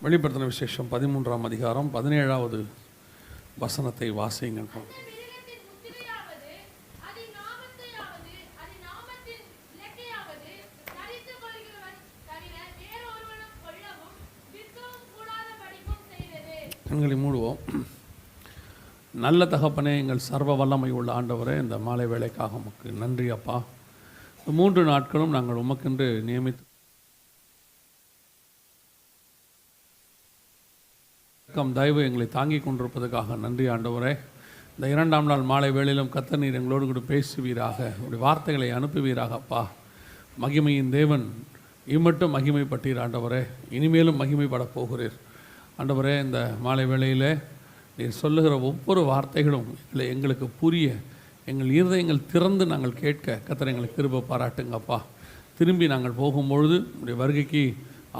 வெளிப்படுத்தின விசேஷம் 13ஆம் அதிகாரம் 17வது வசனத்தை வாசியுங்கள். கண்களை மூடுவோம். நல்ல தகப்பனே, எங்கள் சர்வ வல்லமை உள்ள ஆண்டவரே, இந்த மாலை வேளைக்காக உமக்கு நன்றி அப்பா. 3 நாட்களும் நாங்கள் உமக்கென்று நியமித்து தயவு எங்களை தாங்கி கொண்டிருப்பதற்காக நன்றி ஆண்டவரே. இந்த 2ஆம் நாள் மாலை வேளையிலும் கர்த்தர் நீர் எங்களோடு கூட பேசுவீராக, உடைய வார்த்தைகளை அனுப்புவீராக அப்பா. மகிமையின் தேவன் இம்மட்டும் மகிமைப்பட்டீர் ஆண்டவரே, இனிமேலும் மகிமைப்பட போகிறீர் ஆண்டவரே. இந்த மாலை வேளையில் நீர் சொல்லுகிற ஒவ்வொரு வார்த்தைகளும் எங்களுக்கு புரிய, எங்கள் இருதயங்கள் திறந்து நாங்கள் கேட்க கர்த்தர் எங்களுக்கு கிருபை பாராட்டுங்கப்பா. திரும்பி நாங்கள் போகும்பொழுது உடைய வருகைக்கு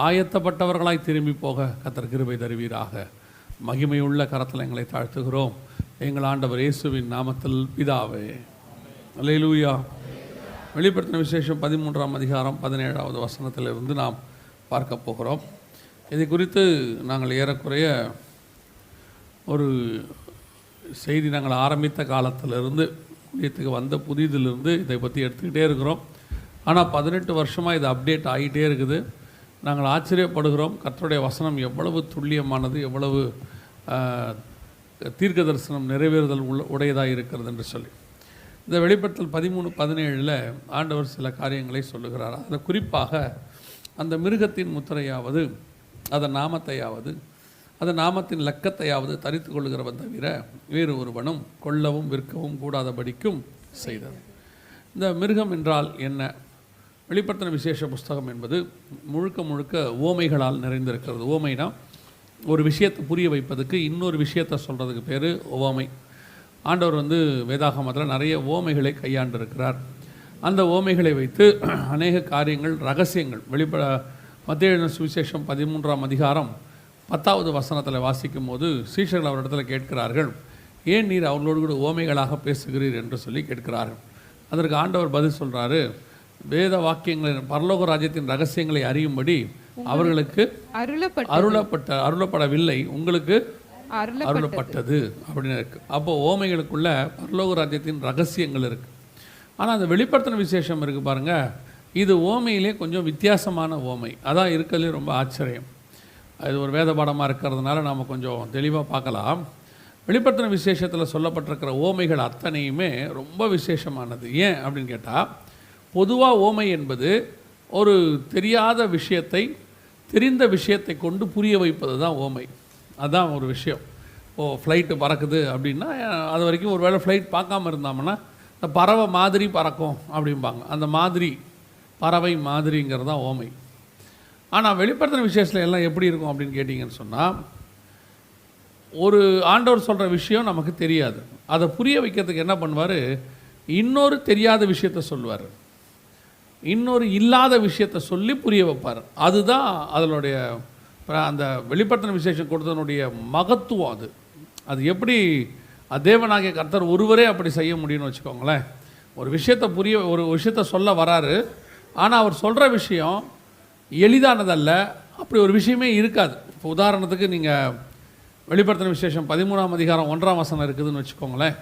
ஆயத்தப்பட்டவர்களாய் திரும்பி போக கர்த்தர் கிருபை தருவீராக. மகிமையுள்ள கரத்தில் எங்களை தாழ்த்துகிறோம் எங்கள் ஆண்டவர் இயேசுவின் நாமத்தில் பிதாவே, அல்லேலூயா. வெளிப்படுத்தின விசேஷம் 13ஆம் அதிகாரம் 17வது வசனத்திலிருந்து நாம் பார்க்க போகிறோம். இதை குறித்து நாங்கள் ஏறக்குறைய ஒரு செய்தி நாங்கள் ஆரம்பித்த காலத்திலிருந்து ஊழியத்துக்கு வந்த புதிதிலிருந்து இதை பற்றி எடுத்துக்கிட்டே இருக்கிறோம். ஆனால் 18 வருஷமாக இது அப்டேட் ஆகிட்டே இருக்குது. நாங்கள் ஆச்சரியப்படுகிறோம் கர்த்தருடைய வசனம் எவ்வளவு துல்லியமானது, எவ்வளவு தீர்க்க தரிசனம் நிறைவேறுதல் உடையதாக இருக்கிறது என்று சொல்லி. இந்த வெளிப்படுத்தல் 13-17 ஆண்டவர் சில காரியங்களை சொல்லுகிறார். அதில் குறிப்பாக அந்த மிருகத்தின் முத்திரையாவது, அதன் நாமத்தையாவது, அதன் நாமத்தின் லக்கத்தையாவது தரித்து கொள்ளுகிறவன் தவிர வேறு ஒருவனும் கொல்லவும் விற்கவும் கூடாதபடிக்கும் செய்தது. இந்த மிருகம் என்றால் என்ன? வெளிப்படுத்தின விசேஷ புஸ்தகம் என்பது முழுக்க முழுக்க ஓமைகளால் நிறைந்திருக்கிறது. ஓமைனா ஒரு விஷயத்தை புரிய வைப்பதுக்கு இன்னொரு விஷயத்தை சொல்கிறதுக்கு பேர் ஓமை. ஆண்டவர் வேதாகமத்தில் நிறைய ஓமைகளை கையாண்டிருக்கிறார். அந்த ஓமைகளை வைத்து அநேக காரியங்கள், ரகசியங்கள் மத்தேயு எழுதின சுவிசேஷம் 13ஆம் அதிகாரம் 10வது வசனத்தில் வாசிக்கும் போது சீஷர்கள் அவரிடத்துல கேட்கிறார்கள், ஏன் நீர் அவர்களோடு கூட ஓமைகளாக பேசுகிறீர் என்று சொல்லி கேட்கிறார்கள். அதற்கு ஆண்டவர் பதில் சொல்கிறாரு, வேத வாக்கியங்களின் பரலோக ராஜ்யத்தின் ரகசியங்களை அறியும்படி அவர்களுக்கு அருளப்படவில்லை, உங்களுக்கு அருளப்பட்டது அப்படின்னு இருக்கு. அப்போ ஓமைகளுக்குள்ள பரலோக ராஜ்யத்தின் ரகசியங்கள் இருக்கு. ஆனால் அந்த வெளிப்படுத்தின விசேஷம் இருக்கு பாருங்க, இது ஓமையிலே கொஞ்சம் வித்தியாசமான ஓமை. அதான் இருக்கிறதுலே ரொம்ப ஆச்சரியம். இது ஒரு வேத பாடமாக இருக்கிறதுனால நாம் கொஞ்சம் தெளிவாக பார்க்கலாம். வெளிப்படுத்தின விசேஷத்தில் சொல்லப்பட்டிருக்கிற ஓமைகள் அத்தனையுமே ரொம்ப விசேஷமானது. ஏன் அப்படின்னு கேட்டால், பொதுவாக ஓமை என்பது ஒரு தெரியாத விஷயத்தை தெரிந்த விஷயத்தை கொண்டு புரிய வைப்பது தான் ஓமை. அதுதான் ஒரு விஷயம். ஃப்ளைட்டு பறக்குது அப்படின்னா, அது வரைக்கும் ஒரு வேளை ஃப்ளைட் பார்க்காம இருந்தாங்கன்னா இந்த பறவை மாதிரி பறக்கும் அப்படிம்பாங்க. அந்த மாதிரி பறவை மாதிரிங்கிறது தான் ஓமை. ஆனால் வெளிப்படுத்தின விசேஷத்தில் எல்லாம் எப்படி இருக்கும் அப்படின்னு கேட்டிங்கன்னு சொன்னால், ஒரு ஆண்டவர் சொல்கிற விஷயம் நமக்கு தெரியாது, அதை புரிய வைக்கிறதுக்கு என்ன பண்ணுவார், இன்னொரு தெரியாத விஷயத்தை சொல்லுவார், இன்னொரு இல்லாத விஷயத்தை சொல்லி புரிய வைப்பார். அதுதான் அதனுடைய அந்த வெளிப்படுத்தின விசேஷம் கொடுத்ததனுடைய மகத்துவம். அது எப்படி தேவனாகிய கர்த்தர் ஒருவரே அப்படி செய்ய முடியும்னு வச்சுக்கோங்களேன். ஒரு விஷயத்தை ஒரு விஷயத்தை சொல்ல வராரு, ஆனால் அவர் சொல்கிற விஷயம் எளிதானதல்ல, அப்படி ஒரு விஷயமே இருக்காது. இப்போ உதாரணத்துக்கு நீங்கள் வெளிப்படுத்தின விசேஷம் 13ஆம் அதிகாரம் 1ஆம் வசனம் இருக்குதுன்னு வச்சுக்கோங்களேன்.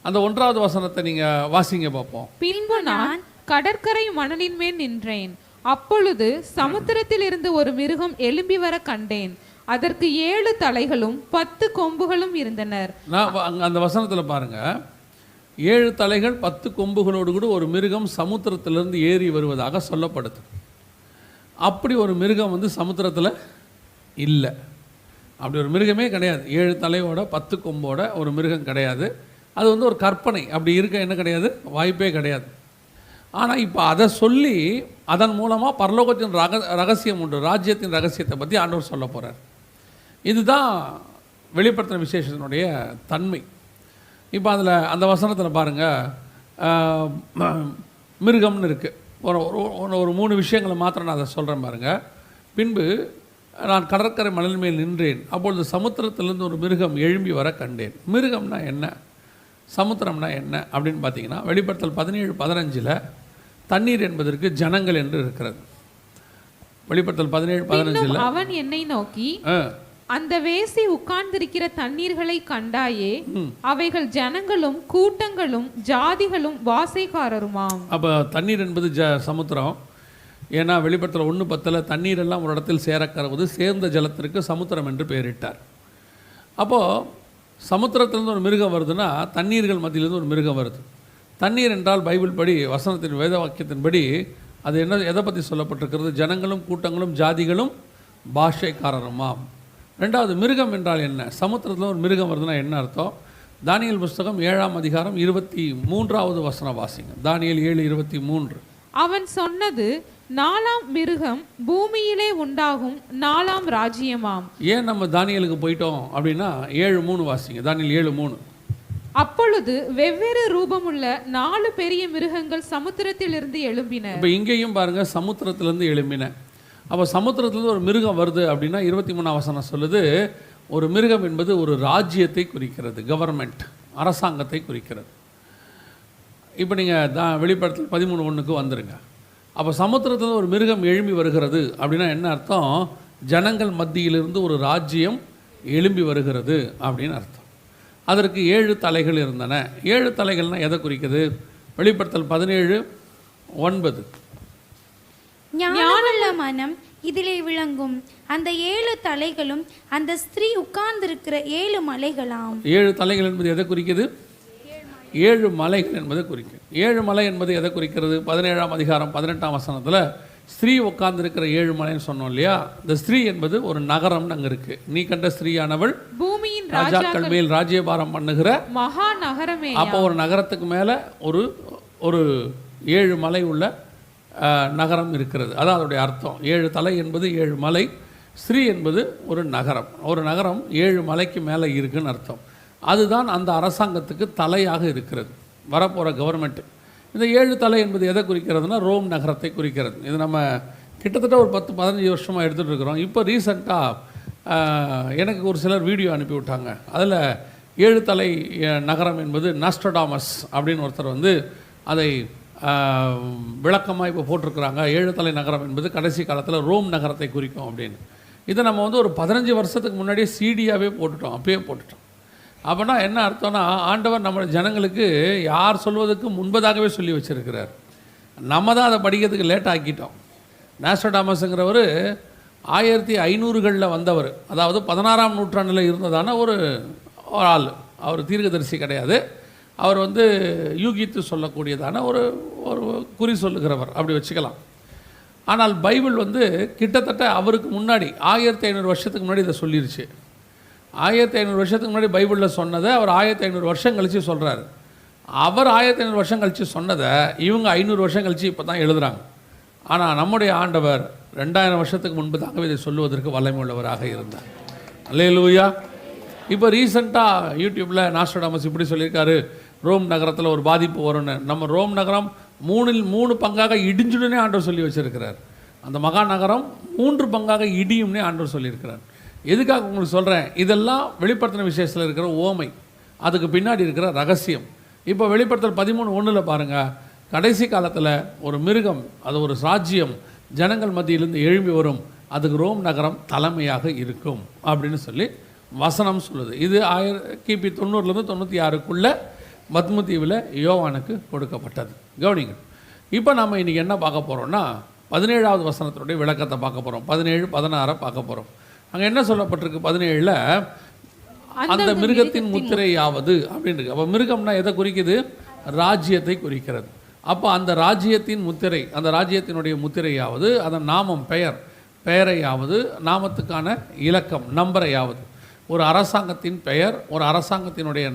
அந்த 1வது வசனத்தை நீங்கள் வாசிங்க பார்ப்போம். பின்பு நான் கடற்கரை மணலின் மேல் நின்றேன், அப்பொழுது சமுத்திரத்தில் இருந்து ஒரு மிருகம் எழும்பி வர கண்டேன், அதற்கு 7 தலைகளும் 10 கொம்புகளும் இருந்தனர். அந்த வசனத்தில் பாருங்க, 7 தலைகள் 10 கொம்புகளோடு கூட ஒரு மிருகம் சமுத்திரத்திலிருந்து ஏறி வருவதாக சொல்லப்படுது. அப்படி ஒரு மிருகம் சமுத்திரத்தில் இல்லை. அப்படி ஒரு மிருகமே கிடையாது. 7 தலையோட 10 கொம்போட ஒரு மிருகம் கிடையாது. அது ஒரு கற்பனை. அப்படி இருக்க என்ன கிடையாது, வாய்ப்பே கிடையாது. ஆனால் இப்போ அதை சொல்லி அதன் மூலமாக பரலோகத்தின் ரகசியம் உண்டு, ராஜ்யத்தின் ரகசியத்தை பற்றி ஆண்டவர் சொல்ல போகிறார். இதுதான் வெளிப்படுத்தின விசேஷத்தினுடைய தன்மை. இப்போ அதில் அந்த வசனத்தில் பாருங்கள், மிருகம்னு இருக்குது. ஒரு 3 விஷயங்களை மாத்திரம் நான் அதை சொல்கிறேன் பாருங்கள். பின்பு நான் கடற்கரை மணல் மேல் நின்றேன், அப்பொழுது சமுத்திரத்திலிருந்து ஒரு மிருகம் எழும்பி வர கண்டேன். மிருகம்னா என்ன, சமுத்திரம்னா என்ன அப்படின்னு பார்த்தீங்கன்னா, வெளிப்படுத்தல் 17-15 தண்ணீர் என்பதற்கு ஜனங்கள் என்று இருக்கிறது. வெளிப்படுத்தல் 17:15. பின்னும் அவன் என்னை நோக்கி, அந்த வேசி உட்கார்ந்திருக்கிற தண்ணீர்களை கண்டாயே, அவைகள் ஜனங்களும் கூட்டங்களும் ஜாதிகளும் வாசைக்காரருமாம். அப்போ தண்ணீர் என்பது சமுத்திரம். ஏன்னா வெளிப்படுத்தல் 1:10 தண்ணீர் எல்லாம் ஒரு இடத்தில் சேரக்கறவது சேர்ந்த ஜலத்திற்கு சமுத்திரம் என்று பெயரிட்டார். அப்போது சமுத்திரத்திலேருந்து ஒரு மிருகம் வருதுன்னா தண்ணீர்கள் மத்தியிலேருந்து ஒரு மிருகம் வருது. தண்ணீர் என்றால் பைபிள் படி, வசனத்தின் வேத வாக்கியத்தின்படி அது என்ன, எதை பற்றி சொல்லப்பட்டிருக்கிறது? ஜனங்களும் கூட்டங்களும் ஜாதிகளும் பாஷைக்காரருமாம். ரெண்டாவது, மிருகம் என்றால் என்ன? சமுத்திரத்தில் ஒரு மிருகம் வருதுன்னா என்ன அர்த்தம்? தானியேல் புஸ்தகம் 7ஆம் அதிகாரம் 23வது வசனம் வாசிங்க. தானியேல் 7:23. அவன் சொன்னது, 4ஆம் மிருகம் பூமியிலே உண்டாகும் 4ஆம் ராஜ்யமாம். ஏன் நம்ம தானியேலுக்கு போயிட்டோம் அப்படின்னா 7:3 வாசிங்க. தானியேல் 7:3. அப்பொழுது வெவ்வேறு ரூபமுள்ள 4 பெரிய மிருகங்கள் சமுத்திரத்திலிருந்து எழும்பின. இப்போ இங்கேயும் பாருங்க, சமுத்திரத்திலிருந்து எழும்பின. அப்போ சமுத்திரத்திலிருந்து ஒரு மிருகம் வருது அப்படின்னா 23ஆம் வசனம் சொல்லுது, ஒரு மிருகம் என்பது ஒரு ராஜ்யத்தை குறிக்கிறது, கவர்மெண்ட், அரசாங்கத்தை குறிக்கிறது. இப்போ நீங்கள் வெளிப்படுத்தல் 13:1 வந்துருங்க. அப்போ சமுத்திரத்தில் ஒரு மிருகம் எழும்பி வருகிறது அப்படின்னா என்ன அர்த்தம்? ஜனங்கள் மத்தியிலிருந்து ஒரு ராஜ்யம் எழும்பி வருகிறது அப்படின்னு அர்த்தம். அதற்கு 7 தலைகள் இருந்தன. 7 தலைகள்னால் எதை குறிக்குது? வெளிப்படுத்தல் 17:9. ஞானமுள்ள மனம் இதிலே விளங்கும். அந்த 7 தலைகளும் அந்த ஸ்திரீ உட்கார்ந்திருக்கிற 7 மலைகளாம். 7 தலைகள் என்பது எதை குறிக்குது? 7 மலைகள் என்பதை குறிக்கும். 7 மலை என்பது எதை குறிக்கிறது? 17ஆம் அதிகாரம் 18ஆம் வசனத்தில் ஸ்திரீ உட்கார்ந்திருக்கிற 7 மலைன்னு சொன்னோம் இல்லையா? இந்த ஸ்திரீ என்பது ஒரு நகரம்னு அங்கே இருக்கு. நீ கண்ட ஸ்திரீயானவள் பூமியின் ராஜாக்கள் மேல் ராஜ்யபாரம் பண்ணுகிற மகா நகரமே. அப்போ ஒரு நகரத்துக்கு மேலே ஒரு 7 மலை உள்ள நகரம் இருக்கிறது. அதான் அதோடைய அர்த்தம். 7 தலை என்பது 7 மலை, ஸ்ரீ என்பது ஒரு நகரம். ஒரு நகரம் 7 மலைக்கு மேலே இருக்குன்னு அர்த்தம். அதுதான் அந்த அரசாங்கத்துக்கு தலையாக இருக்கிறது, வரப்போகிற கவர்மெண்ட்டு. இந்த 7 தலை என்பது எதை குறிக்கிறதுனா ரோம் நகரத்தை குறிக்கிறது. இது நம்ம கிட்டத்தட்ட ஒரு 10-15 வருஷமாக எடுத்துகிட்டு இருக்கிறோம். இப்போ ரீசெண்டாக எனக்கு ஒரு சிலர் வீடியோ அனுப்பி விட்டாங்க. அதில் 7 தலை நகரம் என்பது நாஸ்ட்ரடாமஸ் அப்படின்னு ஒருத்தர் வந்து அதை விளக்கமாக இப்போ போட்டிருக்கிறாங்க. 7 தலை நகரம் என்பது கடைசி காலத்தில் ரோம் நகரத்தை குறிக்கும் அப்படின்னு. இதை நம்ம வந்து ஒரு 15 வருஷத்துக்கு முன்னாடியே சிடியாகவே போட்டுட்டோம், அப்பயே போட்டுட்டோம். அப்படின்னா என்ன அர்த்தம்னா, ஆண்டவர் நம்ம ஜனங்களுக்கு யார் சொல்வதற்கு முன்பதாகவே சொல்லி வச்சுருக்கிறார். நம்ம தான் அதை படிக்கிறதுக்கு லேட் ஆக்கிட்டோம். நாஸ்ட்ரடாமஸுங்கிறவர் 1500களில் வந்தவர், அதாவது 16ஆம் நூற்றாண்டில் இருந்ததான ஒரு ஆள். அவர் தீர்க்கதரிசி கிடையாது, அவர் வந்து யூகித்து சொல்லக்கூடியதான ஒரு குறி சொல்லுகிறவர், அப்படி வச்சுக்கலாம். ஆனால் பைபிள் வந்து கிட்டத்தட்ட அவருக்கு முன்னாடி 1500 வருஷத்துக்கு முன்னாடி இதை சொல்லிருச்சு. 1500 வருஷத்துக்கு முன்னாடி பைபிளில் சொன்னதை அவர் 1500 வருஷம் கழித்து சொல்கிறாரு. அவர் 1500 வருஷம் கழித்து சொன்னதை இவங்க 500 வருஷம் கழித்து இப்போ தான் எழுதுகிறாங்க. ஆனால் நம்முடைய ஆண்டவர் 2000 வருஷத்துக்கு முன்பதாகவே இதை சொல்லுவதற்கு வல்லமை உள்ளவராக இருந்தார். அல்லேலூயா. இப்போ ரீசெண்டாக யூடியூப்பில் நாஸ்ட்ரடாமஸ் இப்படி சொல்லியிருக்காரு, ரோம் நகரத்தில் ஒரு பாதிப்பு வரும்னு. நம்ம ரோம் நகரம் 3 பங்காக இடிஞ்சுடுனே ஆண்டவர் சொல்லி வச்சுருக்கிறார். அந்த மகா நகரம் 3 பங்காக இடியும்னே ஆண்டவர் சொல்லியிருக்கிறார். எதுக்காக உங்களுக்கு சொல்கிறேன்? இதெல்லாம் வெளிப்படுத்தின விசேஷத்தில் இருக்கிற ஓமை, அதுக்கு பின்னாடி இருக்கிற ரகசியம். இப்போ வெளிப்படுத்தல் 13:1 பாருங்கள், கடைசி காலத்தில் ஒரு மிருகம், அது ஒரு ராஜ்யம் ஜனங்கள் மத்தியிலிருந்து எழும்பி வரும், அதுக்கு ரோம் நகரம் தலைமையாக இருக்கும் அப்படின்னு சொல்லி வசனம் சொல்லுது. இது கிபி 90லேருந்து 96க்குள்ளே மத்மு தீவில் யோவானுக்கு கொடுக்கப்பட்டது. கவனிங்க. இப்போ நம்ம இன்றைக்கி என்ன பார்க்க போகிறோம்னா 17வது வசனத்தினுடைய விளக்கத்தை பார்க்க போகிறோம். 17, 16 பார்க்க போகிறோம். அங்கே என்ன சொல்லப்பட்டிருக்கு? 17ல் அந்த மிருகத்தின் முத்திரையாவது அப்படின்னு. அப்போ மிருகம்னா எதை குறிக்குது? ராஜ்யத்தை குறிக்கிறது. அப்போ அந்த ராஜ்யத்தின் முத்திரை, அந்த ராஜ்யத்தினுடைய முத்திரையாவது, அதன் நாமம், பெயரையாவது, நாமத்துக்கான இலக்கம், நம்பரையாவது. ஒரு அரசாங்கத்தின் பெயர், ஒரு அரசாங்கத்தினுடைய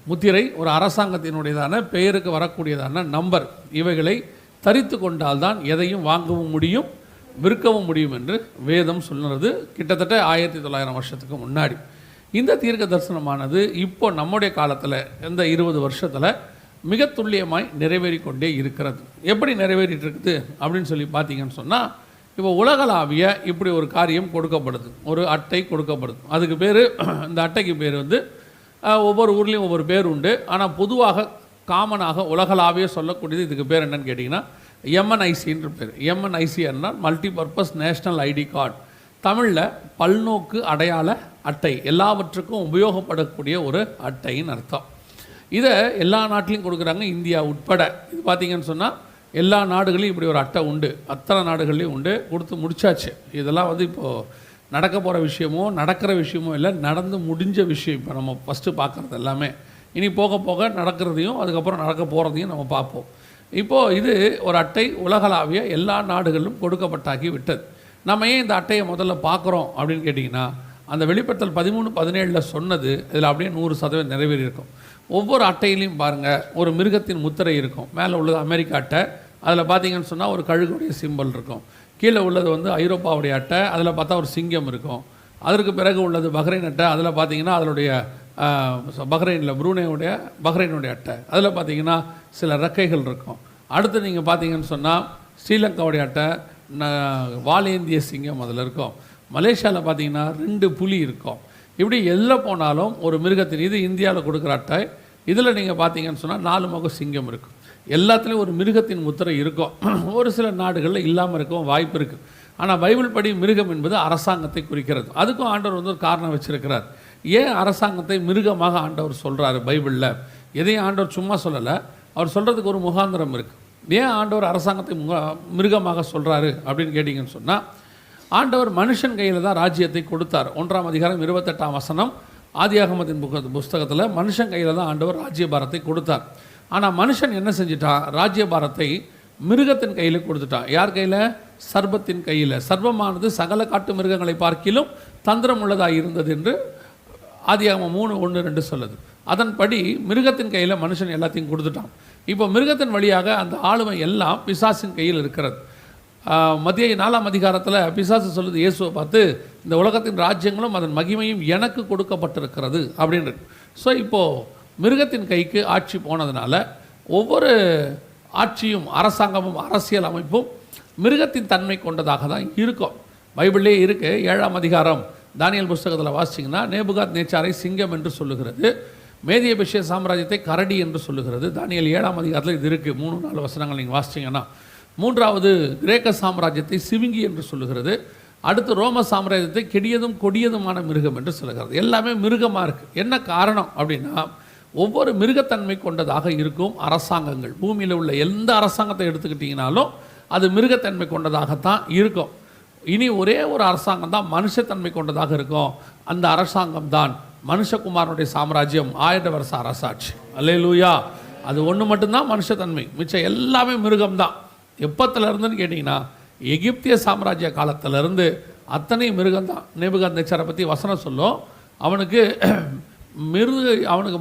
முத்திரை, ஒரு அரசாங்கத்தினுடையதான பெயருக்கு வரக்கூடியதான நம்பர், இவைகளை தரித்து கொண்டால்தான் எதையும் வாங்கவும் முடியும், விற்கவும் முடியும் என்று வேதம் சொல்லுறது. கிட்டத்தட்ட 1900 வருஷத்துக்கு முன்னாடி இந்த தீர்க்க தரிசனமானது இப்போ நம்முடைய காலத்தில் இந்த 20 வருஷத்தில் மிக துல்லியமாய் நிறைவேறி கொண்டே இருக்கிறது. எப்படி நிறைவேறிட்டு இருக்குது அப்படின்னு சொல்லி பார்த்தீங்கன்னு சொன்னால், இப்போ உலகளாவிய இப்படி ஒரு காரியம் கொடுக்கப்படுது, ஒரு அட்டை கொடுக்கப்படுது. அதுக்கு பேர், இந்த அட்டைக்கு பேர் வந்து ஒவ்வொரு ஊர்லேயும் ஒவ்வொரு பேர் உண்டு. ஆனால் பொதுவாக காமனாக உலகளாவிய சொல்லக்கூடியது இதுக்கு பேர் என்னன்னு கேட்டிங்கன்னா எம்என்ஐசின்ற பேர். எம்என்ஐசின்னா multi purpose national ID card. தமிழில் பல்நோக்கு அடையாள அட்டை, எல்லாவற்றுக்கும் உபயோகப்படக்கூடிய ஒரு அட்டைன்னு அர்த்தம். இதை எல்லா நாட்டிலையும் கொடுக்குறாங்க, இந்தியா உட்பட. இது பார்த்திங்கன்னு சொன்னால் எல்லா நாடுகளையும் இப்படி ஒரு அட்டை உண்டு, அத்தனை நாடுகள்லையும் உண்டு, கொடுத்து முடிச்சாச்சு. இதெல்லாம் இப்போது நடக்க போகிற விஷயமோ நடக்கிற விஷயமோ இல்லை, நடந்து முடிஞ்ச விஷயம். இப்போ நம்ம ஃபஸ்ட்டு பார்க்குறது எல்லாமே இனி போக போக நடக்கிறதையும் அதுக்கப்புறம் நடக்க போகிறதையும் நம்ம பார்ப்போம். இப்போது இது ஒரு அட்டை உலகளாவிய எல்லா நாடுகளிலும் கொடுக்கப்பட்டாக்கி விட்டது. நம்ம ஏன் இந்த அட்டையை முதல்ல பார்க்குறோம் அப்படின்னு கேட்டிங்கன்னா, அந்த வெளிப்படுத்தல் 13-17 சொன்னது இதில் அப்படியே 100% நிறைவேறியிருக்கும். ஒவ்வொரு அட்டையிலையும் பாருங்கள் ஒரு மிருகத்தின் முத்திரை இருக்கும். மேலே உள்ளது அமெரிக்கா அட்டை, அதில் பார்த்தீங்கன்னு சொன்னால் ஒரு கழுகுடைய சிம்பல் இருக்கும். கீழே உள்ளது ஐரோப்பாவுடைய அட்டை, அதில் பார்த்தா ஒரு சிங்கம் இருக்கும். அதற்கு பிறகு உள்ளது பஹ்ரைன் அட்டை, அதில் பார்த்தீங்கன்னா அதனுடைய பஹ்ரைனில் பஹ்ரைனுடைய அட்டை, அதில் பார்த்தீங்கன்னா சில ரெக்கைகள் இருக்கும். அடுத்து நீங்கள் பார்த்தீங்கன்னு சொன்னால் ஸ்ரீலங்காவுடைய அட்டை, வாலேந்திய சிங்கம் அதில் இருக்கும். மலேசியாவில் பார்த்தீங்கன்னா 2 புலி இருக்கும். இப்படி எல்லாம் போனாலும் ஒரு மிருகத்தின், இது இந்தியாவில் கொடுக்குற அட்டை. இதில் நீங்கள் பார்த்தீங்கன்னு சொன்னால் 4 முக சிங்கம் இருக்கும். எல்லாத்துலேயும் ஒரு மிருகத்தின் முத்திரை இருக்கும். ஒரு சில நாடுகளில் இல்லாமல் இருக்கும் வாய்ப்பு இருக்குது. ஆனால் பைபிள் படி மிருகம் என்பது அரசாங்கத்தை குறிக்கிறது. அதுக்கும் ஆண்டவர் ஒரு காரணம் வச்சிருக்கிறார். ஏன் அரசாங்கத்தை மிருகமாக ஆண்டவர் சொல்கிறாரு பைபிளில்? எதையும் ஆண்டவர் சும்மா சொல்லலை, அவர் சொல்கிறதுக்கு ஒரு முகாந்திரம் இருக்குது. ஏன் ஆண்டவர் அரசாங்கத்தை மிருகமாக சொல்கிறாரு அப்படின்னு கேட்டிங்கன்னு சொன்னால், ஆண்டவர் மனுஷன் கையில் தான் ராஜ்யத்தை கொடுத்தார். 1ஆம் அதிகாரம் 28ஆம் வசனம் ஆதியாகமத்தின் புஸ்தகத்தில் மனுஷன் கையில் தான் ஆண்டவர் ராஜ்யபாரத்தை கொடுத்தார். ஆனால் மனுஷன் என்ன செஞ்சிட்டான்? ராஜ்யபாரத்தை மிருகத்தின் கையில் கொடுத்துட்டான். யார் கையில்? சர்பத்தின் கையில். சர்பமானது சகல காட்டு மிருகங்களை பார்க்கிலும் தந்திரம் உள்ளதாக இருந்தது என்று ஆதியாகமம் 3:1-2 சொல்லுது. அதன்படி மிருகத்தின் கையில் மனுஷன் எல்லாத்தையும் கொடுத்துட்டான். இப்போ மிருகத்தின் வழியாக அந்த ஆளுமை எல்லாம் பிசாசின் கையில் இருக்கிறது. மத்திய 4ஆம் அதிகாரத்தில் பிசாசு சொல்லுது இயேசுவை பார்த்து, இந்த உலகத்தின் ராஜ்யங்களும் அதன் மகிமையும் எனக்கு கொடுக்கப்பட்டிருக்கிறது அப்படின்னு. ஸோ இப்போது மிருகத்தின் கைக்கு ஆட்சி போனதுனால ஒவ்வொரு ஆட்சியும் அரசாங்கமும் அரசியல் அமைப்பும் மிருகத்தின் தன்மை கொண்டதாக தான் இருக்கும். பைபிளே இருக்குது. 7ஆம் அதிகாரம் தானியேல் புஸ்தகத்தில் வாசிச்சிங்கன்னா நேபுகாத் நேச்சாரை சிங்கம் என்று சொல்லுகிறது, மேதிய பெர்ஷிய சாம்ராஜ்யத்தை கரடி என்று சொல்லுகிறது. தானியேல் 7ஆம் அதிகாரத்தில் இது இருக்குது. 3-4 வசனங்கள் நீங்கள் வாசிச்சிங்கன்னா. 3வது கிரேக்க சாம்ராஜ்யத்தை சிவிங்கி என்று சொல்லுகிறது. அடுத்து ரோம சாம்ராஜ்யத்தை கெடியதும் கொடியதுமான மிருகம் என்று சொல்லுகிறது. எல்லாமே மிருகமாக இருக்குது. என்ன காரணம் அப்படின்னா, ஒவ்வொரு மிருகத்தன்மை கொண்டதாக இருக்கும் அரசாங்கங்கள். பூமியில் உள்ள எந்த அரசாங்கத்தை எடுத்துக்கிட்டிங்கனாலும் அது மிருகத்தன்மை கொண்டதாகத்தான் இருக்கும். இனி ஒரே ஒரு அரசாங்கம் தான் மனுஷத்தன்மை கொண்டதாக இருக்கும். அந்த அரசாங்கம் தான் மனுஷகுமாரனுடைய சாம்ராஜ்யம், 1000 வருஷ அரசாட்சி. அல்லேலூயா. அது ஒன்று மட்டும்தான் மனுஷத்தன்மை, மிச்சம் எல்லாமே மிருகம்தான். எப்பத்துலேருந்துன்னு கேட்டிங்கன்னா, எகிப்திய சாம்ராஜ்ய காலத்திலேருந்து அத்தனை மிருகம்தான். நேபுகாத்நேச்சாரை பற்றி வசனம் சொல்லும், அவனுக்கு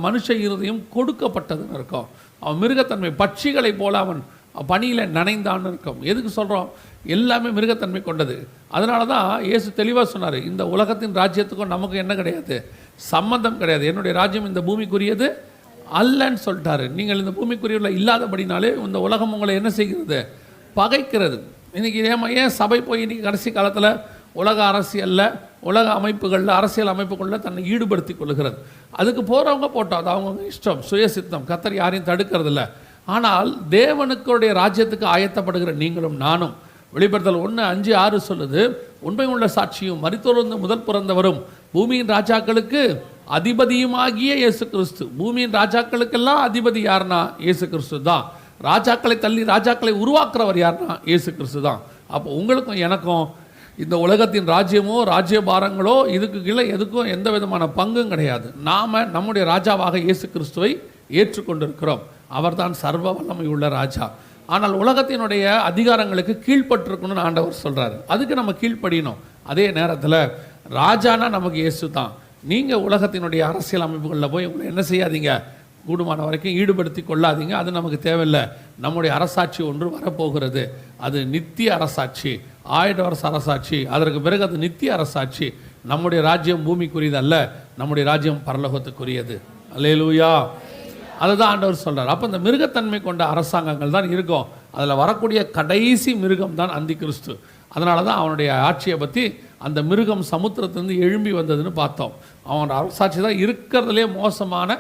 மனுஷ இருதயம் கொடுக்கப்பட்டதுன்னு இருக்கும். அவன் மிருகத்தன்மை, பட்சிகளை போல அவன் பனியில் நனைந்தான்னு இருக்கும். எதுக்கு சொல்கிறோம்? எல்லாமே மிருகத்தன்மை கொண்டது. அதனால தான் இயேசு தெளிவாக சொன்னார், இந்த உலகத்தின் ராஜ்யத்துக்கும் நமக்கு என்ன கிடையாது, சம்பந்தம் கிடையாது. என்னுடைய ராஜ்யம் இந்த பூமிக்குரியது அல்லன்னு சொல்லிட்டாரு. நீங்கள் இந்த பூமிக்குரியவில் இல்லாதபடினாலே இந்த உலகம் உங்களை என்ன செய்கிறது? பகைக்கிறது. இன்றைக்கி ஏன் சபை போய் இன்றைக்கி கடைசி காலத்தில் உலக அரசியலில், உலக அமைப்புகளில், அரசியல் அமைப்புகளில் தன்னை ஈடுபடுத்தி கொள்ளுகிறது. அதுக்கு போகிறவங்க போட்டோம், அது அவங்க இஷ்டம், சுயசித்தம். கர்த்தர் யாரையும் தடுக்கிறதில்ல. ஆனால் தேவனுக்குடைய ராஜ்யத்துக்கு ஆயத்தப்படுகிற நீங்களும் நானும், வெளிப்படுத்தல் 1:5-6 சொல்லுது, உண்மை உள்ள சாட்சியும் மரித்தோர்ந்து முதல் பிறந்தவரும் பூமியின் ராஜாக்களுக்கு அதிபதியுமாகிய இயேசு கிறிஸ்து. பூமியின் ராஜாக்களுக்கெல்லாம் அதிபதி யாருன்னா இயேசு கிறிஸ்து தான். ராஜாக்களை தள்ளி ராஜாக்களை உருவாக்குறவர் யாருன்னா இயேசு கிறிஸ்து தான். அப்போ உங்களுக்கும் எனக்கும் இந்த உலகத்தின் ராஜ்யமோ ராஜ்யபாரங்களோ இதுக்கு கீழே எதுக்கும் எந்த விதமான பங்கும் கிடையாது. நாம் நம்முடைய ராஜாவாக இயேசு கிறிஸ்துவை ஏற்றுக்கொண்டிருக்கிறோம். அவர்தான் சர்வ வல்லமை உள்ள ராஜா. ஆனால் உலகத்தினுடைய அதிகாரங்களுக்கு கீழ்ப்பட்டிருக்கணும்னு ஆண்டவர் சொல்கிறாரு. அதுக்கு நம்ம கீழ்ப்படியணும். அதே நேரத்தில் ராஜானா நமக்கு இயேசு தான். நீங்கள் உலகத்தினுடைய அரசியல் அமைப்புகளில் போய் உங்களை என்ன செய்யாதீங்க, கூடுமான வரைக்கும் ஈடுபடுத்தி கொள்ளாதீங்க. அது நமக்கு தேவையில்லை. நம்முடைய அரசாட்சி ஒன்று வரப்போகிறது. அது நித்திய அரசாட்சி, 1000 வருஷ அரசாட்சி. அதற்கு பிறகு அது நித்திய அரசாட்சி. நம்முடைய ராஜ்யம் பூமிக்குரியது அல்ல, நம்முடைய ராஜ்யம் பரலோகத்துக்குரியது. அல்லேலூயா. அதுதான் ஆண்டவர் சொல்கிறார். அப்போ இந்த மிருகத்தன்மை கொண்ட அரசாங்கங்கள் தான் இருக்கும். அதில் வரக்கூடிய கடைசி மிருகம் தான் அந்தி கிறிஸ்து. அதனால தான் அவனுடைய ஆட்சியை பற்றி அந்த மிருகம் சமுத்திரத்திலிருந்து எழும்பி வந்ததுன்னு பார்த்தோம். அவனோட அரசாட்சி தான் இருக்கிறதுலே மோசமான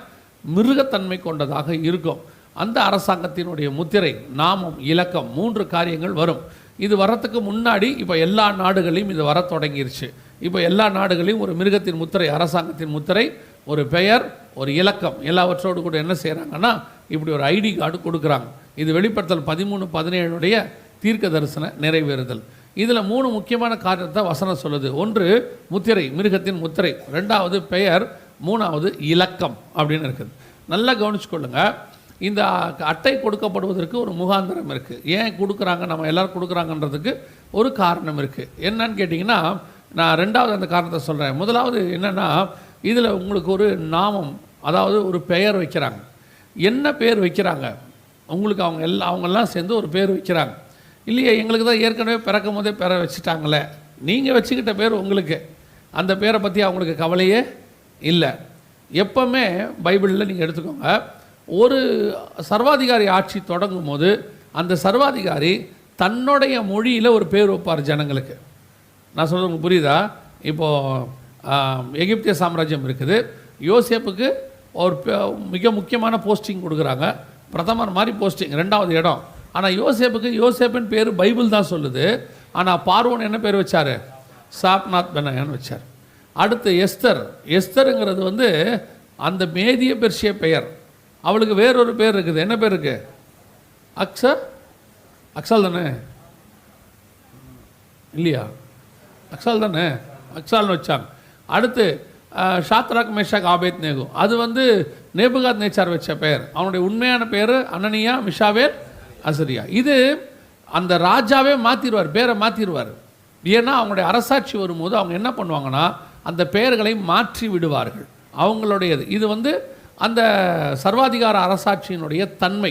மிருகத்தன்மை கொண்டதாக இருக்கும். அந்த அரசாங்கத்தினுடைய முத்திரை, நாமம், இலக்கம் 3 காரியங்கள் வரும். இது வரத்துக்கு முன்னாடி இப்போ எல்லா நாடுகளையும் இது வர தொடங்கிருச்சு. இப்போ எல்லா நாடுகளையும் ஒரு மிருகத்தின் முத்திரை, அரசாங்கத்தின் முத்திரை, ஒரு பெயர், ஒரு இலக்கம் எல்லாவற்றோடு கூட என்ன செய்கிறாங்கன்னா இப்படி ஒரு ஐடி கார்டு கொடுக்குறாங்க. இது வெளிப்படுத்தல் 13:17 தீர்க்க தரிசன நிறைவேறுதல். இதில் 3 முக்கியமான காரியத்தை வசனம் சொல்லுது. ஒன்று முத்திரை, மிருகத்தின் முத்திரை. 2வது பெயர், 3வது இலக்கம் அப்படின்னு இருக்குது. நல்லா கவனிச்சுக்கொள்ளுங்க. இந்த அட்டை கொடுக்கப்படுவதற்கு ஒரு முகாந்திரம் இருக்குது. ஏன் கொடுக்குறாங்க, நம்ம எல்லோரும் கொடுக்குறாங்கன்றதுக்கு ஒரு காரணம் இருக்குது. என்னன்னு கேட்டிங்கன்னா, நான் 2வது அந்த காரணத்தை சொல்கிறேன். முதலாவது என்னென்னா, இதில் உங்களுக்கு ஒரு நாமம், அதாவது ஒரு பெயர் வைக்கிறாங்க. என்ன பேர் வைக்கிறாங்க உங்களுக்கு? அவங்கெல்லாம் சேர்ந்து ஒரு பேர் வைக்கிறாங்க. இல்லையா, எங்களுக்கு தான் ஏற்கனவே பிறக்கும் போதே பேரை வச்சுட்டாங்களே. நீங்கள் வச்சுக்கிட்ட பேர் உங்களுக்கு, அந்த பேரை பற்றி அவங்களுக்கு கவலையே இல்லை. எப்போவுமே பைபிளில் நீங்கள் எடுத்துக்கோங்க, ஒரு சர்வாதிகாரி ஆட்சி தொடங்கும் போது அந்த சர்வாதிகாரி தன்னுடைய மொழியில் ஒரு பேர் வைப்பார் ஜனங்களுக்கு. நான் சொல்கிறது உங்களுக்கு புரியுதா? இப்போது எகிப்திய சாம்ராஜ்யம் இருக்குது. யோசேப்புக்கு ஒரு மிக முக்கியமான போஸ்டிங் கொடுக்குறாங்க, பிரதமர் மாதிரி போஸ்டிங், 2வது இடம். ஆனால் யோசேப்புக்கு யோசேப்பின் பேர் பைபிள் தான் சொல்லுது. ஆனால் பார்வோன் என்ன பேர் வச்சார்? சாப்நாத் பெனாயான்னு வச்சார். அடுத்து எஸ்தர். எஸ்தருங்கிறது அந்த மேதிய பெர்ஷிய பெயர். அவளுக்கு வேறொரு பேர் இருக்குது. என்ன பேர் இருக்கு? அக்சால் தானே? இல்லையா, அக்சால் தானே? அக்சால்னு வச்சாங்க. அடுத்து ஷாத்ராக், மேஷாக், ஆபேத்நேகோ. அது நேபுகாத் நேச்சார் வச்ச பெயர். அவனுடைய உண்மையான பேர் அனனியா, மிஷாவேல், அசரியா. இது அந்த ராஜாவே மாற்றிடுவார், பேரை மாற்றிடுவார். ஏன்னா அவங்களுடைய அரசாட்சி வரும்போது அவங்க என்ன பண்ணுவாங்கன்னா அந்த பெயர்களை மாற்றி விடுவார்கள் அவங்களுடையது. இது அந்த சர்வாதிகார அரசாட்சியினுடைய தன்மை.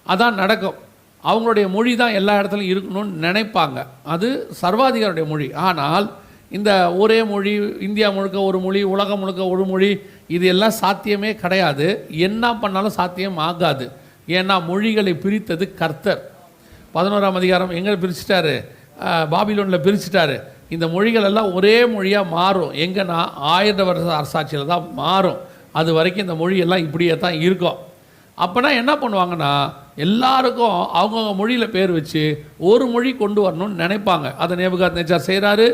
அதான் நடக்கும். அவங்களுடைய மொழி தான் எல்லா இடத்துலையும் இருக்கணும்னு நினைப்பாங்க. அது சர்வாதிகாருடைய மொழி. ஆனால் இந்த ஒரே மொழி, இந்தியா முழுக்க ஒரு மொழி, உலகம் முழுக்க ஒரு மொழி, இது எல்லாம் சாத்தியமே கிடையாது. என்ன பண்ணாலும் சாத்தியம் ஆகாது. ஏன்னா மொழிகளை பிரித்தது கர்த்தர். 11ஆம் அதிகாரம் எங்கே பிரிச்சுட்டாரு? பாபிலோனில் பிரிச்சுட்டாரு. இந்த மொழிகள் எல்லாம் ஒரே மொழியாக மாறும். எங்கன்னா 1000 வருஷ அரசாட்சியில் தான் மாறும். அது வரைக்கும் இந்த மொழியெல்லாம் இப்படியே தான் இருக்கும். அப்போனா என்ன பண்ணுவாங்கன்னா எல்லாருக்கும் அவங்கவுங்க மொழியில் பேர் வச்சு ஒரு மொழி கொண்டு வரணும்னு நினைப்பாங்க. அதை நேபுகாத் நேச்சார் செய்கிறாரு,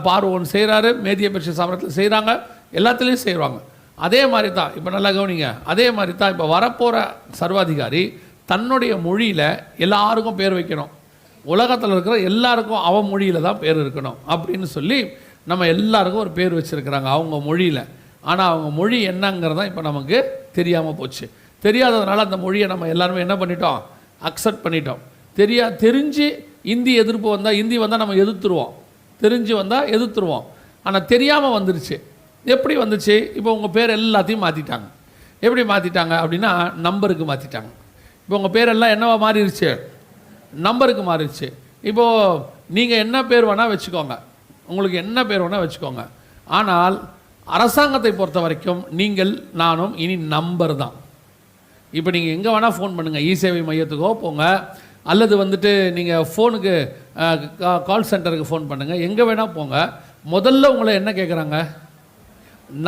பார்வோன் செய்கிறாரு, மேதிய பெர்ஷிய சாம்ராஜ்யத்தில் செய்கிறாங்க, எல்லாத்துலேயும் செய்வாங்க. அதே மாதிரி தான் இப்போ நல்லா கவனிங்க. அதே மாதிரி தான் இப்போ வரப்போகிற சர்வாதிகாரி தன்னுடைய மொழியில் எல்லாருக்கும் பேர் வைக்கணும். உலகத்தில் இருக்கிற எல்லாருக்கும் அவன் மொழியில் தான் பேர் இருக்கணும் அப்படின்னு சொல்லி நம்ம எல்லாருக்கும் ஒரு பேர் வச்சுருக்கிறாங்க அவங்க மொழியில். ஆனால் அவங்க மொழி என்னங்கிறதான் இப்போ நமக்கு தெரியாமல் போச்சு. தெரியாததுனால அந்த மொழியை நம்ம எல்லாருமே என்ன பண்ணிட்டோம்? அக்செப்ட் பண்ணிட்டோம். தெரிஞ்சு இந்தி எதிர்ப்பு வந்தால், இந்தி வந்தால் நம்ம எதிர்த்துருவோம், தெரிஞ்சு வந்தால் எதிர்த்துருவோம். ஆனால் தெரியாமல் வந்துருச்சு. எப்படி வந்துச்சு? இப்போ உங்கள் பேர் எல்லாத்தையும் மாற்றிட்டாங்க. எப்படி மாற்றிட்டாங்க அப்படின்னா நம்பருக்கு மாற்றிட்டாங்க. இப்போ உங்கள் பேரெல்லாம் என்னவா மாறிடுச்சு? நம்பருக்கு மாறிடுச்சு. இப்போது நீங்கள் என்ன பேர் வேணால் வச்சுக்கோங்க, உங்களுக்கு என்ன பேர் வேணால் வச்சுக்கோங்க. ஆனால் அரசாங்கத்தை பொறுத்த வரைக்கும் நீங்கள் நானும் இனி நம்பர் தான். இப்போ நீங்கள் எங்கே வேணால் ஃபோன் பண்ணுங்கள், இ-சேவை மையத்துக்கோ போங்க, அல்லது நீங்கள் ஃபோனுக்கு கால் சென்டருக்கு ஃபோன் பண்ணுங்கள், எங்கே வேணால் போங்க. முதல்ல உங்களை என்ன கேட்குறாங்க?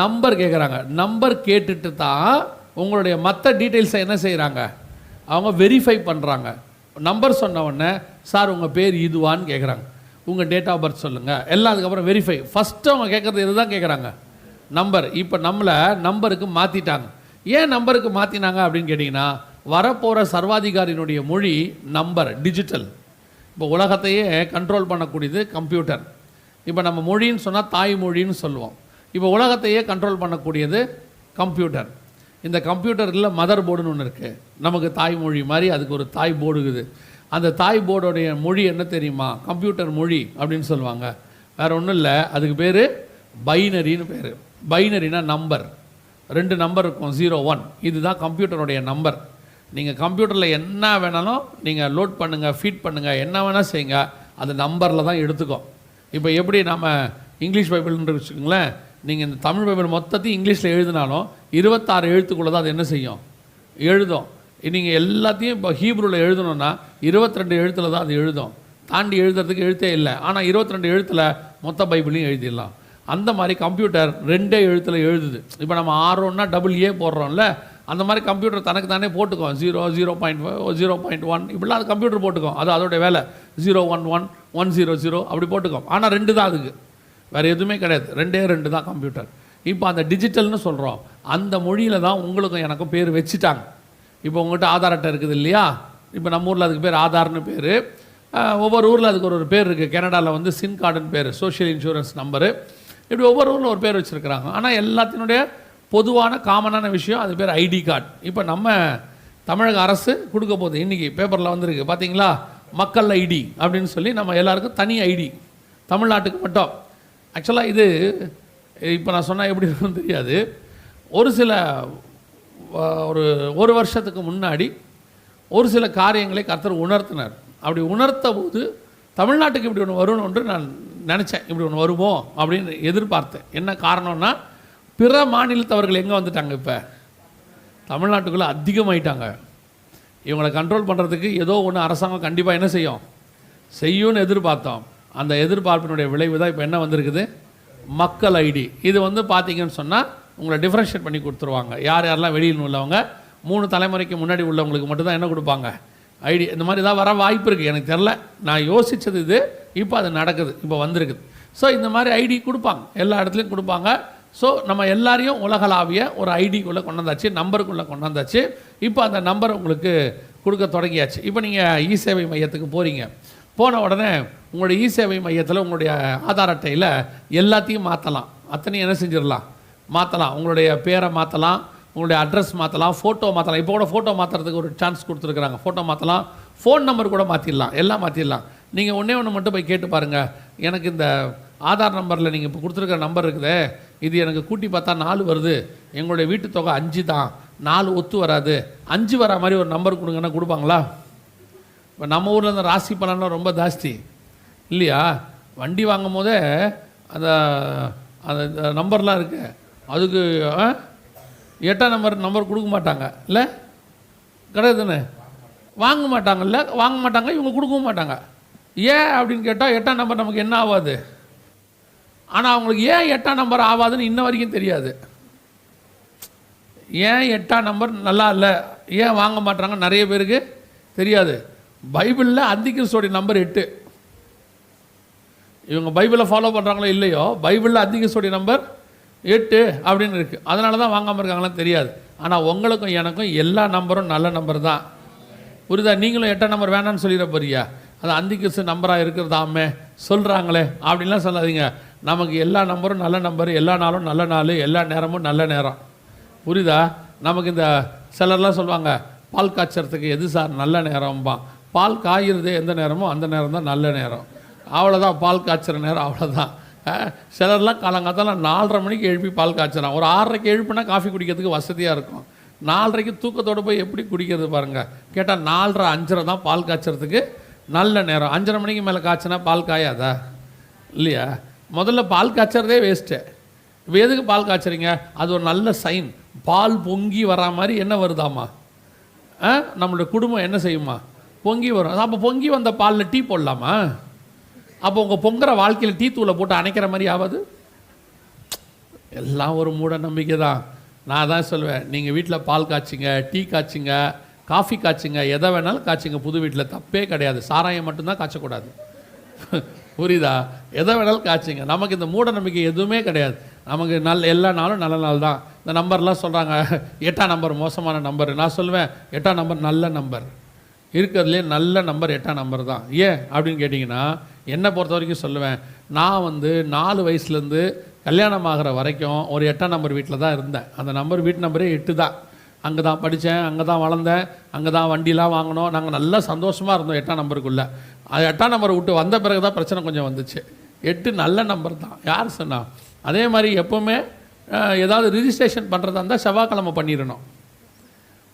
நம்பர் கேட்குறாங்க. நம்பர் கேட்டுட்டு தான் உங்களுடைய மற்ற டீட்டெயில்ஸை என்ன செய்கிறாங்க? அவங்க வெரிஃபை பண்ணுறாங்க. நம்பர் சொன்ன உடனே சார் உங்கள் பேர் இதுவான்னு கேட்குறாங்க, உங்கள் டேட் ஆஃப் பர்த் சொல்லுங்கள், எல்லாம் அதுக்கப்புறம் வெரிஃபை. ஃபஸ்ட்டு அவங்க கேட்குறது இது தான் கேட்குறாங்க, நம்பர். இப்போ நம்மளை நம்பருக்கு மாற்றிட்டாங்க. ஏன் நம்பருக்கு மாற்றினாங்க அப்படின்னு கேட்டிங்கன்னா, வரப்போகிற சர்வாதிகாரியினுடைய மொழி நம்பர், டிஜிட்டல். இப்போ உலகத்தையே கண்ட்ரோல் பண்ணக்கூடியது கம்ப்யூட்டர். இப்போ நம்ம மொழின்னு சொன்னால் தாய்மொழின்னு சொல்லுவோம். இப்போ உலகத்தையே கண்ட்ரோல் பண்ணக்கூடியது கம்ப்யூட்டர். இந்த கம்ப்யூட்டரில் மதர் போர்டுன்னு ஒன்று இருக்குது. நமக்கு தாய்மொழி மாதிரி அதுக்கு ஒரு தாய் போர்டு இருக்குது. அந்த தாய் போர்டுடைய மொழி என்ன தெரியுமா? கம்ப்யூட்டர் மொழி அப்படின்னு சொல்லுவாங்க. வேறு ஒன்றும் இல்லை, அதுக்கு பேர் பைனரின்னு பேர். பைனரினா நம்பர், 2 நம்பர் இருக்கும், 0 1. இதுதான் கம்ப்யூட்டருடைய நம்பர். நீங்கள் கம்ப்யூட்டரில் என்ன வேணாலும் நீங்கள் லோட் பண்ணுங்கள், ஃபீட் பண்ணுங்கள், என்ன வேணால் செய்யுங்க, அது நம்பரில் தான் எடுத்துக்கும். இப்போ எப்படி நம்ம இங்கிலீஷ் பைபிள்னு வச்சுக்கோங்களேன், நீங்கள் இந்த தமிழ் பைபிள் மொத்தத்தையும் இங்கிலீஷில் எழுதினாலும் 26 எழுத்துக்குள்ளே தான் அது என்ன செய்யும்? எழுதும். நீங்கள் எல்லாத்தையும் இப்போ ஹீப்ரூவில் எழுதணுன்னா 22 எழுத்தில் தான் அது எழுதும். தாண்டி எழுதுறதுக்கு எழுத்தே இல்லை. ஆனால் 22 எழுத்தில் மொத்த பைபிளையும் எழுதிடலாம். அந்த மாதிரி கம்ப்யூட்டர் 2 எழுத்தில் எழுதுது. இப்போ நம்ம ஆர்ஓன்னா AA போடுறோம்ல, அந்த மாதிரி கம்ப்யூட்டர் தனக்கு தானே போட்டுக்கோம். 0, 0.5, 0.1 இப்படிலாம் அது கம்ப்யூட்டர் போட்டுக்கோம். அது அதோடைய வேலை. 011, 100 அப்படி போட்டுக்கோம். ஆனால் 2 தான் அதுக்கு, வேறு எதுவுமே கிடையாது. 2 தான் கம்ப்யூட்டர். இப்போ அந்த டிஜிட்டல்னு சொல்கிறோம், அந்த மொழியில் தான் உங்களுக்கும் எனக்கும் பேர் வச்சுட்டாங்க. இப்போ உங்கள்கிட்ட ஆதார் அட்டை இருக்குது இல்லையா? இப்போ நம்ம ஊரில் அதுக்கு பேர் ஆதார்னு பேர், ஒவ்வொரு ஊரில் அதுக்கு ஒரு பேர் இருக்குது. கனடாவில் வந்து சின் கார்டுன்னு பேர், சோஷியல் இன்சூரன்ஸ் நம்பரு. இப்படி ஒவ்வொரு ஊரில் ஒரு பேர் வச்சுருக்கிறாங்க. ஆனால் எல்லாத்தினுடைய பொதுவான காமனான விஷயம் அது பேர் ஐடி கார்டு. இப்போ நம்ம தமிழக அரசு கொடுக்க போகுது, இன்றைக்கி பேப்பரில் வந்திருக்கு பார்த்தீங்களா, மக்கள் ஐடி அப்படின்னு சொல்லி நம்ம எல்லாருக்கும் தனி ஐடி, தமிழ்நாட்டுக்கு மட்டும். ஆக்சுவலாக இது இப்போ நான் சொன்னால் எப்படி இருக்குன்னு தெரியாது. ஒரு சில ஒரு வருஷத்துக்கு முன்னாடி ஒரு சில காரியங்களை கர்த்தர் உணர்த்தினார். அப்படி உணர்த்த போது தமிழ்நாட்டுக்கு இப்படி ஒன்று வரும்னு ஒன்று நான் நினச்சேன், இப்படி ஒன்று வருமோ அப்படின்னு எதிர்பார்த்தேன். என்ன காரணம்னா, பிற மாநிலத்தவர்கள் எங்கே வந்துட்டாங்க, இப்போ தமிழ்நாட்டுக்குள்ளே அதிகமாயிட்டாங்க. இவங்களை கண்ட்ரோல் பண்ணுறதுக்கு ஏதோ ஒன்று அரசாங்கம் கண்டிப்பாக என்ன செய்யும்னு எதிர்பார்த்தோம். அந்த எதிர்பார்ப்பினுடைய விளைவு தான் இப்போ என்ன வந்திருக்குது, மக்கள் ஐடி. இது வந்து பார்த்தீங்கன்னு சொன்னால் உங்களை டிஃப்ரென்ஷியேட் பண்ணி கொடுத்துருவாங்க. யாரெல்லாம் வெளியில் உள்ளவங்க, 3 தலைமுறைக்கு முன்னாடி உள்ளவங்களுக்கு மட்டும்தான் என்ன கொடுப்பாங்க, ஐடி. இந்த மாதிரி தான் வர வாய்ப்பு இருக்குது, எனக்கு தெரில. நான் யோசித்தது இது, இப்போ அது நடக்குது, இப்போ வந்திருக்குது. ஸோ இந்த மாதிரி ஐடி கொடுப்பாங்க, எல்லா இடத்துலையும் கொடுப்பாங்க. ஸோ நம்ம எல்லாரையும் உலகளாவிய ஒரு ஐடிக்குள்ளே கொண்டாந்தாச்சு, நம்பருக்குள்ளே கொண்டாந்தாச்சு. இப்போ அந்த நம்பர் உங்களுக்கு கொடுக்க தொடங்கியாச்சு. இப்போ நீங்கள் இ சேவை மையத்துக்கு போகிறீங்க, போன உடனே உங்களுடைய இ சேவை மையத்தில் உங்களுடைய ஆதார் அட்டையில் எல்லாத்தையும் மாற்றலாம். அத்தனையும் என்ன செஞ்சிடலாம், மாற்றலாம். உங்களுடைய பேரை மாற்றலாம், உங்களுடைய அட்ரஸ் மாற்றலாம், ஃபோட்டோ மாற்றலாம். இப்போ கூட ஃபோட்டோ மாற்றுறதுக்கு ஒரு சான்ஸ் கொடுத்துருக்குறாங்க. ஃபோட்டோ மாற்றலாம், ஃபோன் நம்பர் கூட மாற்றிடலாம், எல்லாம் மாற்றிடலாம். நீங்கள் ஒன்று மட்டும் போய் கேட்டு பாருங்கள், எனக்கு இந்த ஆதார் நம்பரில் நீங்கள் இப்போ கொடுத்துருக்குற நம்பர் இருக்குதே, இது எனக்கு கூட்டி பார்த்தா 4 வருது, எங்களுடைய வீட்டு தொகை 5 தான், 4 ஒத்து வராது, 5 வரா மாதிரி ஒரு நம்பர் கொடுங்கன்னா கொடுப்பாங்களா? இப்போ நம்ம ஊரில் இந்த ராசி பலன்லாம் ரொம்ப ஜாஸ்தி இல்லையா? வண்டி வாங்கும் போதே அந்த அந்த நம்பர்லாம் இருக்குது, அதுக்கு 8ஆம் நம்பர் கொடுக்க மாட்டாங்க இல்லை, கிடையாதுன்னு வாங்க மாட்டாங்கல்ல, வாங்க மாட்டாங்க, இவங்க கொடுக்கவும் மாட்டாங்க. ஏன் அப்படின்னு கேட்டால் 8ஆம் நம்பர் நமக்கு என்ன ஆகாது. ஆனால் அவங்களுக்கு ஏன் 8ஆம் நம்பர் ஆகாதுன்னு இன்ன வரைக்கும் தெரியாது. ஏன் 8ஆம் நம்பர் நல்லா இல்லை, ஏன் வாங்க மாட்டாங்க நிறைய பேருக்கு தெரியாது. பைபிளில் அந்திகிறிஸ்துவோடைய நம்பர் 8. இவங்க பைபிளை ஃபாலோ பண்ணுறாங்களோ இல்லையோ, பைபிளில் அந்திகிறிஸ்துவோடைய நம்பர் 8 அப்படின்னு இருக்குது. அதனால தான் வாங்காமல் இருக்காங்களான்னு தெரியாது. ஆனால் உங்களுக்கும் எனக்கும் எல்லா நம்பரும் நல்ல நம்பர் தான். புரியுதா? நீங்களும் 8ஆம் நம்பர் வேணான்னு சொல்லிட போறியா? அது அந்திகிறிஸ்து நம்பராக இருக்கிறதாமே சொல்கிறாங்களே அப்படின்லாம் சொல்லாதீங்க. நமக்கு எல்லா நம்பரும் நல்ல நம்பர், எல்லா நாளும் நல்ல நாள், எல்லா நேரமும் நல்ல நேரம். புரியுதா? நமக்கு இந்த சிலர்லாம் சொல்லுவாங்க, பால் காய்ச்சறதுக்கு எது சார் நல்ல நேரம்பா, பால் காய்கிறது எந்த நேரமோ அந்த நேரம் தான் நல்ல நேரம், அவ்வளோதான். பால் காய்ச்சற நேரம் அவ்வளோதான். சிலர்லாம் காலங்காத்தால 4:30 மணிக்கு எழுப்பி பால் காய்ச்சறான். ஒரு 6:30க்கு எழுப்பினா காஃபி குடிக்கிறதுக்கு வசதியாக இருக்கும். 4:30க்கு தூக்கத்தோடு போய் எப்படி குடிக்கிறது பாருங்கள். கேட்டால் 4:30, 5:30 தான் பால் காய்ச்சறதுக்கு நல்ல நேரம். 5:30 மணிக்கு மேலே காய்ச்சினா பால் காயாதா இல்லையா? முதல்ல பால் காய்ச்சறதே வேஸ்ட்டு. இப்போ எதுக்கு பால் காய்ச்சறீங்க? அது ஒரு நல்ல சைன். பால் பொங்கி வரா மாதிரி என்ன வருதாமா, நம்மளுடைய குடும்பம் என்ன செய்யுமா, பொங்கி வரும். அப்போ பொங்கி வந்த பாலில் டீ போடலாமா? அப்போ உங்கள் பொங்குற வாழ்க்கையில் டீ தூளை போட்டு அணைக்கிற மாதிரி ஆகாது. எல்லாம் ஒரு மூட நம்பிக்கை தான். நான் தான் சொல்லுவேன், நீங்கள் வீட்டில் பால் காய்ச்சிங்க, டீ காய்ச்சிங்க, காஃபி காய்ச்சிங்க, எதை வேணாலும் காய்ச்சிங்க புது வீட்டில், தப்பே கிடையாது. சாராயம் மட்டும்தான் காய்ச்சக்கூடாது. புரியுதா? எதை வேணாலும் காய்ச்சிங்க. நமக்கு இந்த மூட நம்பிக்கை எதுவுமே கிடையாது. நமக்கு எல்லா நாளும் நல்ல நாள் தான். இந்த நம்பர்லாம் சொல்கிறாங்க 8ஆம் நம்பர் மோசமான நம்பர். நான் சொல்லுவேன் 8ஆம் நம்பர் நல்ல நம்பர், இருக்கிறதுலே நல்ல நம்பர் 8ஆம் நம்பர் தான். ஏன் அப்படின்னு கேட்டிங்கன்னா, என்னை பொறுத்த வரைக்கும் சொல்லுவேன், நான் வந்து 4 வயசுலேருந்து கல்யாணம் ஆகிற வரைக்கும் ஒரு 8ஆம் நம்பர் வீட்டில் தான் இருந்தேன். அந்த நம்பர் வீட்டு நம்பரே 8 தான். அங்கே தான் படித்தேன், அங்கே தான் வளர்ந்தேன், அங்கே தான் வண்டிலாம் வாங்கினோம். நாங்கள் நல்லா சந்தோஷமாக இருந்தோம் 8ஆம் நம்பருக்குள்ளே. அது 8ஆம் நம்பரை விட்டு வந்த பிறகு தான் பிரச்சனை கொஞ்சம் வந்துச்சு. 8 நல்ல நம்பர் தான். யார் சொன்னா? அதே மாதிரி எப்போவுமே ஏதாவது ரிஜிஸ்ட்ரேஷன் பண்ணுறதா இருந்தால் செவ்வாய்க்கிழமை பண்ணிடணும்.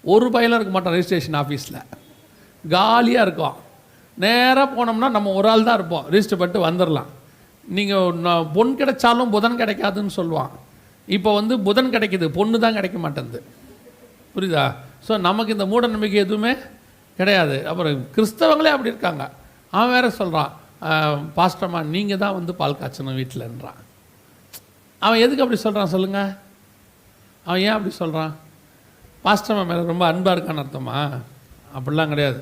ஒரு பையனும் இருக்க மாட்டோம் ரிஜிஸ்ட்ரேஷன் ஆஃபீஸில், காலியாக இருக்கும். நேராக போனோம்னா நம்ம ஒரு ஆள் தான் இருப்போம், ரிஜிஸ்டர் பண்ணிட்டு வந்துடலாம். நீங்கள் பொன் கிடைச்சாலும் புதன் கிடைக்காதுன்னு சொல்லுவான். இப்போ வந்து புதன் கிடைக்கிது, பொண்ணு தான் கிடைக்க மாட்டேங்குது. புரியுதா? ஸோ நமக்கு இந்த மூட நம்பிக்கை எதுவுமே கிடையாது. அப்புறம் கிறிஸ்தவங்களே அப்படி இருக்காங்க. அவன் வேறு சொல்கிறான், பாஸ்டர்மா நீங்கள் தான் வந்து பால் காய்ச்சணும் வீட்டில்ன்றான். அவன் எதுக்கு அப்படி சொல்கிறான் சொல்லுங்கள்? அவன் ஏன் அப்படி சொல்கிறான்? பாஸ்டர்மா மேலே ரொம்ப அன்பாக இருக்கான்னு அர்த்தமா? அப்படிலாம் கிடையாது.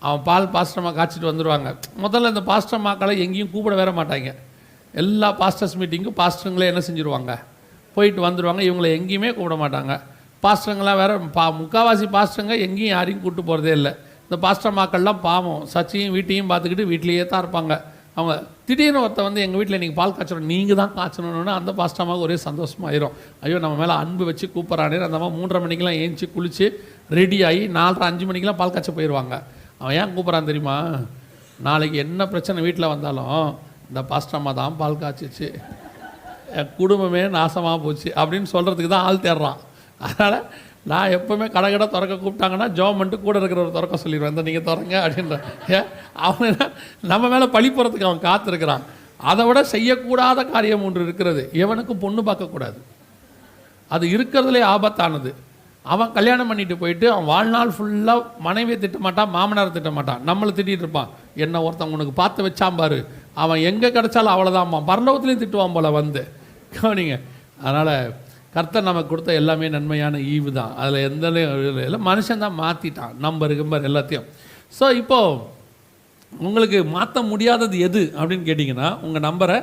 அவன் பால் பாஸ்டர்மா காய்ச்சிட்டு வந்துடுவாங்க. முதல்ல இந்த பாஸ்டர்மாக்களை எங்கேயும் கூப்பிட வேற மாட்டாங்க. எல்லா பாஸ்டர்ஸ் மீட்டிங்கும் பாஸ்டருங்களே என்ன செஞ்சுருவாங்க, போயிட்டு வந்துடுவாங்க. இவங்களை எங்கேயுமே கூப்பிட மாட்டாங்க. பாஸ்டருங்களாம் வேறு முக்கால்வாசி பாஸ்டருங்க எங்கேயும் யாரையும் கூப்பிட்டு போகிறதே இல்லை. இந்த பாஸ்டர்மாக்கள்லாம் பாவம் சர்ச்சையும் வீட்டையும் பார்த்துக்கிட்டு வீட்லேயே தான் இருப்பாங்க. அவங்க திடீர்னு ஒருத்த வந்து எங்கள் வீட்டில் நீங்கள் பால் காய்ச்சணும், நீங்கள் தான் காய்ச்சணுன்னு அந்த பாஸ்டர்மாவுக்கு ஒரே சந்தோஷமாயிரும். ஐயோ நம்ம மேலே அன்பு வச்சு கூப்பிட்றானே. அந்த மாதிரி 3:30 மணிக்கெலாம் ஏஞ்சி குளித்து ரெடி ஆகி 4:30 5 மணிக்கெலாம் பால் காய்ச்ச போயிடுவாங்க. அவன் ஏன் கூப்பிட்றான் தெரியுமா? நாளைக்கு என்ன பிரச்சனை வீட்டில் வந்தாலும் இந்த பாஸ்டர்மா தான் பால் காய்ச்சிச்சு, என் குடும்பமே நாசமாக போச்சு அப்படின்னு சொல்கிறதுக்கு தான் ஆள் தேடுறான். அதனால் நான் எப்போவுமே கடை திறக்க கூப்பிட்டாங்கன்னா ஜோம் பண்ணிட்டு கூட இருக்கிறவர் திறக்க சொல்லிடுவேன், இந்த நீங்கள் திறங்க அப்படின்ற. அவன் நம்ம மேலே பழி போகிறதுக்கு அவன் காத்திருக்கிறான். அதை விட செய்யக்கூடாத காரியம் ஒன்று இருக்கிறது. எவனுக்கு பொண்ணு பார்க்கக்கூடாது. அது இருக்கிறதுலே ஆபத்தானது. அவன் கல்யாணம் பண்ணிட்டு போயிட்டு அவன் வாழ்நாள் ஃபுல்லாக மனைவியை திட்டமாட்டான், மாமனாரை திட்டமாட்டான், நம்மளை திட்டிகிட்டு இருப்பான். என்ன ஒருத்தன் உனக்கு பார்த்து வச்சாம்பாரு, அவன் எங்கே கிடச்சாலும் அவ்வளோதான்மா, பரலோகத்துலேயும் திட்டுவான் போல் வந்து கவனிங்க. அதனால் கர்த்தர் நமக்கு கொடுத்த எல்லாமே நன்மையான ஈவு தான். அதில் எந்த இல்லை, மனுஷன் தான் மாற்றிட்டான் நம்பர் எல்லாத்தையும். ஸோ இப்போது உங்களுக்கு மாற்ற முடியாதது எது அப்படின்னு கேட்டிங்கன்னா, உங்கள் நம்பரை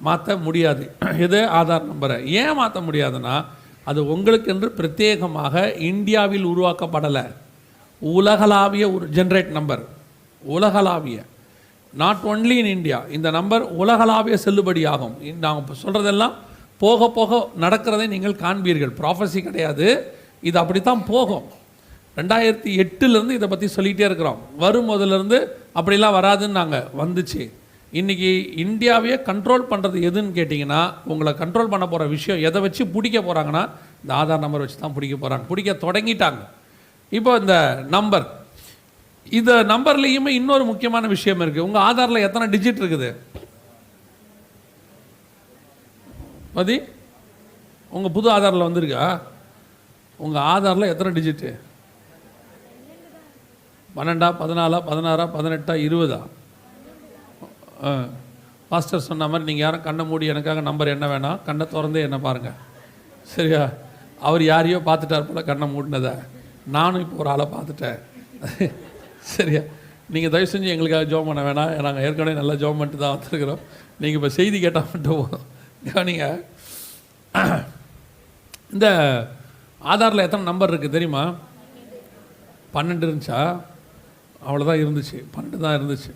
மாற்ற முடியாது. எது? ஆதார் நம்பரை. ஏன் மாற்ற முடியாதுன்னா, அது உங்களுக்கென்று பிரத்யேகமாக இந்தியாவில் உருவாக்கப்படலை. உலகளாவிய ஒரு ஜென்ரேட் நம்பர், உலகளாவிய, நாட் ஒன்லி இன் இந்தியா. இந்த நம்பர் உலகளாவிய செல்லுபடியாகும். நாங்கள் சொல்கிறதெல்லாம் போக போக நடக்கிறதை நீங்கள் காண்பீர்கள். ப்ராஃபஸி கிடையாது, இது அப்படித்தான் போகும். 2008 இதை பற்றி சொல்லிகிட்டே இருக்கிறோம். வரும் முதலேருந்து அப்படிலாம் வராதுன்னு நாங்கள் வந்துச்சு. இன்றைக்கி இந்தியாவையே கண்ட்ரோல் பண்ணுறது எதுன்னு கேட்டிங்கன்னா, உங்களை கண்ட்ரோல் பண்ண போகிற விஷயம் எதை வச்சு பிடிக்க போகிறாங்கன்னா, இந்த ஆதார் நம்பர் வச்சு தான் பிடிக்க போகிறாங்க, பிடிக்க தொடங்கிட்டாங்க. இப்போ இந்த நம்பர், இந்த நம்பர்லேயுமே இன்னொரு முக்கியமான விஷயம் இருக்குது. உங்கள் ஆதாரில் எத்தனை டிஜிட் இருக்குது? பதி உங்கள் புது ஆதாரில் வந்திருக்கா? உங்கள் ஆதாரில் எத்தனை டிஜிட்டு? 12, 14, 16, 18, 20? பாஸ்டர் சொன்ன மாதிரி நீங்கள் யாரும் கண்ணை மூடி எனக்காக நம்பர் என்ன வேணாம், கண்ணை திறந்தே என்ன பாருங்கள், சரியா? அவர் யாரையோ பார்த்துட்டார் போல் கண்ணை மூடினதை. நானும் இப்போ ஒரு ஆளை பார்த்துட்டேன், சரியா? நீங்கள் தயவு செஞ்சு எங்களுக்காக ஜோம் பண்ண வேணாம், நாங்கள் ஏற்கனவே நல்லா ஜோம் பண்ணிட்டு தான் வந்துருக்குறோம். நீங்கள் இப்போ செய்தி கேட்டால் மட்டும் போதும். நீங்கள் இந்த ஆதாரில் எத்தனை நம்பர் இருக்குது தெரியுமா? 12 இருந்துச்சா? அவ்வளோதான் இருந்துச்சு, 12 தான் இருந்துச்சு.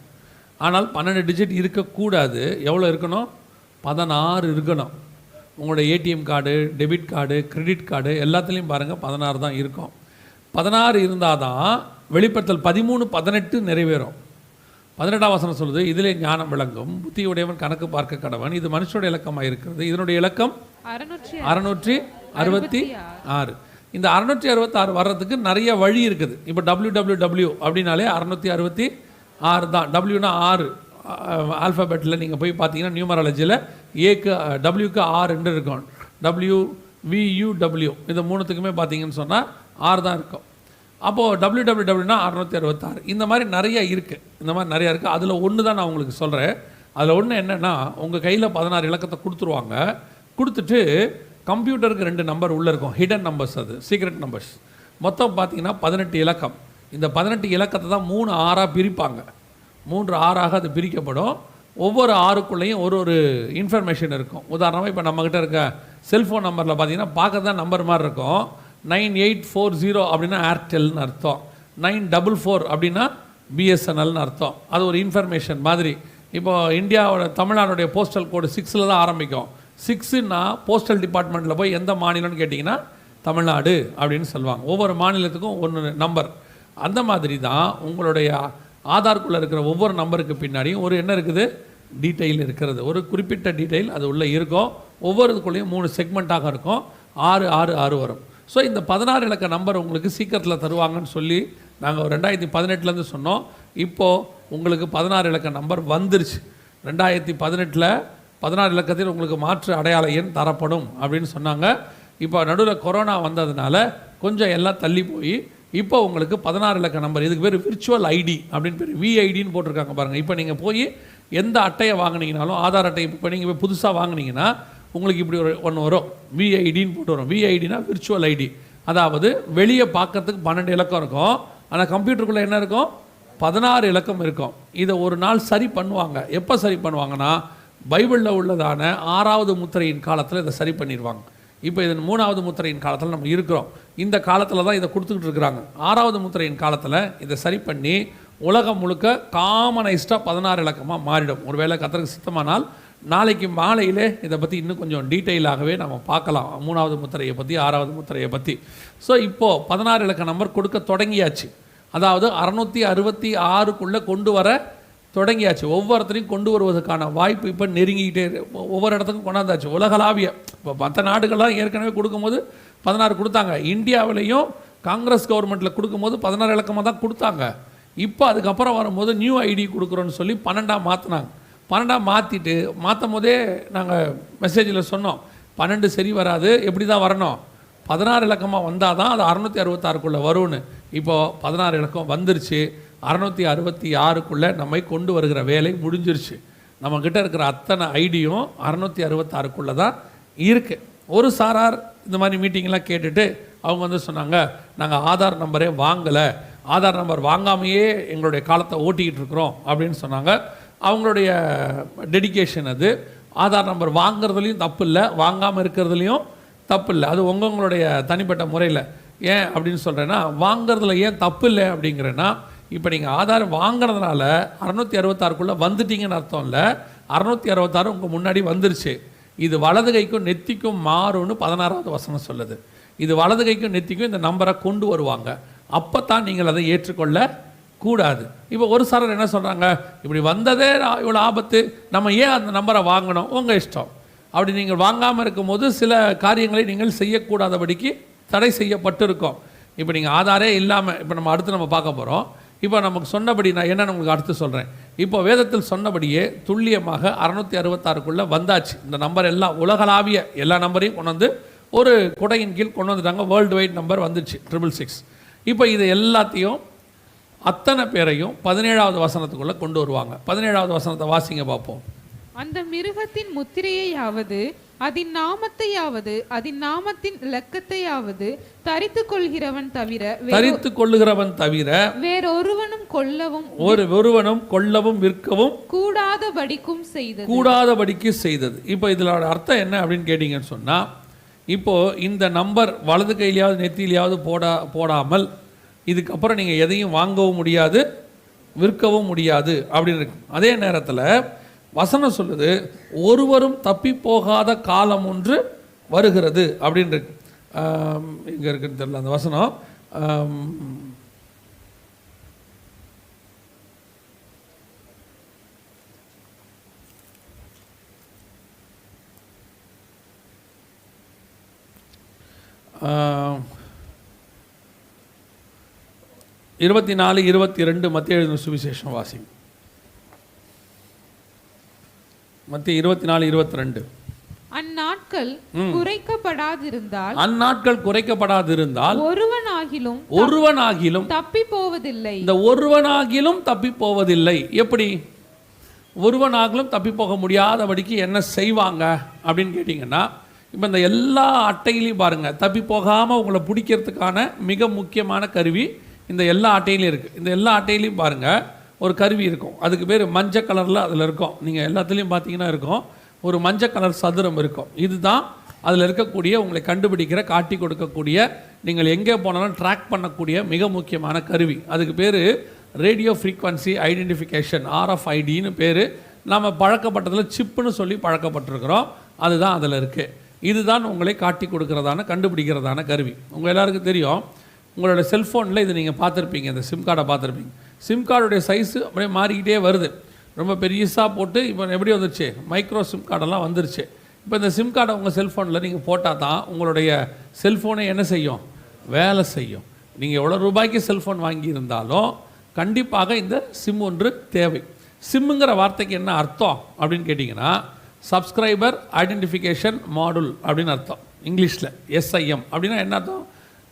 ஆனால் 12 டிஜிட் இருக்கக்கூடாது. எவ்வளோ இருக்கணும்? 16 இருக்கணும். உங்களோட ATM card, debit card, credit card எல்லாத்துலேயும் பாருங்கள் 16 தான் இருக்கும். 16 இருந்தால் தான் வெளிப்படுத்தல் 13:18 நிறைவேறும். 18ஆம் வசனம் சொல்லுது, இதிலே ஞானம் விளங்கும், புத்தியுடையவன் கணக்கு பார்க்க கடவன், இது மனுஷனுடைய இலக்கமாக இருக்கிறது. இதனுடைய இலக்கம் 666. இந்த 666 வர்றதுக்கு நிறைய வழி இருக்குது. இப்போ www அப்படின்னாலே 666 தான். டபிள்யூனா 6 ஆல்ஃபபெட்டில் நீங்கள் போய் பார்த்தீங்கன்னா நியூமராலஜியில் ஏக்கு டபிள்யூக்கு 6 இருக்கும். WVUW இந்த மூணுத்துக்குமே பார்த்தீங்கன்னு சொன்னால் 6 தான் இருக்கும். அப்போது www 666. இந்த மாதிரி நிறைய இருக்குது, இந்த மாதிரி நிறையா இருக்குது. அதில் ஒன்று தான் நான் உங்களுக்கு சொல்கிறேன். அதில் ஒன்று என்னென்னா, உங்கள் கையில் 16 இலக்கத்தை கொடுத்துருவாங்க. கொடுத்துட்டு கம்ப்யூட்டருக்கு 2 நம்பர் உள்ளே இருக்கும், ஹிடன் நம்பர்ஸ், அது சீக்ரெட் நம்பர்ஸ். மொத்தம் பார்த்தீங்கன்னா 18 இலக்கம். இந்த 18 இலக்கத்தை தான் 3 6ஆக பிரிப்பாங்க. 3 6ஆக அது பிரிக்கப்படும். ஒவ்வொரு 6க்குள்ளேயும் ஒரு இன்ஃபர்மேஷன் இருக்கும். உதாரணமாக இப்போ நம்மக்கிட்ட இருக்க செல்ஃபோன் நம்பரில் பார்த்தீங்கன்னா பார்க்க தான் நம்பர் மாதிரி இருக்கும். 9840 அப்படின்னா ஏர்டெல்னு அர்த்தம். 944 அப்படின்னா பிஎஸ்என்எல்னு அர்த்தம். அது ஒரு இன்ஃபர்மேஷன் மாதிரி. இப்போ இந்தியாவோட தமிழ்நாடுடைய போஸ்டல் கோடு 6 தான் ஆரம்பிக்கும். 6ன்னா போஸ்டல் டிபார்ட்மெண்ட்டில் போய் எந்த மாநிலம்னு கேட்டிங்கன்னா தமிழ்நாடு அப்படின்னு சொல்லுவாங்க. ஒவ்வொரு மாநிலத்துக்கும் ஒன்று நம்பர். அந்த மாதிரி தான் உங்களுடைய ஆதார்க்குள்ளே இருக்கிற ஒவ்வொரு நம்பருக்கு பின்னாடியும் ஒரு என்ன இருக்குது, டீட்டெயில் இருக்கிறது. ஒரு குறிப்பிட்ட டீட்டெயில் அது உள்ளே இருக்கும். ஒவ்வொருக்குள்ளேயும் 3 செக்மெண்ட்டாக இருக்கும். 666 வரும். ஸோ இந்த 16 இலக்க நம்பர் உங்களுக்கு சீக்கிரத்தில் தருவாங்கன்னு சொல்லி நாங்கள் 2018 சொன்னோம். இப்போது உங்களுக்கு 16 இலக்க நம்பர் வந்துருச்சு. 2018 16 இலக்கத்தில் உங்களுக்கு மாற்று அடையாள எண் தரப்படும் அப்படின்னு சொன்னாங்க. இப்போ நடுவில் கொரோனா வந்ததுனால கொஞ்சம் எல்லாம் தள்ளி போய் இப்போ உங்களுக்கு 16 இலக்க நம்பர், இதுக்கு பேர் விர்ச்சுவல் ஐடி அப்படின்னு பேர், விஐடின்னு போட்டிருக்காங்க பாருங்கள். இப்போ நீங்கள் போய் எந்த அட்டையை வாங்கினீங்கனாலும், ஆதார் அட்டை இப்போ நீங்கள் போய் புதுசாக வாங்கினீங்கன்னா உங்களுக்கு இப்படி ஒன்று வரும், விஐடின்னு போட்டு வரும். விஐடினா விர்ச்சுவல் ஐடி. அதாவது வெளியே பார்க்கறதுக்கு 12 இலக்கம் இருக்கும், ஆனால் கம்ப்யூட்டருக்குள்ளே என்ன இருக்கும், 16 இலக்கம் இருக்கும். இதை ஒரு நாள் சரி பண்ணுவாங்க. எப்போ சரி பண்ணுவாங்கன்னா, பைபிளில் உள்ளதான 6வது முத்திரையின் காலத்தில் இதை சரி பண்ணிடுவாங்க. இப்போ இது 3வது முத்திரையின் காலத்தில் நம்ம இருக்கிறோம். இந்த காலத்தில் தான் இதை கொடுத்துக்கிட்டு இருக்கிறாங்க. 6வது முத்திரையின் காலத்தில் இதை சரி பண்ணி உலகம் முழுக்க காமனைஸ்டாக 16 இலக்கமாக மாறிடும். ஒருவேளை கர்த்தருக்கு சித்தமானால் நாளைக்கு மாலையிலே இதை பற்றி இன்னும் கொஞ்சம் டீட்டெயிலாகவே நம்ம பார்க்கலாம், 3வது முத்திரையை பற்றி, 6வது முத்திரையை பற்றி. ஸோ இப்போது 16 இலக்க நம்பர் கொடுக்க தொடங்கியாச்சு. அதாவது 666க்குள்ளே கொண்டு வர தொடங்கியாச்சு. ஒவ்வொருத்தரையும் கொண்டு வருவதற்கான வாய்ப்பு இப்போ நெருங்கிக்கிட்டே, ஒவ்வொரு இடத்துக்கும் கொண்டாந்தாச்சு. உலகளாவிய இப்போ மற்ற நாடுகள்லாம் ஏற்கனவே கொடுக்கும்போது 16 கொடுத்தாங்க. இந்தியாவிலையும் காங்கிரஸ் கவர்மெண்ட்டில் கொடுக்கும்போது 16 இலக்கமாக தான் கொடுத்தாங்க. இப்போ அதுக்கப்புறம் வரும்போது நியூ ஐடி கொடுக்குறோன்னு சொல்லி 12 மாற்றினாங்க. 12 மாற்றிட்டு மாற்றும் போதே நாங்கள் மெசேஜில் சொன்னோம், 12 சரி வராது, எப்படி தான் வரணும், 16 இலக்கமாக வந்தால் தான் அது 666க்குள்ளே வரும்னு. இப்போது 16 இலக்கம் வந்துருச்சு. 666க்குள்ளே நம்மை கொண்டு வருகிற வேலை முடிஞ்சிருச்சு. நம்மக்கிட்ட இருக்கிற அத்தனை ஐடியும் 666க்குள்ளே தான் இருக்குது. ஒரு சாரார் இந்த மாதிரி மீட்டிங்லாம் கேட்டுட்டு அவங்க வந்து சொன்னாங்க, நாங்கள் ஆதார் நம்பரே வாங்கலை, ஆதார் நம்பர் வாங்காமையே எங்களுடைய காலத்தை ஓட்டிக்கிட்டு இருக்கிறோம் அப்படின்னு சொன்னாங்க. அவங்களுடைய டெடிகேஷன் அது. ஆதார் நம்பர் வாங்குறதுலையும் தப்பு இல்லை, வாங்காமல் இருக்கிறதுலையும் தப்பு இல்லை. அது உங்களுடைய தனிப்பட்ட முறையில். ஏன் அப்படின்னு சொல்கிறேன்னா, வாங்கிறதுல ஏன் தப்பு இல்லை அப்படிங்கிறேன்னா, இப்போ நீங்கள் ஆதார் வாங்கினதுனால 666க்குள்ளே வந்துட்டீங்கன்னு அர்த்தம் இல்லை. 666 உங்கள் முன்னாடி வந்துருச்சு. இது வலது கைக்கும் நெத்திக்கும் மாறும்னு 16வது வசனம் சொல்லுது. இது வலது கைக்கும் நெத்திக்கும் இந்த நம்பரை கொண்டு வருவாங்க. அப்போ தான் நீங்கள் அதை ஏற்றுக்கொள்ள கூடாது. இப்போ ஒரு சாரர் என்ன சொல்கிறாங்க, இப்படி வந்ததே இவ்வளோ ஆபத்து, நம்ம ஏன் அந்த நம்பரை வாங்கணும், உங்கள் இஷ்டம். அப்படி நீங்கள் வாங்காமல் இருக்கும்போது சில காரியங்களை நீங்கள் செய்யக்கூடாதபடிக்கு தடை செய்யப்பட்டிருக்கோம். இப்போ நீங்கள் ஆதாரே இல்லாமல், இப்போ நம்ம அடுத்து நம்ம பார்க்க போகிறோம். இப்போ நமக்கு சொன்னபடி நான் என்னென்னு உங்களுக்கு அடுத்து சொல்கிறேன். இப்போ வேதத்தில் சொன்னபடியே துல்லியமாக 666க்குள்ளே வந்தாச்சு. இந்த நம்பர் எல்லாம் உலகளாவிய எல்லா நம்பரையும் கொண்டு வந்து ஒரு குடையின் கீழ் கொண்டு வந்துட்டாங்க. வேர்ல்டு வைட் நம்பர் வந்துச்சு 666. இப்போ இது எல்லாத்தையும் அத்தனை பேரையும் 17வது வசனத்துக்குள்ளே கொண்டு வருவாங்க. 17வது வசனத்தை வாசிங்க பார்ப்போம். அந்த மிருகத்தின் முத்திரையாவது அதன் நாமத்தையாவது அதன் நாமத்தின் இலக்கத்தையாவது தரித்துக் கொள்ளுகிறவன் தவிர வேறொருவனும் கொல்லவும் விற்கவும் கூடாதபடிக்கு செய்தது. இப்போ இதோட அர்த்தம் என்ன அப்படின்னு கேட்டீங்கன்னு சொன்னா, இப்போ இந்த நம்பர் வலது கையிலையாவது நெத்தியிலையாவது போடாமல் இதுக்கப்புறம் நீங்கள் எதையும் வாங்கவும் முடியாது, விற்கவும் முடியாது அப்படின்னு இருக்கு. அதே நேரத்தில் வசனம் சொல்லுது, ஒருவரும் தப்பி போகாத காலம் ஒன்று வருகிறது அப்படின்னு இருக்கு. இங்கே இருக்குன்னு தெரியல அந்த வசனம். ஆ 24, 22 மத்திய எழுதின சுவிசேஷம் வாசிங்க. மத்திய 24, 22. அந்நாட்கள் குறைக்கப்படாதிருந்தால் ஒருவனாகிலும் தப்பி போவதில்லை. இந்த ஒருவனாகிலும் தப்பி போவதில்லை. எப்படி ஒருவனாகிலும் தப்பி போக முடியாதபடிக்கு என்ன செய்வாங்க அப்படின்னு கேட்டிங்கன்னா, இப்போ இந்த எல்லா அட்டையிலையும் பாருங்கள், தப்பி போகாமல் உங்களை பிடிக்கிறதுக்கான மிக முக்கியமான கருவி இந்த எல்லா அட்டையிலையும் இருக்குது. இந்த எல்லா அட்டையிலையும் பாருங்கள் ஒரு கருவி இருக்கும். அதுக்கு பேர் மஞ்சள் கலரில் அதில் இருக்கும். நீங்கள் எல்லாத்துலேயும் பார்த்தீங்கன்னா இருக்கும், ஒரு மஞ்சள் கலர் சதுரம் இருக்கும். இதுதான் அதில் இருக்கக்கூடிய உங்களை கண்டுபிடிக்கிற, காட்டி கொடுக்கக்கூடிய, நீங்கள் எங்கே போனாலும் ட்ராக் பண்ணக்கூடிய மிக முக்கியமான கருவி. அதுக்கு பேர் ரேடியோ ஃப்ரீக்வன்சி ஐடென்டிஃபிகேஷன், RFIDன்னு பேர். நம்ம பழக்கப்பட்டதில் சிப்புன்னு சொல்லி பழக்கப்பட்டிருக்கிறோம். அதுதான் அதில் இருக்குது. இதுதான் உங்களை காட்டி கொடுக்கறதான, கண்டுபிடிக்கிறதான கருவி. உங்கள் எல்லாருக்கும் தெரியும், உங்களோட செல்ஃபோனில் இது நீங்கள் பார்த்துருப்பீங்க, இந்த சிம் கார்டை பார்த்துருப்பீங்க. சிம் கார்டுடைய சைஸு அப்படியே மாறிக்கிட்டே வருது. ரொம்ப பெருசாக போட்டு இப்போ எப்படி வந்துருச்சு, மைக்ரோ சிம் கார்டெல்லாம் வந்துருச்சு. இப்போ இந்த சிம் கார்டை உங்கள் செல்ஃபோனில் நீங்கள் போட்டால் தான் உங்களுடைய செல்ஃபோனை என்ன செய்யும், வேலை செய்யும். நீங்கள் எவ்வளோ ரூபாய்க்கு செல்ஃபோன் வாங்கியிருந்தாலும் கண்டிப்பாக இந்த சிம் ஒன்று தேவை. சிம்முங்கிற வார்த்தைக்கு என்ன அர்த்தம் அப்படின்னு கேட்டிங்கன்னா, சப்ஸ்கிரைபர் ஐடென்டிஃபிகேஷன் மாடுல் அப்படின்னு அர்த்தம். இங்கிலீஷில் SIM அப்படின்னா என்ன அர்த்தம்?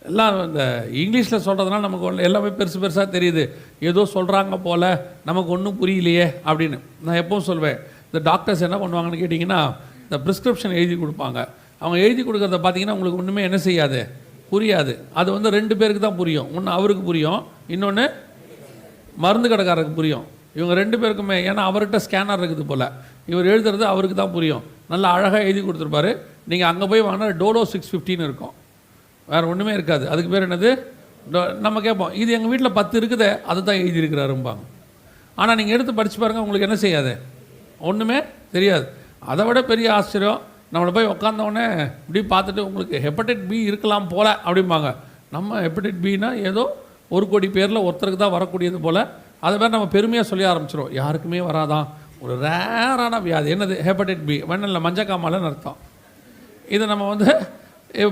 எல்லாம் இந்த இங்கிலீஷில் சொல்கிறதுனால நமக்கு எல்லாமே பெருசாக தெரியுது. ஏதோ சொல்கிறாங்க போல், நமக்கு ஒன்றும் புரியலையே அப்படின்னு. நான் எப்பவும் சொல்வேன், இந்த டாக்டர்ஸ் என்ன பண்ணுவாங்கன்னு கேட்டிங்கன்னா, இந்த ப்ரிஸ்கிரிப்ஷன் எழுதி கொடுப்பாங்க. அவங்க எழுதி கொடுக்குறத பார்த்தீங்கன்னா உங்களுக்கு ஒன்றுமே என்ன செய்யாது, புரியாது. அது வந்து 2 பேருக்கு தான் புரியும். ஒன்று அவருக்கு புரியும், இன்னொன்று மருந்து கடைக்காரருக்கு புரியும். இவங்க 2 பேருக்குமே, ஏன்னா அவர்கிட்ட ஸ்கேனர் இருக்குது போல், இவர் எழுதுறது அவருக்கு தான் புரியும். நல்லா அழகாக எழுதி கொடுத்துருப்பாரு. நீங்கள் அங்கே போய் வாங்கினா டோலோ 650 இருக்கும், வேறு ஒன்றுமே இருக்காது. அதுக்கு பேர் என்னது? நம்ம கேட்போம், இது எங்கள் வீட்டில் 10 இருக்குதே, அதை தான் எழுதியிருக்கிறாரும்பாங்க. ஆனால் நீங்கள் எடுத்து படித்து பாருங்கள், உங்களுக்கு என்ன செய்யாது? ஒன்றுமே தெரியாது. அதை விட பெரிய ஆச்சரியம், நம்மளை போய் உட்காந்தோடனே இப்படி பார்த்துட்டு உங்களுக்கு ஹெப்படைட் பி இருக்கலாம் போல் அப்படிம்பாங்க. நம்ம ஹெப்படைட் பின்னா ஏதோ 1 கோடி பேரில் ஒருத்தருக்கு தான் வரக்கூடியது போல், அதை வேறு நம்ம பெருமையாக சொல்லி ஆரம்பிச்சிடும். யாருக்குமே வராதான், ஒரு ரேரான வியாதி. என்னது? ஹெப்படைட் பி, வெண்ணில் மஞ்சக்காமலன்னு அர்த்தம். இதை நம்ம வந்து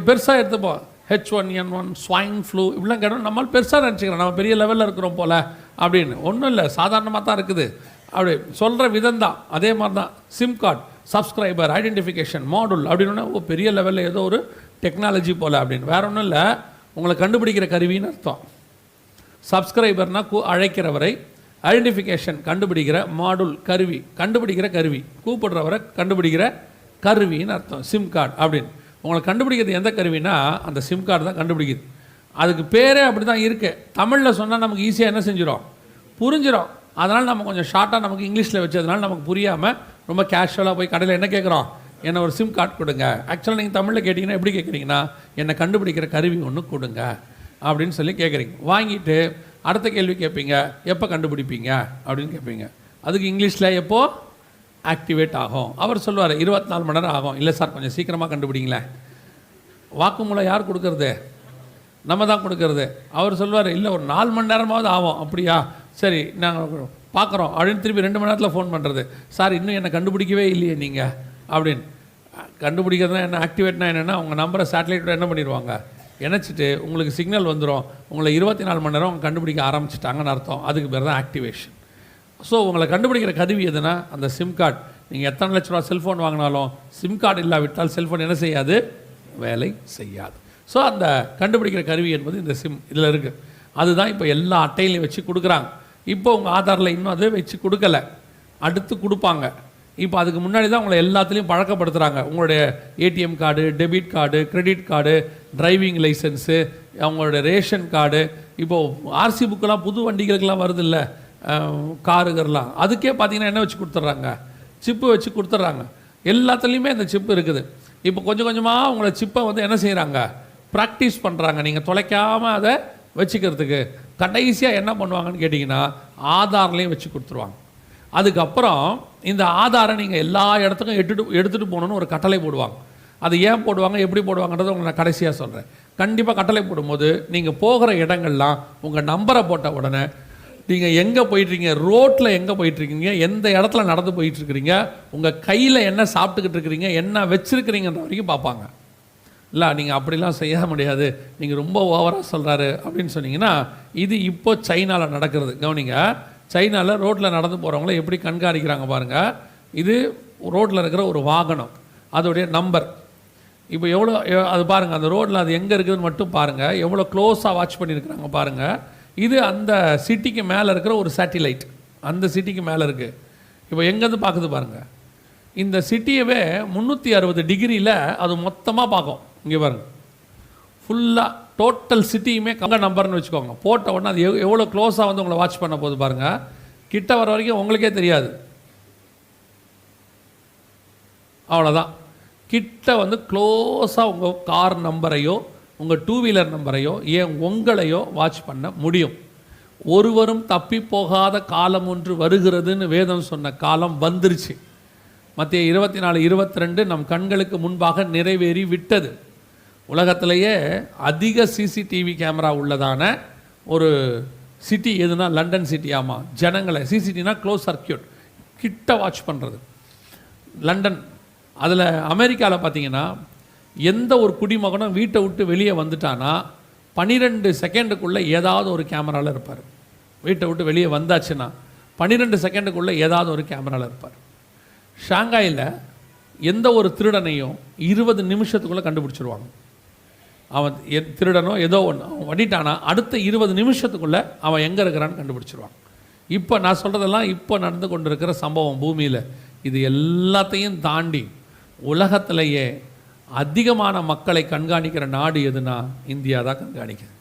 பெருசாக எடுத்துப்போம். H1N1 ஸ்வைன் ஃப்ளூ இப்படிலாம் கேட்டோம், நம்மளால் பெருசாக நினச்சிக்கிறோம், நம்ம பெரிய லெவலில் இருக்கிறோம் போல் அப்படின்னு. ஒன்றும் இல்லை, சாதாரணமாக தான் இருக்குது. அப்படி சொல்கிற விதம் தான். அதே மாதிரி தான் sim card, subscriber identification module அப்படின்னா பெரிய லெவலில் ஏதோ ஒரு டெக்னாலஜி போல் அப்படின்னு. வேறு ஒன்றும் இல்லை, உங்களை கண்டுபிடிக்கிற கருவின்னு அர்த்தம். சப்ஸ்கிரைபர்னால் அழைக்கிறவரை, ஐடென்டிஃபிகேஷன் கண்டுபிடிக்கிற, மாடுல் கருவி, கண்டுபிடிக்கிற கருவி, கூப்பிடுறவரை கண்டுபிடிக்கிற கருவின்னு அர்த்தம் சிம் கார்டு அப்படின்னு. உங்களை கண்டுபிடிக்கிறது எந்த கருவினா அந்த சிம் கார்டு தான் கண்டுபிடிக்குது. அதுக்கு பேரே அப்படி தான் இருக்குது. தமிழில் சொன்னால் நமக்கு ஈஸியாக என்ன செஞ்சிடும்? புரிஞ்சிடும். அதனால் நம்ம கொஞ்சம் ஷார்ட்டாக நமக்கு இங்கிலீஷில் வச்சதுனால நமக்கு புரியாமல் ரொம்ப கேஷுவலாக போய் கடையில் என்ன கேட்குறோம்? என்ன ஒரு சிம் கார்டு கொடுங்க. ஆக்சுவலாக நீங்கள் தமிழில் கேட்டிங்கன்னா எப்படி கேட்குறீங்கன்னா, என்னை கண்டுபிடிக்கிற கருவி ஒன்று கொடுங்க அப்படின்னு சொல்லி கேட்குறீங்க. வாங்கிட்டு அடுத்த கேள்வி கேட்பீங்க, எப்போ கண்டுபிடிப்பீங்க அப்படின்னு கேட்பீங்க. அதுக்கு இங்கிலீஷில் எப்போது ஆக்டிவேட் ஆகும்? அவர் சொல்லுவார் 24 மணி நேரம் ஆகும். இல்லை சார், கொஞ்சம் சீக்கிரமாக கண்டுபிடிங்களேன். வாக்குமூலம் யார் கொடுக்கறது? நம்ம தான் கொடுக்கறது. அவர் சொல்லுவார், இல்லை ஒரு 4 மணி நேரமாவது ஆகும். அப்படியா, சரி நாங்கள் பார்க்குறோம் அப்படின்னு திருப்பி 2 மணி நேரத்தில் ஃபோன் பண்ணுறது. சார், இன்னும் என்னை கண்டுபிடிக்கவே இல்லையே நீங்கள் அப்படின்னு. கண்டுபிடிக்கிறதுனா என்ன? ஆக்டிவேட்னா என்னென்னா, உங்கள் நம்பரை சேட்டலைட்டோட என்ன பண்ணிடுவாங்க, இணைச்சிட்டு உங்களுக்கு சிக்னல் வந்துடும். உங்களை 24 மணி நேரம் அவங்க கண்டுபிடிக்க ஆரம்பிச்சிட்டாங்கன்னு அர்த்தம். அதுக்கு பேர் தான் ஆக்டிவேஷன். ஸோ உங்களை கண்டுபிடிக்கிற கருவி எதுனா அந்த சிம் கார்டு. நீங்கள் எத்தனை லட்ச ரூபா செல்ஃபோன் வாங்கினாலும் சிம் கார்டு இல்லாவிட்டால் செல்ஃபோன் என்ன செய்யாது? வேலை செய்யாது. ஸோ அந்த கண்டுபிடிக்கிற கருவி என்பது இந்த சிம் இதில் இருக்குது. அதுதான் இப்போ எல்லா அட்டையிலையும் வச்சு கொடுக்குறாங்க. இப்போ உங்கள் ஆதாரில் இன்னும் அதை வச்சு கொடுக்கல, அடுத்து கொடுப்பாங்க. இப்போ அதுக்கு முன்னாடி தான் உங்களை எல்லாத்துலேயும் பழக்கப்படுத்துகிறாங்க. உங்களுடைய ATM card, debit card, credit card, driving licence, அவங்களோட ரேஷன் கார்டு, இப்போது ஆர்சி புக்கெல்லாம் புது வண்டிகளுக்கெல்லாம் வருது இல்லை, காருகர்லாம், அதுக்கே பார்த்தீங்கன்னா என்ன வச்சு கொடுத்துட்றாங்க? சிப்பு வச்சு கொடுத்துட்றாங்க. எல்லாத்துலேயுமே அந்த சிப்பு இருக்குது. இப்போ கொஞ்சம் கொஞ்சமாக உங்களை சிப்பை வந்து என்ன செய்கிறாங்க? ப்ராக்டிஸ் பண்ணுறாங்க. நீங்கள் தொலைக்காமல் அதை வச்சுக்கிறதுக்கு. கடைசியாக என்ன பண்ணுவாங்கன்னு கேட்டிங்கன்னா, ஆதார்லேயும் வச்சு கொடுத்துருவாங்க. அதுக்கப்புறம் இந்த ஆதாரை நீங்கள் எல்லா இடத்துக்கும் எடுத்துகிட்டு போகணுன்னு ஒரு கட்டளை போடுவாங்க. அது ஏன் போடுவாங்க, எப்படி போடுவாங்கன்றதை உங்களுக்கு நான் கடைசியாக சொல்கிறேன். கண்டிப்பாக கட்டளை போடும்போது நீங்கள் போகிற இடங்கள்லாம் உங்கள் நம்பரை போட்ட உடனே நீங்கள் எங்கே போயிட்டுருக்கீங்க, ரோட்டில் எங்கே போயிட்டுருக்கீங்க, எந்த இடத்துல நடந்து போயிட்டுருக்கிறீங்க, உங்கள் கையில் என்ன சாப்பிட்டுக்கிட்டு இருக்கிறீங்க, என்ன வச்சுருக்கிறீங்கன்ற வரைக்கும் பார்ப்பாங்க. இல்லை நீங்கள் அப்படிலாம் செய்ய முடியாது, நீங்கள் ரொம்ப ஓவராக சொல்கிறாரு அப்படின்னு சொன்னீங்கன்னா, இது இப்போ சைனாவில் நடக்கிறது. கவனிங்க, சைனாவில் ரோட்டில் நடந்து போகிறவங்கள எப்படி கண்காணிக்கிறாங்க பாருங்கள். இது ரோட்டில் இருக்கிற ஒரு வாகனம், அதோடைய நம்பர் இப்போ எவ்வளோ அது பாருங்கள். அந்த ரோட்டில் அது எங்கே இருக்குதுன்னு மட்டும் பாருங்கள். எவ்வளோ க்ளோஸாக வாட்ச் பண்ணியிருக்கிறாங்க பாருங்கள். இது அந்த சிட்டிக்கு மேலே இருக்கிற ஒரு சேட்டிலைட், அந்த சிட்டிக்கு மேலே இருக்குது. இப்போ எங்கேருந்து பார்க்குது பாருங்கள். இந்த சிட்டியவே 360 டிகிரியில் அது மொத்தமாக பார்க்கும். இங்கே பாருங்கள், ஃபுல்லாக டோட்டல் சிட்டியுமே கங்க நம்பர்னு வச்சுக்கோங்க. போட்ட உடனே அது எவ்வளோ க்ளோஸாக வந்து உங்களை வாட்ச் பண்ண போகுது பாருங்கள். கிட்ட வர வரைக்கும் உங்களுக்கே தெரியாது, அவ்வளோதான். கிட்ட வந்து க்ளோஸாக உங்கள் கார் நம்பரையோ உங்கள் 2 வீலர் நம்பரையோ ஏன் உங்களையோ வாட்ச் பண்ண முடியும். ஒருவரும் தப்பி போகாத காலம் ஒன்று வருகிறதுன்னு வேதம் சொன்ன காலம் வந்துருச்சு. மத்திய 24:22 நம் கண்களுக்கு முன்பாக நிறைவேறி விட்டது. உலகத்திலேயே அதிக சிசிடிவி கேமரா உள்ளதான ஒரு சிட்டி எதுனா லண்டன் சிட்டி. ஆமாம், ஜனங்களை சிசிடினா க்ளோஸ் சர்க்கியூட், கிட்ட வாட்ச் பண்ணுறது லண்டன். அதில் அமெரிக்காவில் பார்த்தீங்கன்னா எந்த ஒரு குடிமகனும் வீட்டை விட்டு வெளியே வந்துட்டானா 12 செகண்டுக்குள்ளே ஏதாவது ஒரு கேமராவில் இருப்பார். வீட்டை விட்டு வெளியே வந்தாச்சுன்னா 12 செகண்டுக்குள்ளே ஏதாவது ஒரு கேமராவில் இருப்பார். ஷாங்காயில் எந்த ஒரு திருடனையும் 20 நிமிஷத்துக்குள்ளே கண்டுபிடிச்சிருவாங்க. அவன் திருடனோ ஏதோ ஒன்று அவன் வண்டிட்டானா அடுத்த 20 நிமிஷத்துக்குள்ளே அவன் எங்கே இருக்கிறான்னு கண்டுபிடிச்சிருவான். இப்போ நான் சொல்கிறதெல்லாம் இப்போ நடந்து கொண்டிருக்கிற சம்பவம் பூமியில். இது எல்லாத்தையும் தாண்டி உலகத்திலேயே அதிகமான மக்களை கண்காணிக்கிற நாடு எதுனா இந்தியா தான் கண்காணிக்குது.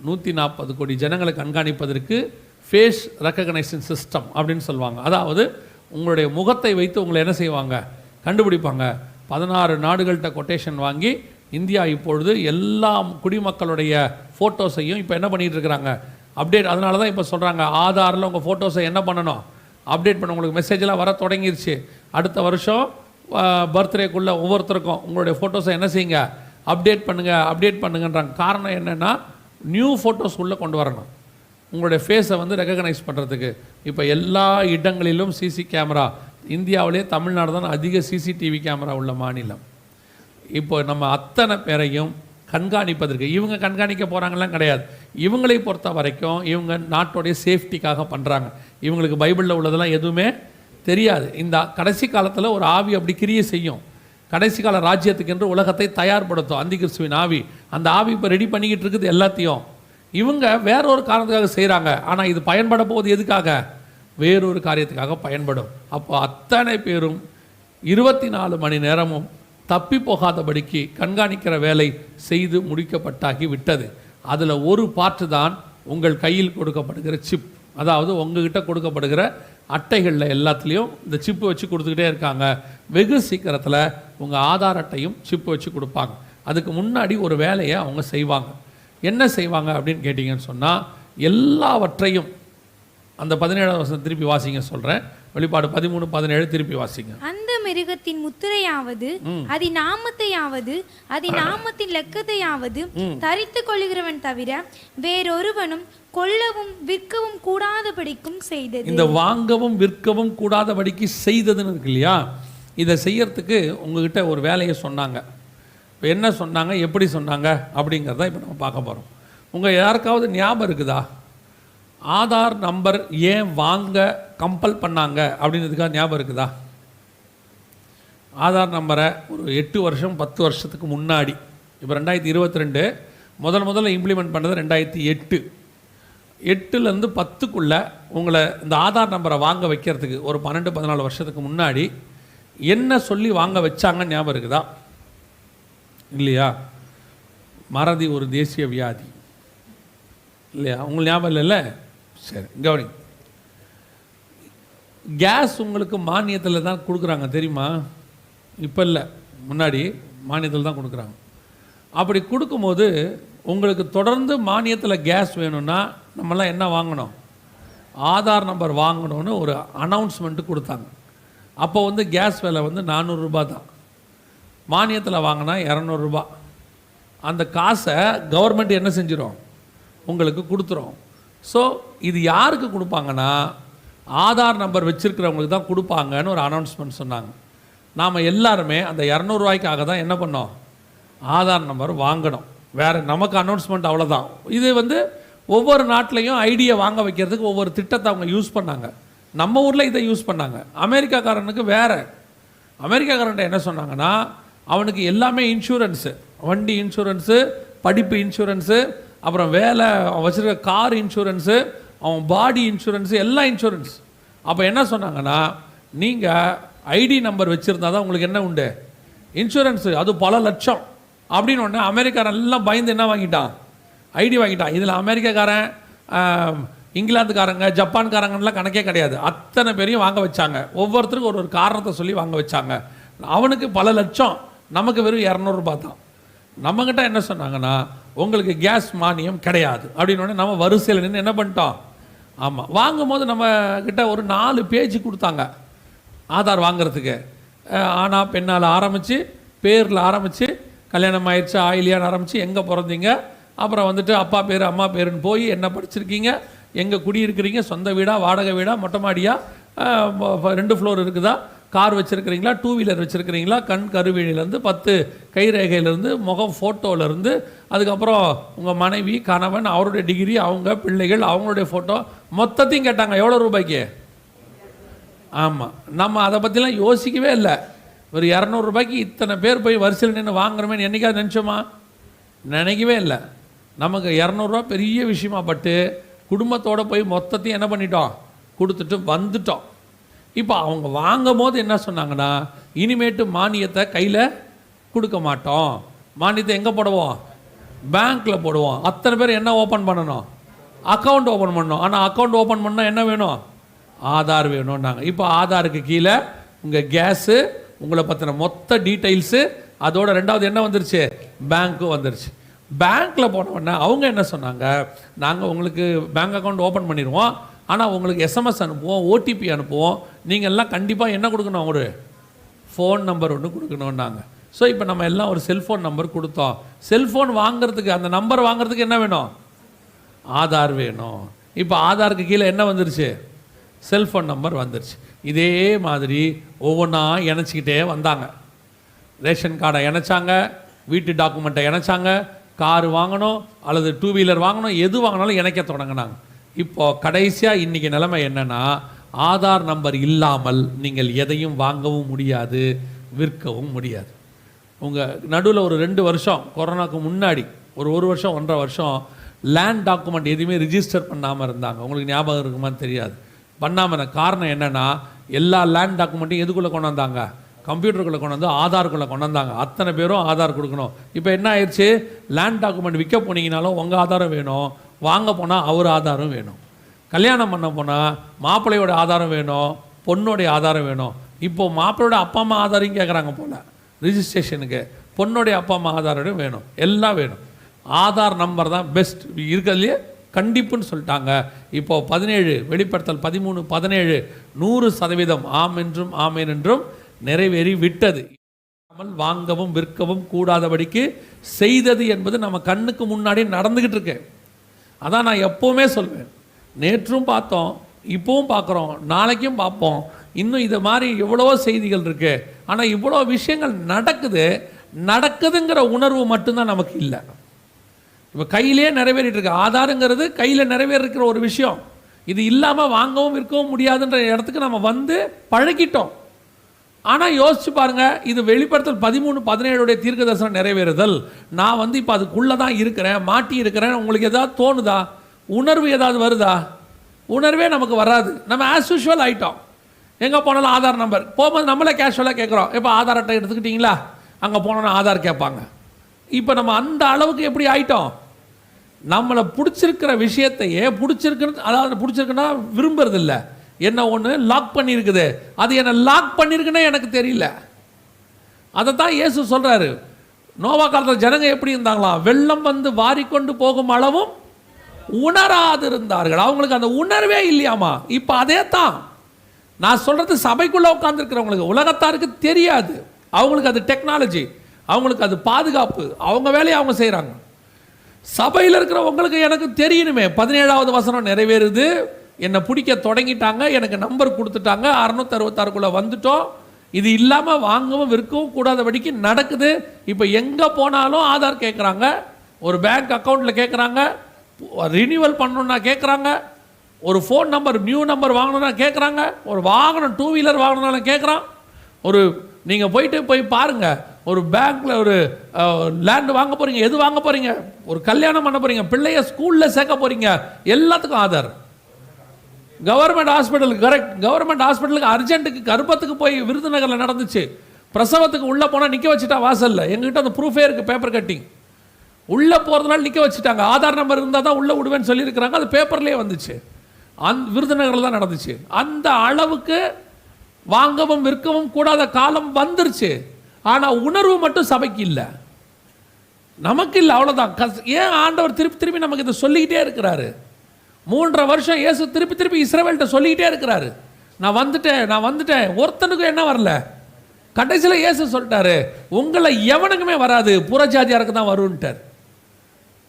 140 கோடி ஜனங்களை கண்காணிப்பதற்கு ஃபேஸ் ரெக்கக்னைசேஷன் சிஸ்டம் அப்படின்னு சொல்லுவாங்க. அதாவது உங்களுடைய முகத்தை வைத்து உங்களை என்ன செய்வாங்க, கண்டுபிடிப்பாங்க. 16 நாடுகள்கிட்ட கொட்டேஷன் வாங்கி இந்தியா இப்பொழுது எல்லா குடிமக்களுடைய ஃபோட்டோஸையும் இப்போ என்ன பண்ணிகிட்டு இருக்கிறாங்க, அப்டேட். அதனால தான் இப்போ சொல்கிறாங்க ஆதாரில் உங்கள் ஃபோட்டோஸை என்ன பண்ணணும், அப்டேட் பண்ண. உங்களுக்கு மெசேஜெலாம் வர தொடங்கிருச்சு. அடுத்த வருஷம் பர்த்டேக்குள்ளே ஒவ்வொருத்தருக்கும் உங்களுடைய ஃபோட்டோஸை என்ன செய்யுங்க, அப்டேட் பண்ணுங்கன்றாங்க. காரணம் என்னென்னா நியூ ஃபோட்டோஸ் உள்ளே கொண்டு வரணும், உங்களுடைய ஃபேஸை வந்து ரெக்கக்னைஸ் பண்ணுறதுக்கு. இப்போ எல்லா இடங்களிலும் சிசி கேமரா. இந்தியாவிலே தமிழ்நாடு தான் அதிக சிசிடிவி கேமரா உள்ள மாநிலம். இப்போ நம்ம அத்தனை பேரையும் கண்காணிப்பதற்கு இவங்க கண்காணிக்க போகிறாங்கலாம் கிடையாது. இவங்களை பொறுத்த வரைக்கும் இவங்க நாட்டோடைய சேஃப்டிக்காக பண்ணுறாங்க. இவங்களுக்கு பைபிளில் உள்ளதெல்லாம் எதுவுமே தெரியாது. இந்த கடைசி காலத்தில் ஒரு ஆவி அப்படி கிரியை செய்யும். கடைசி கால ராஜ்யத்துக்கு என்று உலகத்தை தயார்படுத்தும் அந்தி கிறிஸ்துவின் ஆவி. அந்த ஆவி இப்போ ரெடி பண்ணிக்கிட்டு இருக்குது எல்லாத்தையும். இவங்க வேறொரு காரணத்துக்காக செய்கிறாங்க. ஆனால் இது பயன்பட போவது எதுக்காக, வேறொரு காரியத்துக்காக பயன்படும். அப்போ அத்தனை பேரும் 24 மணி நேரமும் தப்பி போகாதபடிக்கு கண்காணிக்கிற வேலை செய்து முடிக்கப்பட்டாகி விட்டது. அதில் ஒரு பார்ட்டு தான் உங்கள் கையில் கொடுக்கப்படுகிற சிப். அதாவது உங்ககிட்ட கொடுக்கப்படுகிற அட்டைகளில் எல்லாத்துலேயும் இந்த சிப்பு வச்சு கொடுத்துக்கிட்டே இருக்காங்க. வெகு சீக்கிரத்தில் உங்கள் ஆதார் அட்டையும் சிப்பு வச்சு கொடுப்பாங்க. அதுக்கு முன்னாடி ஒரு வேலையை அவங்க செய்வாங்க. என்ன செய்வாங்க அப்படின்னு கேட்டிங்கன்னு சொன்னால், எல்லாவற்றையும் அந்த 17ஆம் வசனம் திருப்பி வாசிங்க சொல்கிறேன். வெளிப்பாடு 13:17 திருப்பி வாசிங்க. அந்த மிருகத்தின் முத்திரையாவது அதன் நாமத்தையாவது அதன் நாமத்தின் லெக்கத்தையாவது தரித்து கொள்கிறவன் தவிர வேறொருவனும் கொல்லவும் விற்கவும் கூடாதபடிக்கும் செய்தது. இந்த வாங்கவும் விற்கவும் கூடாதபடிக்கு செய்ததுன்னு இருக்கு இல்லையா, இதை செய்யறதுக்கு உங்ககிட்ட ஒரு வேலையை சொன்னாங்க. இப்போ என்ன சொன்னாங்க, எப்படி சொன்னாங்க அப்படிங்கிறத இப்போ நம்ம பார்க்க போகிறோம். உங்கள் யாருக்காவது ஞாபகம் இருக்குதா, ஆதார் நம்பர் ஏன் வாங்க கம்பல் பண்ணாங்க அப்படின்றதுக்காக ஞாபகம் இருக்குதா? ஆதார் நம்பரை ஒரு 8 வருஷம் 10 வருஷத்துக்கு முன்னாடி, இப்போ 2022 முதல்ல இம்ப்ளிமெண்ட் பண்ணது 2008. 8லேருந்து 10க்குள்ளே உங்களை இந்த ஆதார் நம்பரை வாங்க வைக்கிறதுக்கு ஒரு 12-14 வருஷத்துக்கு முன்னாடி என்ன சொல்லி வாங்க வச்சாங்கன்னு ஞாபகம் இருக்குதா? இல்லையா? மறதி ஒரு தேசிய வியாதி இல்லையா? உங்களுக்கு ஞாபகம் இல்லைல்ல? சரி, கவனி. கேஸ் உங்களுக்கு மானியத்தில் தான் கொடுக்குறாங்க தெரியுமா? இப்போ இல்லை, முன்னாடி மானியத்தில் தான் கொடுக்குறாங்க. அப்படி கொடுக்கும்போது உங்களுக்கு தொடர்ந்து மானியத்தில் கேஸ் வேணும்னா நம்மளாம் என்ன வாங்கணும், ஆதார் நம்பர் வாங்கணும்னு ஒரு அனௌன்ஸ்மெண்ட்டு கொடுத்தாங்க. அப்போ வந்து கேஸ் விலை வந்து 400 ரூபா தான். மானியத்தில் வாங்கினா 200 ரூபா. அந்த காசை கவர்மெண்ட் என்ன செஞ்சிடும், உங்களுக்கு கொடுத்துரும். ஸோ இது யாருக்கு கொடுப்பாங்கன்னா, ஆதார் நம்பர் வச்சுருக்கிறவங்களுக்கு தான் கொடுப்பாங்கன்னு ஒரு அனௌன்ஸ்மெண்ட் சொன்னாங்க. நாம் எல்லாருமே அந்த 200 ரூபாய்க்காக தான் என்ன பண்ணோம், ஆதார் நம்பர் வாங்கணும். வேறு நமக்கு அனௌன்ஸ்மெண்ட் அவ்வளோதான். இது வந்து ஒவ்வொரு நாட்டிலையும் ஐடியை வாங்க வைக்கிறதுக்கு ஒவ்வொரு திட்டத்தை அவங்க யூஸ் பண்ணாங்க. நம்ம ஊரில் இதை யூஸ் பண்ணாங்க. அமெரிக்காக்காரனுக்கு வேறு. அமெரிக்காக்காரன்ட்ட என்ன சொன்னாங்கன்னா, அவனுக்கு எல்லாமே இன்சூரன்ஸு, வண்டி இன்சூரன்ஸு, படிப்பு இன்சூரன்ஸு, அப்புறம் வேலை வச்சுருக்க கார் இன்சூரன்ஸு, அவன் பாடி இன்சூரன்ஸு, எல்லாம் இன்சூரன்ஸ். அப்போ என்ன சொன்னாங்கன்னா, நீங்கள் ஐடி நம்பர் வச்சுருந்தா தான் உங்களுக்கு என்ன உண்டு, இன்சூரன்ஸு, அது பல லட்சம் அப்படின்னு. ஒன்று அமெரிக்காரன் எல்லாம் பயந்து என்ன வாங்கிட்டான், ஐடி வாங்கிட்டான். இதில் அமெரிக்காக்காரன், இங்கிலாந்துக்காரங்க, ஜப்பான்காரங்கலாம் கணக்கே கிடையாது. அத்தனை பேரையும் வாங்க வச்சாங்க. ஒவ்வொருத்தருக்கும் ஒரு காரணத்தை சொல்லி வாங்க வச்சாங்க. அவனுக்கு பல லட்சம், நமக்கு வெறும் 200 ரூபா தான். நம்மக்கிட்ட என்ன சொன்னாங்கன்னா, உங்களுக்கு கேஸ் மானியம் கிடையாது அப்படின்னு. நம்ம வரிசையில் நின்று என்ன பண்ணிட்டோம், ஆமாம், வாங்கும் போது நம்ம கிட்ட ஒரு 4 பேஜ் கொடுத்தாங்க ஆதார் வாங்கிறதுக்கு. ஆனா பெண்ணால் ஆரம்பித்து, பேரில் ஆரம்பித்து, கல்யாணம் ஆயிடுச்சு ஆயிலியான்னு ஆரம்பித்து, எங்கே பிறந்தீங்க, அப்புறம் வந்துட்டு அப்பா பேர் அம்மா பேருன்னு போய் என்ன படிச்சிருக்கீங்க, எங்கே குடியிருக்கிறீங்க, சொந்த வீடா வாடகை வீடா மொட்டை மாடியா, 2 ஃப்ளோர் இருக்குதா, கார் வச்சுருக்கிறீங்களா, 2 வீலர் வச்சுருக்கிறீங்களா, கண் கருவிழிலேருந்து 10 கைரேகையிலேருந்து முகம் ஃபோட்டோவிலேருந்து, அதுக்கப்புறம் உங்கள் மனைவி கணவன் அவருடைய டிகிரி, அவங்க பிள்ளைகள் அவங்களுடைய ஃபோட்டோ மொத்தத்தையும் கேட்டாங்க. எவ்வளோ ரூபாய்க்கு? ஆமாம், நம்ம அதை பற்றிலாம் யோசிக்கவே இல்லை. ஒரு 200 ரூபாய்க்கு இத்தனை பேர் போய் வரிசையில் நின்று வாங்குறோமேன்னு என்றைக்காவது நினச்சோமா? நினைக்கவே இல்லை. நமக்கு 200 ரூபா பெரிய விஷயமா பட்டு குடும்பத்தோடு போய் மொத்தத்தையும் என்ன பண்ணிட்டோம், கொடுத்துட்டு வந்துட்டோம். இப்போ அவங்க வாங்கும் போது என்ன சொன்னாங்கன்னா, இனிமேட்டு மானியத்தை கையில் கொடுக்க மாட்டோம். மானியத்தை எங்கே போடுவோம்? பேங்க்கில் போடுவோம். அத்தனை பேர் என்ன ஓப்பன் பண்ணணும்? அக்கௌண்ட் ஓப்பன் பண்ணணும். ஆனால் அக்கௌண்ட் ஓப்பன் பண்ணால் என்ன வேணும்? ஆதார் வேணும்னாங்க. இப்போ ஆதாருக்கு கீழே உங்கள் கேஸு, உங்களை பற்றின மொத்த டீட்டெயில்ஸு, அதோட ரெண்டாவது என்ன வந்துருச்சு? பேங்க்கும் வந்துருச்சு. பேங்க்கில் போனோடனே அவங்க என்ன சொன்னாங்க, நாங்கள் உங்களுக்கு பேங்க் அக்கௌண்ட் ஓப்பன் பண்ணிடுவோம், ஆனால் உங்களுக்கு எஸ்எம்எஸ் அனுப்புவோம், ஓடிபி அனுப்புவோம், நீங்கள் எல்லாம் கண்டிப்பாக என்ன கொடுக்கணும்? ஒரு ஃபோன் நம்பர் ஒன்று கொடுக்கணுன்னாங்க. ஸோ இப்போ நம்ம எல்லாம் ஒரு செல்ஃபோன் நம்பர் கொடுத்தோம். செல்ஃபோன் வாங்குறதுக்கு, அந்த நம்பர் வாங்குறதுக்கு என்ன வேணும்? ஆதார் வேணும். இப்போ ஆதாருக்கு கீழே என்ன வந்துருச்சு? செல்ஃபோன் நம்பர் வந்துருச்சு. இதே மாதிரி ஒவ்வொன்றா இணைச்சிக்கிட்டே வந்தாங்க. ரேஷன் கார்டை இணைச்சாங்க, வீட்டு டாக்குமெண்ட்டை இணைச்சாங்க, காரு வாங்கணும் அல்லது 2 வீலர் வாங்கணும், எது வாங்கினாலும் இணைக்க தொடங்கினாங்க. இப்போது கடைசியாக இன்றைக்கி நிலைமை என்னென்னா, ஆதார் நம்பர் இல்லாமல் நீங்கள் எதையும் வாங்கவும் முடியாது, விற்கவும் முடியாது. உங்கள் நடுவில் ஒரு 2 வருஷம் கொரோனாவுக்கு முன்னாடி ஒரு வருஷம் 1.5 வருஷம் லேண்ட் டாக்குமெண்ட் எதுவுமே ரிஜிஸ்டர் பண்ணாமல் இருந்தாங்க. உங்களுக்கு ஞாபகம் இருக்குமான்னு தெரியாது. பண்ணாமல் காரணம் என்னென்னா, எல்லா லேண்ட் டாக்குமெண்ட்டையும் எதுக்குள்ளே கொண்டு வந்தாங்க? கம்ப்யூட்டருக்குள்ளே கொண்டு வந்து ஆதாருக்குள்ளே கொண்டு வந்தாங்க. அத்தனை பேரும் ஆதார் கொடுக்கணும். இப்போ என்ன ஆயிடுச்சு? லேண்ட் டாக்குமெண்ட் விற்க போனீங்கனாலும் உங்கள் ஆதாரம் வேணும், வாங்க போனால் அவர் ஆதாரம் வேணும், கல்யாணம் பண்ண போனால் மாப்பிள்ளையோட ஆதாரம் வேணும், பொண்ணோடைய ஆதாரம் வேணும். இப்போது மாப்பிள்ளையோட அப்பா அம்மா ஆதாரையும் கேட்குறாங்க போல் ரிஜிஸ்ட்ரேஷனுக்கு, பொண்ணுடைய அப்பா அம்மா ஆதாரம் வேணும், எல்லாம் வேணும். ஆதார் நம்பர் தான் பெஸ்ட் இருக்கிறதுலையே கண்டிப்புன்னு சொல்லிட்டாங்க. இப்போது 17 வெளிப்படுத்தல் 13:17 100% ஆம் என்றும் ஆமேன் என்றும் நிறைவேறி விட்டது. வாங்கவும் விற்கவும் கூடாதபடிக்கு செய்தது என்பது நம்ம கண்ணுக்கு முன்னாடி நடந்துக்கிட்டு இருக்கு. அதான் நான் எப்போவுமே சொல்வேன், நேற்றும் பார்த்தோம், இப்போவும் பார்க்குறோம், நாளைக்கும் பார்ப்போம். இன்னும் இது மாதிரி எவ்வளவோ செய்திகள் இருக்கு. ஆனால் இவ்வளோ விஷயங்கள் நடக்குதுங்கிற உணர்வு மட்டும்தான் நமக்கு இல்லை. இப்போ கையிலே நிறைவேறிட்டு இருக்கு. ஆதாரங்கிறது கையில் நிறைவேறிக்கிற ஒரு விஷயம். இது இல்லாமல் வாங்கவும் விற்கவும் முடியாதுன்ற இடத்துக்கு நம்ம வந்து பழகிட்டோம். ஆனால் யோசிச்சு பாருங்க, இது வெளிப்படுத்தல் 13:17 தீர்க்க தரிசனம் நிறைவேறுதல். நான் வந்து இப்போ அதுக்குள்ளே தான் இருக்கிறேன், மாட்டி இருக்கிறேன். உங்களுக்கு ஏதாவது தோணுதா? உணர்வு ஏதாவது வருதா? உணர்வே நமக்கு வராது. நம்ம ஆஸ் யூஷுவல் ஆகிட்டோம். எங்கே போனாலும் ஆதார் நம்பர், போகும்போது நம்மளே கேஷுவலாக கேட்குறோம். இப்போ ஆதார் அட்டை எடுத்துக்கிட்டிங்களா? அங்கே போனோன்னா ஆதார் கேட்பாங்க. இப்போ நம்ம அந்த அளவுக்கு எப்படி ஆகிட்டோம்? நம்மளை பிடிச்சிருக்கிற விஷயத்தையே பிடிச்சிருக்குன்னா விரும்புறது இல்லை. என்ன ஒன்று லாக் பண்ணியிருக்குது, அது என்ன லாக் பண்ணியிருக்குன்னா எனக்கு தெரியல. அதை தான் இயேசு சொல்கிறாரு. நோவா காலத்தில் ஜனங்க எப்படி இருந்தாங்களாம்? வெள்ளம் வந்து வாரிக்கொண்டு போகும் அளவும் உணராது இருந்தார்கள். அவங்களுக்கு அந்த உணர்வே இல்லையாமா. இப்போ அதே தான் நான் சொல்கிறது. சபைக்குள்ளே உட்காந்துருக்கிறவங்களுக்கு, உலகத்தாருக்கு தெரியாது. அவங்களுக்கு அது டெக்னாலஜி, அவங்களுக்கு அது பாதுகாப்பு, அவங்க வேலையை அவங்க செய்கிறாங்க. சபையில் இருக்கிறவங்களுக்கு எனக்கு தெரியணுமே, 17வது வசனம் நிறைவேறுது, என்னை பிடிக்க தொடங்கிட்டாங்க, எனக்கு நம்பர் கொடுத்துட்டாங்க, 666க்குள்ளே வந்துட்டோம், இது இல்லாமல் வாங்கவும் விற்கவும் கூடாதபடிக்கு நடக்குது. இப்போ எங்கே போனாலும் ஆதார் கேட்குறாங்க, ஒரு பேங்க் அக்கௌண்ட்டில் கேட்குறாங்க, ரினியூவல் பண்ணணுன்னா கேட்குறாங்க, ஒரு ஃபோன் நம்பர் நியூ நம்பர் வாங்கணுன்னா கேட்குறாங்க, ஒரு வாகனம் 2 வீலர் வாங்கணுன்னாலும் கேட்குறான். ஒரு நீங்கள் போய் பாருங்கள், ஒரு பேங்க்கில் ஒரு லேண்டு வாங்க போகிறீங்க, எது வாங்க போகிறீங்க, ஒரு கல்யாணம் பண்ண போகிறீங்க, பிள்ளைய ஸ்கூலில் சேர்க்க போகிறீங்க, எல்லாத்துக்கும் ஆதார். கவர்மெண்ட் ஹாஸ்பிட்டலுக்கு, கரெக்ட், கவர்மெண்ட் ஹாஸ்பிட்டலுக்கு அர்ஜென்ட்டுக்கு கர்ப்பத்துக்கு போய் விருதுநகரில் நடந்துச்சு. பிரசவத்துக்கு உள்ளே போனால் நிற்க வச்சுட்டா வாசலில். எங்ககிட்ட அந்த ப்ரூஃபே இருக்குது, பேப்பர் கட்டிங். உள்ளே போகிறதுனால நிற்க வச்சுட்டாங்க. ஆதார் நம்பர் இருந்தால் தான் உள்ளே விடுவேன்னு சொல்லியிருக்கிறாங்க. அது பேப்பர்லேயே வந்துச்சு. விருதுநகரில் தான் நடந்துச்சு. அந்த அளவுக்கு வாங்கவும் விற்கவும் கூடாத காலம் வந்துருச்சு. ஆனால் உணர்வு மட்டும் சபைக்கு இல்லை, நமக்கு இல்லை, அவ்வளோதான். ஏன் ஆண்டவர் திருப்பி நமக்கு இதை சொல்லிக்கிட்டே இருக்கிறாரு? 3.5 வருஷம் இயேசு திருப்பி இஸ்ரவேல்கிட்ட சொல்லிக்கிட்டே இருக்கிறாரு, நான் வந்துட்டேன். ஒருத்தனுக்கும் என்ன வரல. கடைசியில் இயேசு சொல்லிட்டாரு, உங்களை எவனுக்குமே வராது, புறஜாதியாருக்கு தான் வருன்ட்டார்.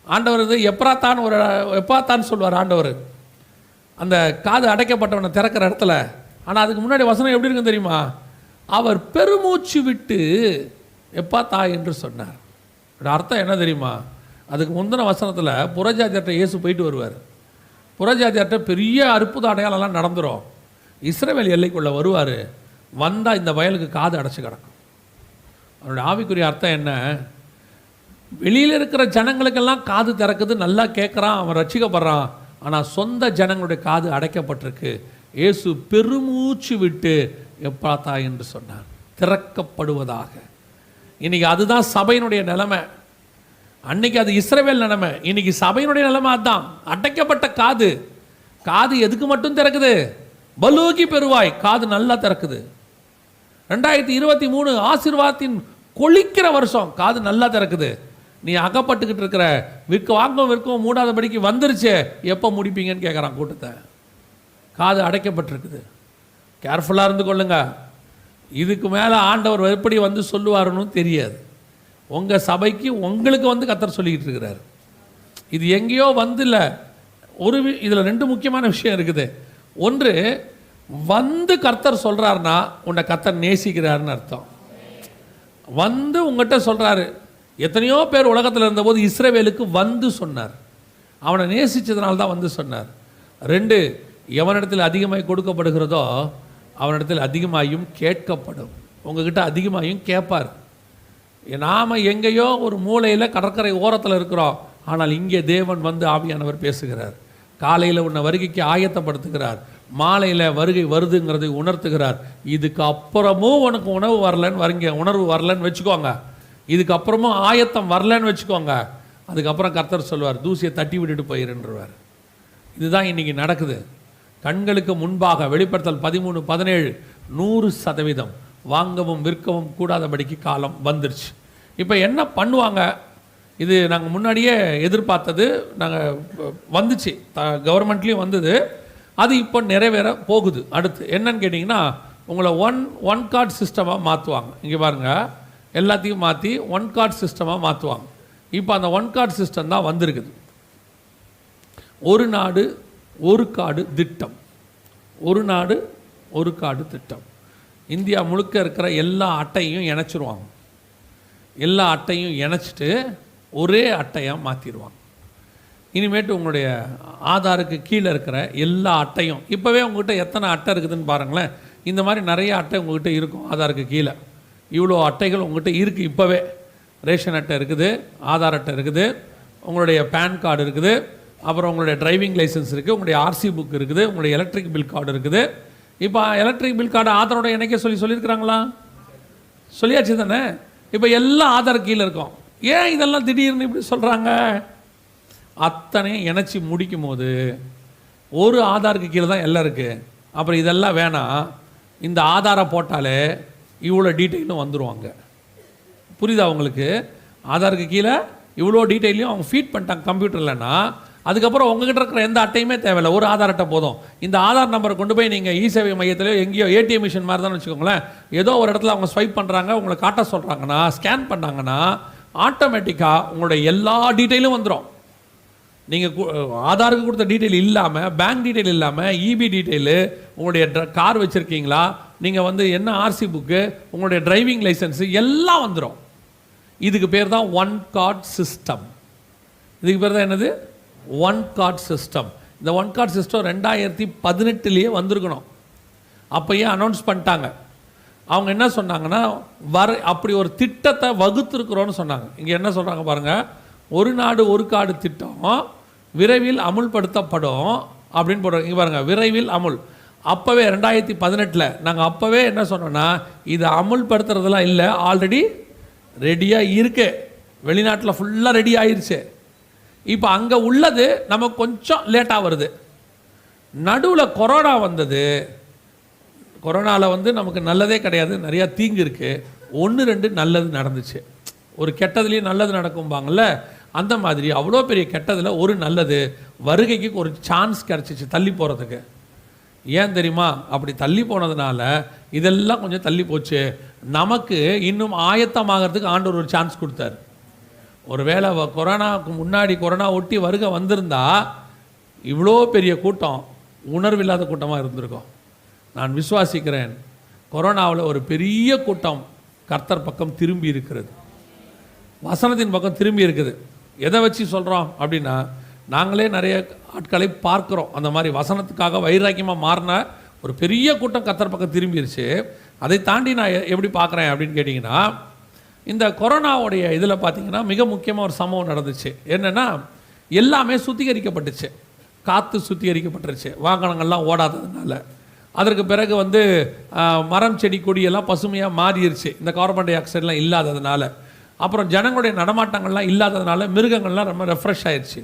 ஆண்டவர் இது எப்பாத்தான் சொல்லுவார் ஆண்டவர், அந்த காது அடைக்கப்பட்டவனை திறக்கிற இடத்துல. ஆனால் அதுக்கு முன்னாடி வசனம் எப்படி இருக்குன்னு தெரியுமா? அவர் பெருமூச்சு விட்டு எப்பாத்தா என்று சொன்னார். அர்த்தம் என்ன தெரியுமா? அதுக்கு முந்தின வசனத்தில் புறஜாதியார்ட்ட இயேசு போயிட்டு வருவார். புறஜாதியார்ட்ட பெரிய அற்புத அடையாளம்லாம் நடந்துடும். இஸ்ரவேல் எல்லைக்குள்ளே வருவார். வந்தால் இந்த வயலுக்கு காது அடைச்சி கிடக்கும். அவருடைய ஆவிக்குரிய அர்த்தம் என்ன? வெளியில் இருக்கிற ஜனங்களுக்கெல்லாம் காது திறக்குது, நல்லா கேட்குறான், அவன் ரட்சிக்கப்படுறான். ஆனால் சொந்த ஜனங்களுடைய காது அடைக்கப்பட்டிருக்கு. இயேசு பெருமூச்சு விட்டு எப்பாத்தா என்று சொன்னார், திறக்கப்படுவதாக. இன்னைக்கு அதுதான் சபையினுடைய நிலைமை. அன்னைக்கு அது இஸ்ரவேல் நிலைமை, இன்னைக்கு சபையினுடைய நிலைமை அதுதான். அடைக்கப்பட்ட காது. காது எதுக்கு மட்டும் திறக்குது? பலூகி பெறுவாய். காது நல்லா திறக்குது. 2023 ஆசீர்வாதத்தின் கொளிக்கிற வருஷம். காது நல்லா திறக்குது. நீ அகப்பட்டுக்கிட்டு இருக்கிற விற்கவும் மூடாதபடிக்கு வந்துருச்சு, எப்போ முடிப்பீங்கன்னு கேட்குறான் கூட்டத்தை. காது அடைக்கப்பட்டிருக்குது. கேர்ஃபுல்லாக இருந்து கொள்ளுங்க. இதுக்கு மேலே ஆண்டவர் எப்படி வந்து சொல்லுவாருன்னு தெரியாது. உங்கள் சபைக்கு உங்களுக்கு வந்து கர்த்தர் சொல்லிக்கிட்டு இருக்கிறார். இது எங்கேயோ வந்து இல்லை. இதில் 2 முக்கியமான விஷயம் இருக்குது. ஒன்று, வந்து கர்த்தர் சொல்கிறாருன்னா உன்னை கர்த்தர் நேசிக்கிறாருன்னு அர்த்தம். வந்து உங்கள்கிட்ட சொல்கிறாரு. எத்தனையோ பேர் உலகத்தில் இருந்தபோது இஸ்ரவேலுக்கு வந்து சொன்னார். அவனை நேசித்ததுனால தான் வந்து சொன்னார். 2, எவனிடத்தில் அதிகமாய் கொடுக்கப்படுகிறதோ அவனிடத்தில் அதிகமாயும் கேட்கப்படும். உங்ககிட்ட அதிகமாயும் கேட்பார். நாம் எங்கேயோ ஒரு மூலையில் கடற்கரை ஓரத்தில் இருக்கிறோம், ஆனால் இங்கே தேவன் வந்து ஆவியானவர் பேசுகிறார். காலையில் உன்னை வருகைக்கு ஆயத்தப்படுத்துகிறார், மாலையில் வருகை வருதுங்கிறதை உணர்த்துகிறார். இதுக்கு அப்புறமும் உனக்கு உணர்வு வரலன்னு வச்சுக்கோங்க. இதுக்கப்புறமும் ஆயத்தம் வரலன்னு வச்சுக்கோங்க. அதுக்கப்புறம் கர்த்தர் சொல்வார், தூசியை தட்டி விட்டுட்டு போயிருன்றார். இதுதான் இன்றைக்கி நடக்குது கண்களுக்கு முன்பாக. வெளிப்படுத்தல் 13:17 100% வாங்கவும் விற்கவும் கூடாதபடிக்கு காலம் வந்துருச்சு. இப்போ என்ன பண்ணுவாங்க? இது நாங்கள் முன்னாடியே எதிர்பார்த்தது. நாங்கள் வந்துச்சு, கவர்மெண்ட்லேயும் வந்தது. அது இப்போ நிறைவேற போகுது. அடுத்து என்னன்னு கேட்டிங்கன்னா, உங்களை ஒன் கார்டு சிஸ்டமாக மாற்றுவாங்க. இங்கே பாருங்கள், எல்லாத்தையும் மாற்றி ஒன் கார்டு சிஸ்டமாக மாற்றுவாங்க. இப்போ அந்த ஒன் கார்டு சிஸ்டம் தான் வந்திருக்குது. ஒரு நாடு ஒரு கார்டு திட்டம். ஒரு நாடு ஒரு கார்டு திட்டம். இந்தியா முழுக்க இருக்கிற எல்லா அட்டையும் இணைச்சிருவாங்க. எல்லா அட்டையும் இணைச்சிட்டு ஒரே அட்டையாக மாற்றிடுவாங்க. இனிமேட்டு உங்களுடைய ஆதாருக்கு கீழே இருக்கிற எல்லா அட்டையும், இப்போவே உங்கள்கிட்ட எத்தனை அட்டை இருக்குதுன்னு பாருங்களேன். இந்த மாதிரி நிறைய அட்டை உங்கள்கிட்ட இருக்கும். ஆதாருக்கு கீழே இவ்வளோ அட்டைகள் உங்கள்கிட்ட இருக்குது. இப்போவே ரேஷன் அட்டை இருக்குது, ஆதார் அட்டை இருக்குது, உங்களுடைய பேன் கார்டு இருக்குது, அப்புறம் உங்களுடைய டிரைவிங் லைசன்ஸ் இருக்குது, உங்களுடைய ஆர்சி புக் இருக்குது, உங்களுடைய எலக்ட்ரிக் பில் கார்டு இருக்குது. இப்போ எலக்ட்ரிக் பில் கார்டு ஆதாரோட இணைக்க சொல்லியிருக்கிறாங்களா? சொல்லியாச்சு தானே? இப்போ எல்லாம் ஆதார் கீழே இருக்கும். ஏன் இதெல்லாம் திடீர்னு இப்படி சொல்கிறாங்க? அத்தனையும் இணைச்சி முடிக்கும் போது ஒரு ஆதாருக்கு கீழே தான் எல்லாம் இருக்குது. அப்புறம் இதெல்லாம் வேணாம், இந்த ஆதாரை போட்டாலே இவ்வளோ டீட்டெயிலும் வந்துடுவாங்க. புரியுதா உங்களுக்கு? ஆதாருக்கு கீழே இவ்வளோ டீட்டெயிலையும் அவங்க ஃபீட் பண்ணிட்டாங்க கம்ப்யூட்டர்லன்னா, அதுக்கப்புறம் உங்ககிட்ட இருக்கிற எந்த அட்டையுமே தேவையில்லை, ஒரு ஆதார் அட்டை போதும். இந்த ஆதார் நம்பரை கொண்டு போய் நீங்கள் இ-சேவை மையத்திலையோ எங்கேயோ ஏடிஎம் மிஷின் மாதிரி தான் வச்சுக்கோங்களேன், ஏதோ ஒரு இடத்துல அவங்க ஸ்வைப் பண்ணுறாங்க, உங்களை காட்ட சொல்கிறாங்கன்னா, ஸ்கேன் பண்ணாங்கன்னா ஆட்டோமேட்டிக்காக உங்களுடைய எல்லா டீட்டெயிலும் வந்துடும். நீங்கள் ஆதாருக்கு கொடுத்த டீட்டெயில் இல்லாமல், பேங்க் டீட்டெயில் இல்லாமல், இபி டீட்டெயிலு, உங்களுடைய கார் வச்சுருக்கீங்களா, நீங்கள் வந்து என்ன ஆர்சி புக்கு, உங்களுடைய டிரைவிங் லைசன்ஸு எல்லாம் வந்துடும். இதுக்கு பேர் தான் ஒன் கார்டு சிஸ்டம். இதுக்கு பேர் தான் என்னது? One card system. இந்த ஒன் கார்டு சிஸ்டம் 2018 வந்திருக்கணும். அப்போயே அனௌன்ஸ் பண்ணிட்டாங்க. அவங்க என்ன சொன்னாங்கன்னா, அப்படி ஒரு திட்டத்தை வகுத்துருக்குறோன்னு சொன்னாங்க. இங்கே என்ன சொல்கிறாங்க பாருங்கள், ஒரு நாடு ஒரு கார்டு திட்டம் விரைவில் அமுல்படுத்தப்படும் அப்படின்னு போடுறாங்க. இங்கே பாருங்கள், விரைவில் அமுல். அப்போவே 2018 நாங்கள் அப்போவே என்ன சொன்னோன்னா, இது அமுல்படுத்துறதெல்லாம் இல்லை, ஆல்ரெடி ரெடியாக இருக்கு. வெளிநாட்டில் ஃபுல்லாக ரெடி ஆயிடுச்சு. இப்போ அங்கே உள்ளது நமக்கு கொஞ்சம் லேட்டாக வருது. நடுவில் கொரோனா வந்தது. கொரோனாவில் வந்து நமக்கு நல்லதே கிடையாது, நிறையா தீங்கு இருக்குது. 1-2 நல்லது நடந்துச்சு. ஒரு கெட்டதுலேயும் நல்லது நடக்கும்பாங்கள்ல, அந்த மாதிரி அவ்வளோ பெரிய கெட்டதில் ஒரு நல்லது, வருகைக்கு ஒரு சான்ஸ் கிடச்சிச்சு தள்ளி போகிறதுக்கு. ஏன் தெரியுமா? அப்படி தள்ளி போனதுனால இதெல்லாம் கொஞ்சம் தள்ளி போச்சு. நமக்கு இன்னும் ஆயத்தமாகறதுக்கு ஆண்டவர் ஒரு சான்ஸ் கொடுத்தாரு. ஒருவேளை கொரோனாவுக்கு முன்னாடி கொரோனா ஒட்டி வருகை வந்திருந்தா இவ்வளோ பெரிய கூட்டம் உணர்வில்லாத கூட்டமாக இருந்திருக்கும். நான் விசுவாசிக்கிறேன், கொரோனாவில் ஒரு பெரிய கூட்டம் கர்த்தர் பக்கம் திரும்பி இருக்கிறது, வசனத்தின் பக்கம் திரும்பி இருக்குது. எதை வச்சு சொல்கிறோம் அப்படின்னா, நாங்களே நிறைய ஆட்களை பார்க்குறோம். அந்த மாதிரி வசனத்துக்காக வைராக்கியமாக மாறின ஒரு பெரிய கூட்டம் கர்த்தர் பக்கம் திரும்பிடுச்சு. அதை தாண்டி நான் எப்படி பார்க்குறேன் அப்படின்னு கேட்டிங்கன்னா, இந்த கொரோனாவுடைய இதில் பார்த்திங்கன்னா மிக முக்கியமாக ஒரு சம்பவம் நடந்துச்சு. என்னென்னா, எல்லாமே சுத்திகரிக்கப்பட்டுச்சு. காற்று சுத்திகரிக்கப்பட்டுருச்சு, வாகனங்கள்லாம் ஓடாததுனால. அதற்கு பிறகு வந்து மரம் செடி கொடியெல்லாம் பசுமையாக மாறிடுச்சு இந்த கார்பன் டை ஆக்சைடெலாம் இல்லாததுனால. அப்புறம் ஜனங்களுடைய நடமாட்டங்கள்லாம் இல்லாததுனால மிருகங்கள்லாம் ரொம்ப ரெஃப்ரெஷ் ஆயிடுச்சு,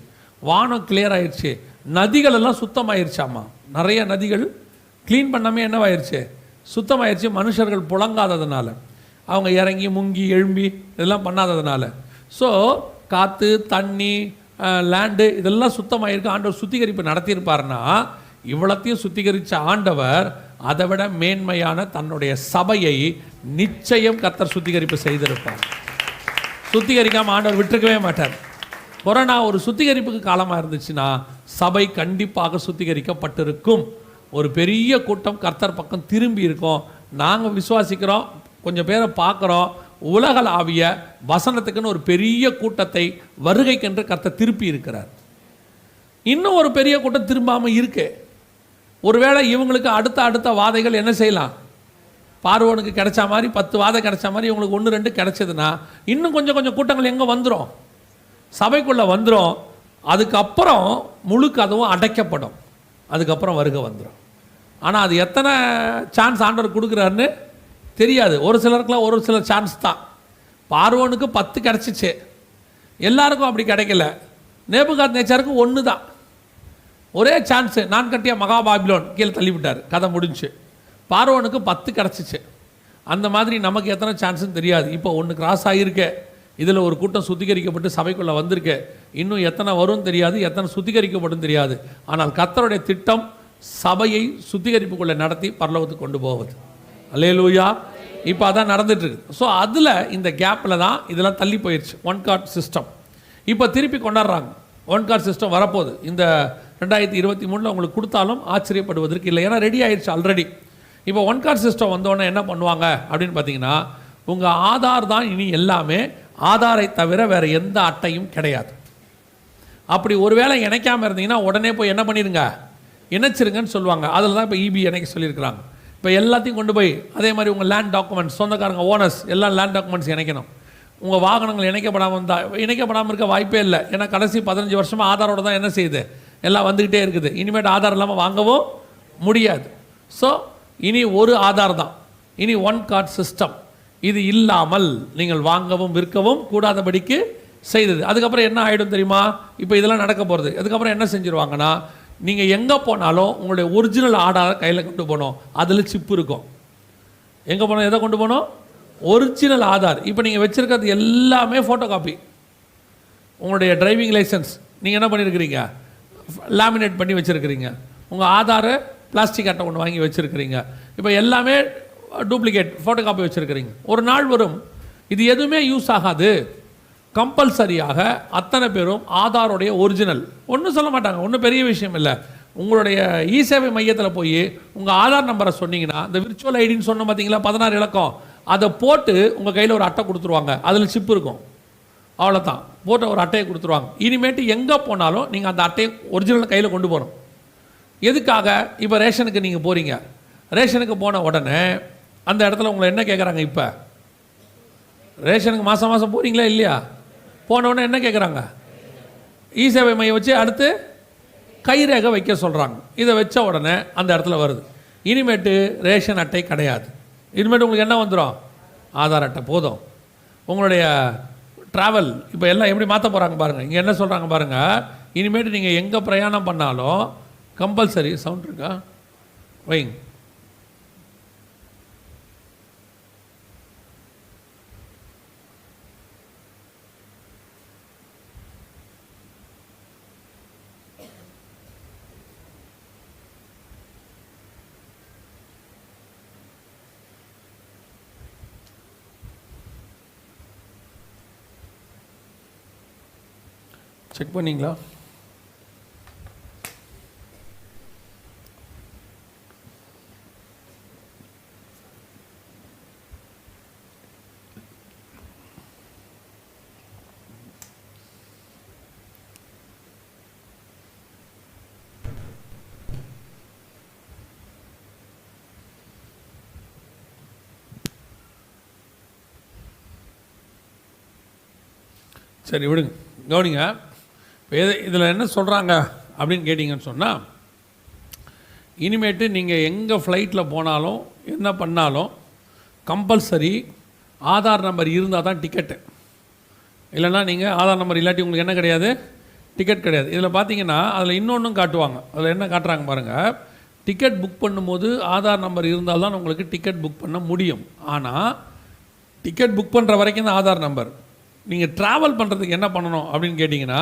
வானம் கிளியர் ஆயிடுச்சு, நதிகள் எல்லாம் சுத்தமாயிருச்சாமா. நிறைய நதிகள் க்ளீன் பண்ணாமல் என்னவாயிருச்சு, சுத்தமாயிருச்சு. மனுஷர்கள் புழங்காததுனால, அவங்க இறங்கி முங்கி எழும்பி இதெல்லாம் பண்ணாததுனால. ஸோ காற்று தண்ணி லேண்டு இதெல்லாம் சுத்தமாயிருக்கு. ஆண்டவர் சுத்திகரிப்பு நடத்தியிருப்பார்னா, இவ்வளத்தையும் சுத்திகரித்த ஆண்டவர் அதை விட மேன்மையான தன்னுடைய சபையை நிச்சயம் கர்த்தர் சுத்திகரிப்பு செய்திருப்பார். சுத்திகரிக்காமல் ஆண்டவர் விட்டுருக்கவே மாட்டார். கொரோனா ஒரு சுத்திகரிப்புக்கு காலமாக இருந்துச்சுன்னா சபை கண்டிப்பாக சுத்திகரிக்கப்பட்டிருக்கும். ஒரு பெரிய கூட்டம் கர்த்தர் பக்கம் திரும்பி இருக்கோம். நாங்கள் விசுவாசிக்கிறோம், கொஞ்சம் பேரை பார்க்குறோம். உலகளாவிய வசனத்துக்குன்னு ஒரு பெரிய கூட்டத்தை வருகைக்கென்று கர்த்தர் திருப்பி இருக்கிறார். இன்னும் ஒரு பெரிய கூட்டம் திரும்பாமல் இருக்கு. ஒருவேளை இவங்களுக்கு அடுத்த வாதைகள் என்ன செய்யலாம், பார்வோனுக்கு கிடைச்ச மாதிரி 10 வாதை கிடைச்ச மாதிரி இவங்களுக்கு 1-2 கிடைச்சதுன்னா இன்னும் கொஞ்சம் கூட்டங்கள் எங்கே வந்துடும், சபைக்குள்ளே வந்துடும். அதுக்கப்புறம் முழு கதவும் அடைக்கப்படும். அதுக்கப்புறம் வருகை வந்துடும். ஆனால் அது எத்தனை சான்ஸ் ஆண்டவர் கொடுக்குறாருன்னு தெரியாது. ஒரு சிலருக்குலாம் ஒரு சில சான்ஸ் தான். பார்வோனுக்கு 10 கிடச்சிச்சு, எல்லாருக்கும் அப்படி கிடைக்கல. நேபுகாத்நேச்சாருக்கு 1 தான், ஒரே சான்ஸு. நான் கட்டிய மகாபாபிலோன் கீழே தள்ளிவிட்டார், கதை முடிஞ்சு. பார்வோனுக்கு 10 கிடச்சிச்சு. அந்த மாதிரி நமக்கு எத்தனை சான்ஸுன்னு தெரியாது. இப்போ 1 கிராஸ் ஆகியிருக்கு. இதில் ஒரு கூட்டம் சுத்திகரிக்கப்பட்டு சபைக்குள்ளே வந்திருக்கு. இன்னும் எத்தனை வரும் தெரியாது, எத்தனை சுத்திகரிக்கப்படும் தெரியாது. ஆனால் கர்த்தருடைய திட்டம் சபையை சுத்திகரிப்புக்குள்ளே நடத்தி பரலோகத்துக்கு கொண்டு போவது. அல்லேலூயா. இப்போ அதான் நடந்துட்டுருக்கு. ஸோ அதில் இந்த கேப்பில் தான் இதெல்லாம் தள்ளி போயிடுச்சு. 1 கார்ட் சிஸ்டம் இப்போ திருப்பி கொண்டாடுறாங்க. 1 கார்ட் சிஸ்டம் வரப்போகுது. இந்த 2023 உங்களுக்கு கொடுத்தாலும் ஆச்சரியப்படுவதற்கு இல்லை, ஏன்னா ரெடி ஆயிடுச்சு ஆல்ரெடி. இப்போ 1 கார்ட் சிஸ்டம் வந்தோடனே என்ன பண்ணுவாங்க அப்படின்னு பார்த்தீங்கன்னா, உங்கள் ஆதார் தான் இனி எல்லாமே. ஆதாரை தவிர வேறு எந்த அட்டையும் கிடையாது. அப்படி ஒருவேளை இணைக்காமல் இருந்தீங்கன்னா உடனே போய் என்ன பண்ணிடுங்க, இணைச்சிருங்கன்னு சொல்லுவாங்க. அதில் தான் இப்போ இபி இணைக்க சொல்லியிருக்கிறாங்க. இப்போ எல்லாத்தையும் கொண்டு போய் அதே மாதிரி உங்கள் லேண்ட் டாக்குமெண்ட்ஸ், சொந்தக்காரங்க ஓனர்ஸ் எல்லாம் லேண்ட் டாக்குமெண்ட்ஸ் இணைக்கணும். உங்கள் வாகனங்கள் இணைக்கப்படாமல் இருந்தால், இணைக்கப்படாமல் இருக்க வாய்ப்பே இல்லை. ஏன்னா கடைசி 15 வருஷமாக ஆதாரோட தான் என்ன செய்யுது, எல்லாம் வந்துக்கிட்டே இருக்குது. இனிமேட்டு ஆதார் இல்லாமல் வாங்கவும் முடியாது. ஸோ இனி ஒரு ஆதார் தான், இனி 1 கார்ட் சிஸ்டம். இது இல்லாமல் நீங்கள் வாங்கவும் விற்கவும் கூடாதபடிக்கு செய்தது. அதுக்கப்புறம் என்ன ஆகிடும் தெரியுமா, இப்போ இதெல்லாம் நடக்க போகிறது. அதுக்கப்புறம் என்ன செஞ்சுருவாங்கன்னா, நீங்கள் எங்கே போனாலும் உங்களுடைய ஒரிஜினல் ஆதார் கையில் கொண்டு போகணும். அதில் சிப்பு இருக்கும். எங்கே போனோம், எதை கொண்டு போகணும், ஒரிஜினல் ஆதார். இப்போ நீங்கள் வச்சுருக்கிறது எல்லாமே ஃபோட்டோ காப்பி. உங்களுடைய டிரைவிங் லைசன்ஸ் நீங்கள் என்ன பண்ணியிருக்கிறீங்க, லேமினேட் பண்ணி வச்சுருக்கிறீங்க. உங்கள் ஆதாரை பிளாஸ்டிக் அட்டை ஒன்று வாங்கி வச்சுருக்கிறீங்க. இப்போ எல்லாமே டூப்ளிகேட் ஃபோட்டோ காப்பி வச்சுருக்கிறீங்க. ஒரு நாள் வரும் இது எதுவுமே யூஸ் ஆகாது. கம்பல்சரியாக அத்தனை பேரும் ஆதாரோடைய ஒரிஜினல், ஒன்றும் சொல்ல மாட்டாங்க, ஒன்றும் பெரிய விஷயம் இல்லை. உங்களுடைய இ சேவை மையத்தில் போய் உங்கள் ஆதார் நம்பரை சொன்னீங்கன்னா, இந்த விர்ச்சுவல் ஐடின்னு சொன்ன பார்த்தீங்களா, 16 இலக்கம், அதை போட்டு உங்கள் கையில் ஒரு அட்டை கொடுத்துருவாங்க. அதில் சிப் இருக்கும். அவ்வளோதான், போட்ட ஒரு அட்டையை கொடுத்துருவாங்க. இனிமேட்டு எங்கே போனாலும் நீங்கள் அந்த அட்டையை ஒரிஜினல் கையில் கொண்டு போகணும். எதுக்காக, இப்போ ரேஷனுக்கு நீங்கள் போகிறீங்க. ரேஷனுக்கு போன உடனே அந்த இடத்துல உங்களை என்ன கேட்குறாங்க, இப்போ ரேஷனுக்கு மாதம் மாதம் போகிறீங்களா இல்லையா, போன உடனே என்ன கேட்குறாங்க, இ சேவை மையம் வச்சு அடுத்து கைரேகை வைக்க சொல்கிறாங்க. இதை வச்ச உடனே அந்த இடத்துல வருது. இனிமேட்டு ரேஷன் அட்டை கிடையாது. இனிமேட்டு உங்களுக்கு என்ன வந்துடும், ஆதார் அட்டை போதும். உங்களுடைய ட்ராவல் இப்போ எல்லாம் எப்படி மாற்ற போகிறாங்க பாருங்கள். இங்கே என்ன சொல்கிறாங்க பாருங்கள், இனிமேட்டு நீங்கள் எங்கே பிரயாணம் பண்ணாலும் கம்பல்சரி, சவுண்ட் இருக்கா வைங்க, செக் பண்ணிங்களா? சரி விடுங்க, கவனிங்க. இப்போ இதில் என்ன சொல்கிறாங்க அப்படின்னு கேட்டிங்கன்னு சொன்னால், இனிமேட்டு நீங்கள் எங்கே ஃப்ளைட்டில் போனாலும் என்ன பண்ணாலும் கம்பல்சரி ஆதார் நம்பர் இருந்தால் தான் டிக்கெட்டு. இல்லைன்னா நீங்கள் ஆதார் நம்பர் இல்லாட்டி உங்களுக்கு என்ன கிடையாது, டிக்கெட் கிடையாது. இதில் பார்த்தீங்கன்னா அதில் இன்னொன்றும் காட்டுவாங்க. அதில் என்ன காட்டுறாங்க பாருங்கள், டிக்கெட் புக் பண்ணும்போது ஆதார் நம்பர் இருந்தால் தான் உங்களுக்கு டிக்கெட் புக் பண்ண முடியும். ஆனால் டிக்கெட் புக் பண்ணுற வரைக்கும் தான் ஆதார் நம்பர். நீங்கள் ட்ராவல் பண்ணுறதுக்கு என்ன பண்ணணும் அப்படின்னு கேட்டிங்கன்னா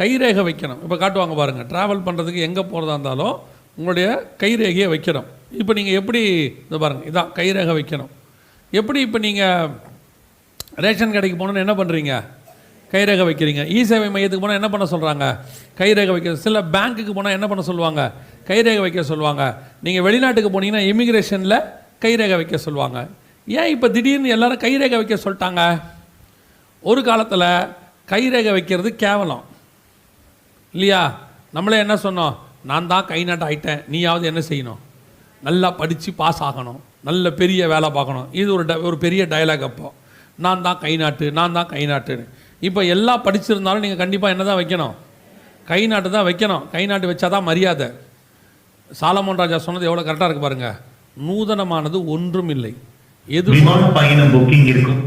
கைரேகை வைக்கணும். இப்போ காட்டுவாங்க பாருங்கள், ட்ராவல் பண்ணுறதுக்கு எங்கே போகிறதா இருந்தாலும் உங்களுடைய கைரேகையை வைக்கணும். இப்போ நீங்கள் எப்படி, இதை பாருங்கள், இதான் கைரேகை வைக்கணும். எப்படி இப்போ நீங்கள் ரேஷன் கடைக்கு போகணுன்னு என்ன பண்ணுறீங்க, கைரேகை வைக்கிறீங்க. இ சேவை மையத்துக்கு போனால் என்ன பண்ண சொல்கிறாங்க, கைரேகை வைக்க. சில பேங்க்குக்கு போனால் என்ன பண்ண சொல்லுவாங்க, கைரேகை வைக்க சொல்லுவாங்க. நீங்கள் வெளிநாட்டுக்கு போனீங்கன்னா இமிக்ரேஷனில் கைரேகை வைக்க சொல்லுவாங்க. ஏன் இப்போ திடீர்னு எல்லாரும் கைரேகை வைக்க சொல்லிட்டாங்க? ஒரு காலத்தில் கைரேகை வைக்கிறது கேவலம் இல்லையா? நம்மளே என்ன சொன்னோம், நான் தான் கை நாட்டு ஆகிட்டேன், நீயாவது என்ன செய்யணும், நல்லா படித்து பாஸ் ஆகணும், நல்ல பெரிய வேலை பார்க்கணும். இது ஒரு பெரிய டயலாக். அப்போ நான் தான் கை நாட்டு, நான் தான் கை நாட்டுன்னு. இப்போ எல்லாம் படிச்சிருந்தாலும் நீங்கள் கண்டிப்பாக என்ன தான் வைக்கணும், கை நாட்டு தான் வைக்கணும். கை நாட்டு வச்சா தான் மரியாதை. சாலமோன் ராஜா சொன்னது எவ்வளோ கரெக்டாக இருக்குது பாருங்கள். நூதனமானது ஒன்றும் இல்லை. எது பயணம் புக்கிங் இருக்கும்.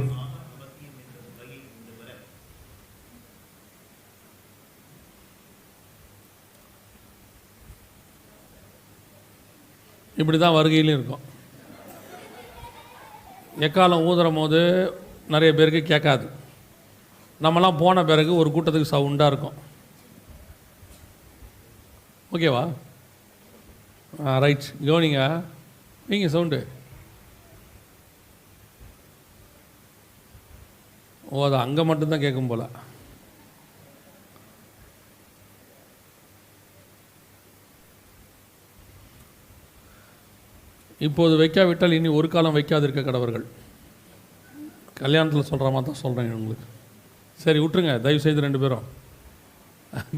இப்படி தான் வருகையிலும் இருக்கும். எக்காலம் ஊதுற போது நிறைய பேருக்கு கேட்காது. நம்மலாம் போன பிறகு ஒரு கூட்டத்துக்கு சவுண்டாக இருக்கும். ஓகேவா? ரைட், கவனிங்க, நீங்கள் சவுண்டு. ஓ, அது அங்கே மட்டும்தான் கேட்கும் போல். இப்போது வைக்காவிட்டால் இனி ஒரு காலம் வைக்காதிருக்க கடவர்கள். கல்யாணத்தில் சொல்கிற மாதிரி தான் சொல்கிறேன் உங்களுக்கு. சரி விட்டுருங்க, தயவு செய்து 2 பேரும்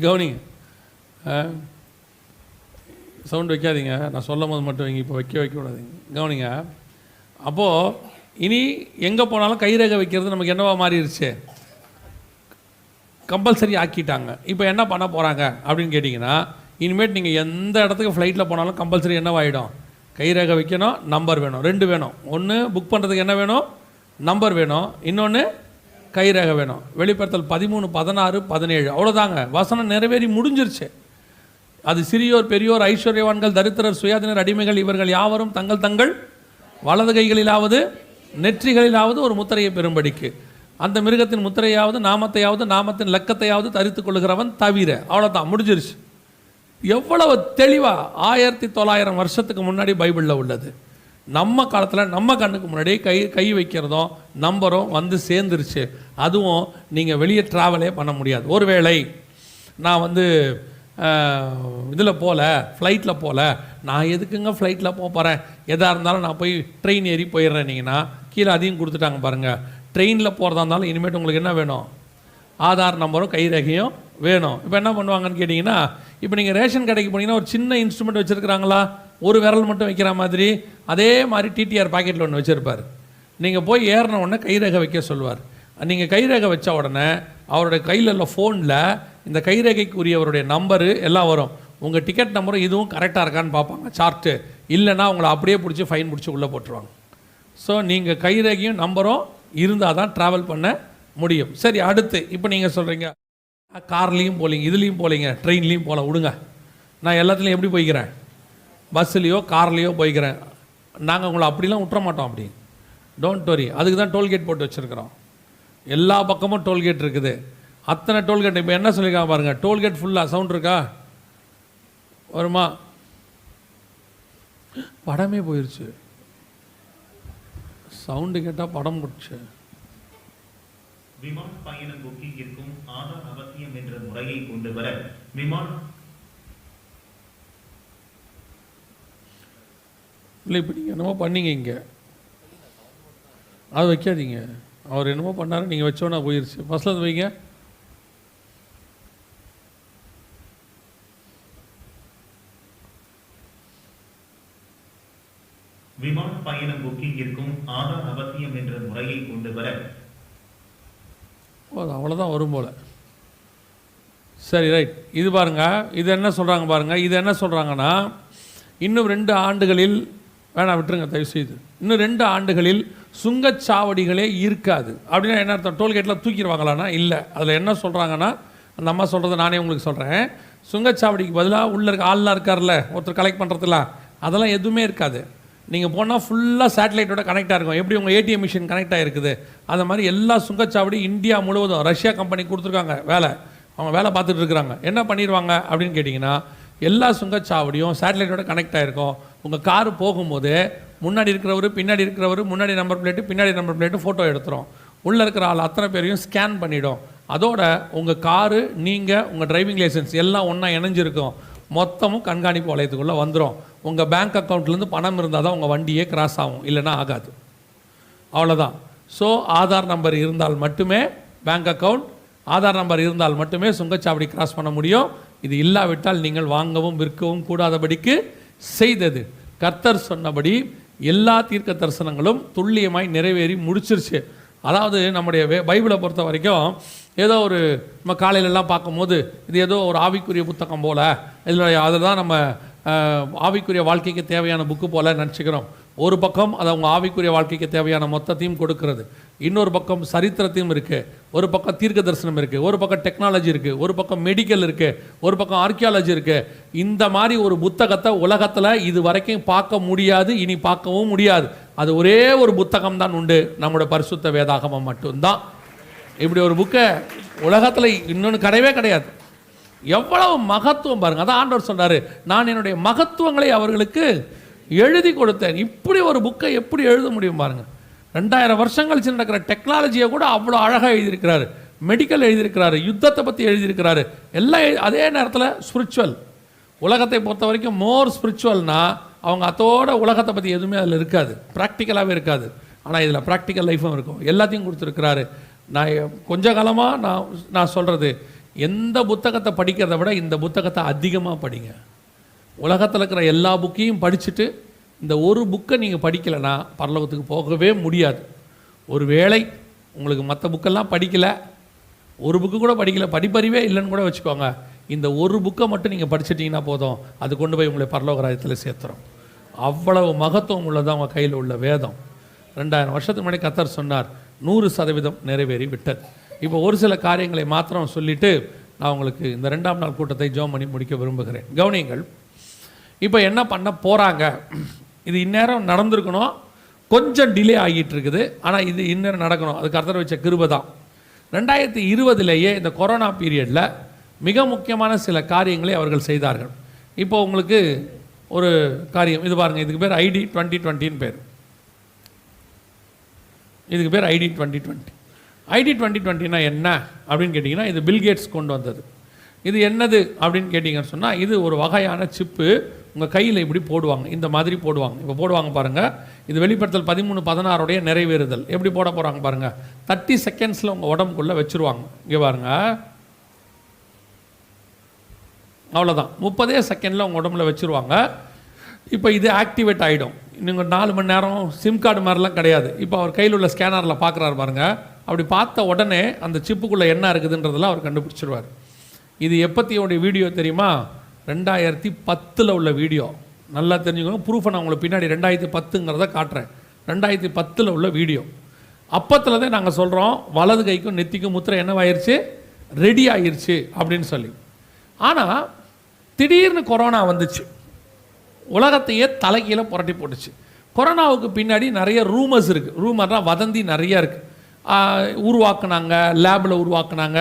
கவனிங்க. சவுண்டு வைக்காதீங்க, நான் சொல்லும் போது மட்டும் வைங்க, இப்போ வைக்க விடாதீங்க. கவனிங்க. அப்போது இனி எங்கே போனாலும் கைரேகை வைக்கிறது நமக்கு என்னவா மாறிடுச்சு, கம்பல்சரி ஆக்கிட்டாங்க. இப்போ என்ன பண்ண போகிறாங்க அப்படின்னு கேட்டிங்கன்னா, இனிமேட் நீங்கள் எந்த இடத்துக்கு ஃப்ளைட்டில் போனாலும் கம்பல்சரி என்னவாயிடும், கைரேகை வைக்கணும், நம்பர் வேணும். 2 வேணும். ஒன்று புக் பண்ணுறதுக்கு என்ன வேணும், நம்பர் வேணும். இன்னொன்று கைரேகை வேணும். வெளிப்படுத்தல் 13, 16, 17 அவ்வளோதாங்க. வசனம் நிறைவேறி முடிஞ்சிருச்சு. அது சிறியோர் பெரியோர் ஐஸ்வர்யவான்கள் தரித்திரர் சுயாதீனர் அடிமைகள் இவர்கள் யாவரும் தங்கள் தங்கள் வலது கைகளிலாவது நெற்றிகளிலாவது ஒரு முத்திரையை பெறும்படிக்கு அந்த மிருகத்தின் முத்திரையாவது நாமத்தையாவது நாமத்தின் லக்கத்தையாவது தரித்து கொள்ளுகிறவன் தவிர. அவ்வளோதான், முடிஞ்சிருச்சு. எவ்வளவு தெளிவாக 1900 வருஷத்துக்கு முன்னாடி பைபிளில் உள்ளது. நம்ம காலத்தில் நம்ம கண்ணுக்கு முன்னாடி கை வைக்கிறதும் நம்பரும் வந்து சேர்ந்துருச்சு. அதுவும் நீங்கள் வெளியே ட்ராவலே பண்ண முடியாது. ஒருவேளை நான் இதில் போகல, ஃப்ளைட்டில் போகல, நான் எதுக்குங்க ஃப்ளைட்டில் போகிறேன், எதாக இருந்தாலும் நான் போய் ட்ரெயின் ஏறி போயிடுறேன்னீங்கன்னா கீழே அதையும் கொடுத்துட்டாங்க பாருங்கள். ட்ரெயினில் போகிறதா இருந்தாலும் இனிமேட்டு உங்களுக்கு என்ன வேணும், ஆதார் நம்பரும் கைரேகையும் வேணும். இப்போ என்ன பண்ணுவாங்கன்னு கேட்டிங்கன்னா, இப்போ நீங்கள் ரேஷன் கடைக்கு போனீங்கன்னா ஒரு சின்ன இன்ஸ்ட்ருமெண்ட் வச்சுருக்கிறாங்களா, ஒரு விரல் மட்டும் வைக்கிற மாதிரி, அதே மாதிரி டிடிஆர் பாக்கெட்டில் ஒன்று வச்சுருப்பார். நீங்கள் போய் ஏறின உடனே கைரேகை வைக்க சொல்லுவார். நீங்கள் கைரேகை வச்ச உடனே அவருடைய கையில் உள்ள ஃபோனில் இந்த கைரேகைக்கு உரியவருடைய நம்பரு எல்லாம் வரும். உங்கள் டிக்கெட் நம்பரும் இதுவும் கரெக்டாக இருக்கான்னு பார்ப்பாங்க, சார்ட்டு. இல்லைன்னா உங்களை அப்படியே பிடிச்சி ஃபைன் பிடிச்சி உள்ளே போட்டுருவாங்க. ஸோ நீங்கள் கைரேகையும் நம்பரும் இருந்தால் தான் ட்ராவல் பண்ண முடியும். சரி, அடுத்து இப்போ நீங்கள் சொல்கிறீங்க கார்லேயும் போகலிங்க, இதுலேயும் போகலிங்க, ட்ரெயின்லேயும் போகல, விடுங்க, நான் எல்லாத்துலேயும் எப்படி போய்க்கிறேன், பஸ்ஸுலேயோ கார்லேயோ போய்க்கிறேன். நாங்கள் உங்களை அப்படிலாம் விட்டுற மாட்டோம். அப்படி டோன்ட் வரி. அதுக்கு தான் டோல்கேட் போட்டு வச்சுருக்கிறோம். எல்லா பக்கமும் டோல்கேட் இருக்குது. அத்தனை டோல்கேட். இப்போ என்ன சொல்லியிருக்காங்க பாருங்கள், டோல்கேட் ஃபுல்லாக சவுண்ட் இருக்கா, வருமா, படமே போயிடுச்சு. சவுண்டு கேட்டால் படம் போடுச்சு. விமான பயணம் புக்கிங்கிற்கும் ஆதார் அவசியம் என்ற முறையை கொண்டு வர விமானம் இல்லை. இப்போ நீங்கள் என்னமோ பண்ணீங்க, இங்கே அது வைக்காதீங்க. அவர் என்னமோ பண்ணாரு, நீங்கள் வச்சோன்னா போயிடுச்சு. ஃபஸ்ட்டில் அது வைங்க. விமான பயணம் புக்கிங்கிற்கும் ஆதார் அவசியம் என்ற முறையை கொண்டு வர அது அவ்வளோதான் வரும் போல். சரி, ரைட். இது பாருங்கள், இது என்ன சொல்கிறாங்க பாருங்கள். இது என்ன சொல்கிறாங்கன்னா, இன்னும் 2 ஆண்டுகளில் வேணாம் விட்டுருங்க தயவுசெய்து, இன்னும் 2 ஆண்டுகளில் சுங்கச்சாவடிகளே இருக்காது. அப்படின்னா என்ன அர்த்தம்? டோல்கேட்டில் தூக்கிடுவாங்களான்னா இல்லை. அதில் என்ன சொல்கிறாங்கன்னா, அந்த அம்மா சொல்கிறத நானே உங்களுக்கு சொல்கிறேன். சுங்கச்சாவடிக்கு பதிலாக உள்ளே இருக்க ஆள்லாம் இருக்கார்ல ஒருத்தர் கலெக்ட் பண்ணுறதுலாம், அதெல்லாம் எதுவுமே இருக்காது. நீங்கள் போனால் ஃபுல்லாக சேட்டலைட்டோட கனெக்டாக இருக்கும். எப்படி உங்கள் ஏடிஎம் மிஷின் கனெக்ட் ஆகிருக்குது அது மாதிரி எல்லா சுங்கச்சாவடி இந்தியா முழுவதும் ரஷ்யா கம்பெனி கொடுத்துருக்காங்க வேலை, அவங்க வேலை பார்த்துட்டு இருக்கிறாங்க. என்ன பண்ணிடுவாங்க அப்படின்னு கேட்டிங்கன்னா, எல்லா சுங்கச்சாவடியும் சேட்டலைட்டோட கனெக்ட் ஆகிருக்கும். உங்கள் காரு போகும்போது முன்னாடி இருக்கிறவர் பின்னாடி இருக்கிறவர் முன்னாடி நம்பர் பிளேட்டு பின்னாடி நம்பர் பிளேட்டு ஃபோட்டோ எடுத்துரும். உள்ளே இருக்கிற ஆள் அத்தனை பேரையும் ஸ்கேன் பண்ணிவிடும். அதோட உங்கள் காரு, நீங்கள், உங்கள் டிரைவிங் லைசன்ஸ் எல்லாம் ஒன்றா இணைஞ்சிருக்கும். மொத்தமும் கண்காணிப்பு வளையத்துக்குள்ளே வந்துடும். உங்கள் பேங்க் அக்கௌண்ட்லேருந்து பணம் இருந்தால் தான் உங்கள் வண்டியே கிராஸ் ஆகும், இல்லைன்னா ஆகாது. அவ்வளோதான். ஸோ ஆதார் நம்பர் இருந்தால் மட்டுமே பேங்க் அக்கௌண்ட், ஆதார் நம்பர் இருந்தால் மட்டுமே சுங்கச்சாவடி கிராஸ் பண்ண முடியும். இது இல்லாவிட்டால் நீங்கள் வாங்கவும் விற்கவும் கூடாதபடிக்கு செய்தது. கர்த்தர் சொன்னபடி எல்லா தீர்க்க தரிசனங்களும் துல்லியமாய் நிறைவேறி முடிச்சிருச்சு. அதாவது நம்முடைய பைபிளை பொறுத்த வரைக்கும் ஏதோ ஒரு நம்ம காலையிலலாம் பார்க்கும்போது இது ஏதோ ஒரு ஆவிக்குரிய புத்தகம் போல், அதில் தான் நம்ம ஆவிக்குரிய வாழ்க்கைக்கு தேவையான புக்கு போல் நினச்சிக்கிறோம். ஒரு பக்கம் அது அவங்க ஆவிக்குரிய வாழ்க்கைக்கு தேவையான மொத்தத்தையும் கொடுக்கறது, இன்னொரு பக்கம் சரித்திரத்தையும் இருக்குது, ஒரு பக்கம் தீர்க்க தரிசனம் இருக்குது, ஒரு பக்கம் டெக்னாலஜி இருக்குது, ஒரு பக்கம் மெடிக்கல் இருக்குது, ஒரு பக்கம் ஆர்கியாலஜி இருக்குது. இந்த மாதிரி ஒரு புத்தகத்தை உலகத்தில் இது வரைக்கும் பார்க்க முடியாது, இனி பார்க்கவும் முடியாது. அது ஒரே ஒரு புத்தகம் தான் உண்டு, நம்மளோட பரிசுத்த வேதாகமம் மட்டும்தான். இப்படி ஒரு புக்கை உலகத்தில் இன்னொன்று கிடையவே கிடையாது. எவ்வளவு மகத்துவம் பாருங்க. அதான் ஆண்டவர் சொல்றாரு, நான் என்னுடைய மகத்துவங்களை அவர்களுக்கு எழுதி கொடுத்தேன். இப்படி ஒரு புக்கை எப்படி எழுத முடியும் பாருங்க. 2000 வருஷங்கள் கழிச்சு நடக்கிற டெக்னாலஜியை கூட அவ்வளோ அழகாக எழுதியிருக்கிறாரு. மெடிக்கல் எழுதியிருக்கிறாரு, யுத்தத்தை பற்றி எழுதியிருக்கிறாரு, எல்லாம். அதே நேரத்தில் ஸ்பிரிச்சுவல், உலகத்தை பொறுத்த வரைக்கும் மோர் ஸ்பிரிச்சுவல்னா அவங்க அதோட உலகத்தை பற்றி எதுவுமே அதில் இருக்காது, ப்ராக்டிக்கலாகவே இருக்காது. ஆனால் இதில் ப்ராக்டிக்கல் லைஃப்பும் இருக்கும், எல்லாத்தையும் கொடுத்துருக்கிறாரு. நான் கொஞ்ச காலமாக நான் சொல்கிறது, எந்த புத்தகத்தை படிக்கிறத விட இந்த புத்தகத்தை அதிகமாக படிங்க. உலகத்தில் இருக்கிற எல்லா புக்கையும் படிச்சுட்டு இந்த ஒரு புக்கை நீங்கள் படிக்கலைன்னா பரலோகத்துக்கு போகவே முடியாது. ஒரு வேளை உங்களுக்கு மற்ற புக்கெல்லாம் படிக்கலை, ஒரு புக்கு கூட படிக்கலை, படிப்பறிவே இல்லைன்னு கூட வச்சுக்கோங்க, இந்த ஒரு புக்கை மட்டும் நீங்கள் படிச்சிட்டிங்கன்னா போதும், அது கொண்டு போய் உங்களை பரலோக ராஜ்யத்தில் சேர்த்துரும். அவ்வளவு மகத்துவம் உள்ளதான் அவங்க கையில் உள்ள வேதம். 2000 வருஷத்துக்கு முன்னாடி கர்த்தர் சொன்னார், 100% நிறைவேறி விட்டது. இப்போ ஒரு சில காரியங்களை மாத்திரம் சொல்லிவிட்டு நான் உங்களுக்கு இந்த 2ஆம் நாள் கூட்டத்தை ஜெபம் பண்ணி முடிக்க விரும்புகிறேன். கவனியங்கள். இப்போ என்ன பண்ண போகிறாங்க, இது இந்நேரம் நடந்திருக்கணும், கொஞ்சம் டிலே ஆகிட்டு இருக்குது, ஆனால் இது இந்நேரம் நடக்கணும். அது கர்த்தர் வச்ச கிருபை தான். 2020 இந்த கொரோனா பீரியடில் மிக முக்கியமான சில காரியங்களை அவர்கள் செய்தார்கள். இப்போ உங்களுக்கு ஒரு காரியம் இது பாருங்கள், இதுக்கு பேர் ஐடி 2020 பேர். இதுக்கு பேர் ஐடி 2020. ஐடி 2020னா என்ன அப்படின்னு கேட்டிங்கன்னா, இது பில்கேட்ஸ் கொண்டு வந்தது. இது என்னது அப்படின்னு கேட்டிங்கன்னு சொன்னால், இது ஒரு வகையான சிப்பு உங்கள் கையில் இப்படி போடுவாங்க, இந்த மாதிரி போடுவாங்க. இப்போ போடுவாங்க பாருங்கள், இது வெளிப்படுத்தல் 13:16 நிறைவேறுதல். எப்படி போட போகிறாங்க பாருங்கள், 30 செகண்ட்ஸில் உங்கள் உடம்புக்குள்ளே வச்சுருவாங்க. இங்கே பாருங்கள், அவ்வளோதான், 30 செகண்டில் உங்கள் உடம்புல வச்சுருவாங்க. இப்போ இது ஆக்டிவேட் ஆகிடும். நீங்கள் 4 மணி நேரம் சிம் கார்டு மாதிரிலாம் கிடையாது. இப்போ அவர் கையில் உள்ள ஸ்கேனரில் பார்க்குறாரு பாருங்கள், அப்படி பார்த்த உடனே அந்த சிப்புக்குள்ளே என்ன இருக்குதுன்றதெல்லாம் அவர் கண்டுபிடிச்சிடுவார். இது எப்பத்தியோடைய வீடியோ தெரியுமா? 2010 உள்ள வீடியோ. நல்லா தெரிஞ்சுக்கோங்க, ப்ரூஃபை நான் உங்களுக்கு பின்னாடி 2010ங்கிறத காட்டுறேன். 2010 உள்ள வீடியோ. அப்பத்தில் தான் நாங்கள் சொல்கிறோம், வலது கைக்கும் நெத்திக்கும் முத்திரை என்னவாயிருச்சு, ரெடி ஆகிருச்சு அப்படின்னு சொல்லி. ஆனால் திடீர்னு கொரோனா வந்துச்சு, உலகத்தையே தலைகீழ புரட்டி போட்டுச்சு. கொரோனாவுக்கு பின்னாடி நிறைய ரூமர்ஸ் இருக்குது. ரூமர்னால் வதந்தி நிறையா இருக்குது. உருவாக்குனாங்க, லேபில் உருவாக்குனாங்க,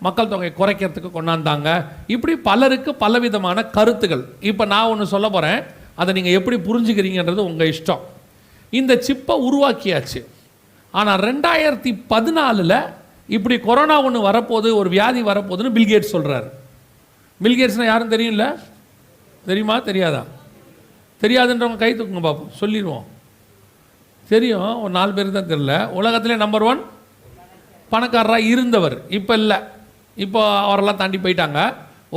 மக்கள் தொகையை குறைக்கிறதுக்கு கொண்டாந்தாங்க. இப்படி பலருக்கு பலவிதமான கருத்துக்கள். இப்போ நான் ஒன்று சொல்ல போகிறேன், அதை நீங்கள் எப்படி புரிஞ்சுக்கிறீங்கன்றது உங்கள் இஷ்டம். இந்த சிப்பை உருவாக்கியாச்சு. ஆனால் 2014 இப்படி கொரோனா ஒன்று வரப்போகுது, ஒரு வியாதி வரப்போகுதுன்னு பில்கேட்ஸ் சொல்கிறாரு. பில்கேட்ஸ்னால் யாரும் தெரியும்ல? தெரியுமா தெரியாதா? தெரியாதுன்றவங்க கை தூக்குங்க பார்ப்போம், சொல்லிடுவோம். தெரியும், ஒரு 4 பேருக்கு தான் தெரியல. உலகத்திலே நம்பர் 1 பணக்காரராக இருந்தவர், இப்போ இல்லை, இப்போ அவரெல்லாம் தாண்டி போயிட்டாங்க.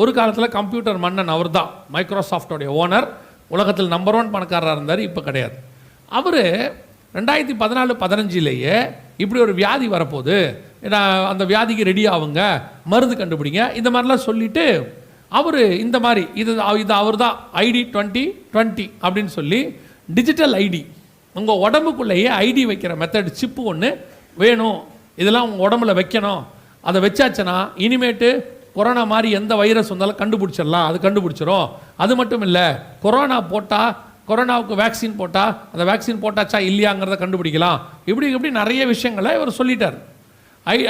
ஒரு காலத்தில் கம்ப்யூட்டர் மன்னன் அவர் தான், மைக்ரோசாஃப்டோடைய ஓனர், உலகத்தில் நம்பர் 1 பணக்காரராக இருந்தார், இப்போ கிடையாது. அவர் 2014-15 இப்படி ஒரு வியாதி வரப்போகுது, அந்த வியாதிக்கு ரெடி ஆகுங்க, மருந்து கண்டுபிடிங்க, இந்த மாதிரிலாம் சொல்லிவிட்டு அவர் இந்த மாதிரி இது அவர் தான் ஐடி 2020 அப்படின்னு சொல்லி டிஜிட்டல் ஐடி, உங்கள் உடம்புக்குள்ளேயே ஐடி வைக்கிற மெத்தட் சிப்பு ஒன்று வேணும், இதெல்லாம் உங்கள் உடம்புல வைக்கணும். அதை வச்சாச்சுன்னா இனிமேட்டு கொரோனா மாதிரி எந்த வைரஸ் வந்தாலும் கண்டுபிடிச்சிடலாம், அது கண்டுபிடிச்சிரும். அது மட்டும் இல்லை, கொரோனாவுக்கு வேக்சின் போட்டால் அந்த வேக்சின் போட்டாச்சா இல்லையாங்கிறத கண்டுபிடிக்கலாம். இப்படி நிறைய விஷயங்களை இவர் சொல்லிட்டார்.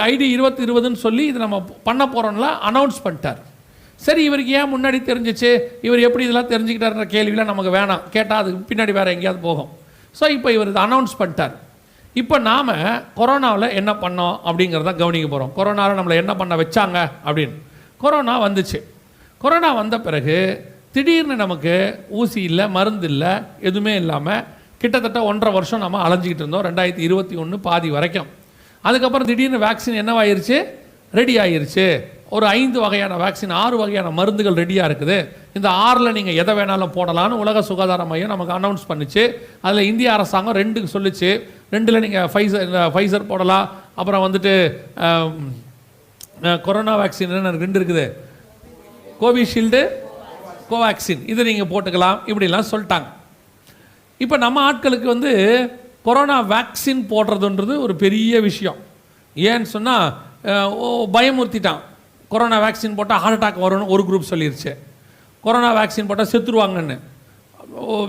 ஐடி 2020ன்னு சொல்லி இது நம்ம பண்ண போகிறோம்லாம் அனௌன்ஸ் பண்ணிட்டார். சரி, இவருக்கு ஏன் முன்னாடி தெரிஞ்சிச்சு, இவர் எப்படி இதெல்லாம் தெரிஞ்சுக்கிட்டாருன்ற கேள்வியில் நமக்கு வேணாம், கேட்டால் அதுக்கு பின்னாடி வேறு எங்கேயாவது போகும். ஸோ இப்போ இவர் இதை அனௌன்ஸ் பண்ணிட்டார். இப்போ நாம் கொரோனாவில் என்ன பண்ணோம் அப்படிங்கிறத கவனிக்க போகிறோம். கொரோனாவில் நம்மளை என்ன பண்ண வச்சாங்க அப்படின்னு. கொரோனா வந்துச்சு. கொரோனா வந்த பிறகு திடீர்னு நமக்கு ஊசி இல்லை, மருந்து இல்லை, எதுவுமே இல்லாமல் கிட்டத்தட்ட 1.5 வருஷம் நம்ம அலைஞ்சிக்கிட்டு இருந்தோம் 2021 பாதி வரைக்கும். அதுக்கப்புறம் திடீர்னு வேக்சின் என்னவாயிருச்சு, ரெடி ஆயிருச்சு. ஒரு 5 வகையான வேக்சின், 6 வகையான மருந்துகள் ரெடியாக இருக்குது. இந்த 6ல் நீங்கள் எதை வேணாலும் போடலான்னு உலக சுகாதார மையம் நமக்கு அனௌன்ஸ் பண்ணிச்சு. அதில் இந்திய அரசாங்கம் 2 சொல்லிச்சு. 2ல் நீங்கள் ஃபைசர் போடலாம். அப்புறம் வந்துட்டு கொரோனா வேக்சின் 2 இருக்குது, கோவிஷீல்டு, கோவேக்சின், இதை நீங்கள் போட்டுக்கலாம், இப்படிலாம் சொல்லிட்டாங்க. இப்போ நம்ம ஆட்களுக்கு வந்து கொரோனா வேக்சின் போடுறதுன்றது ஒரு பெரிய விஷயம். ஏன்னு சொன்னால் பயமுறுத்திட்டான். கொரோனா வேக்சின் போட்டால் ஹார்ட் அட்டாக் வரும்னு ஒரு குரூப் சொல்லிருச்சு. கொரோனா வேக்சின் போட்டால் செத்துருவாங்கன்னு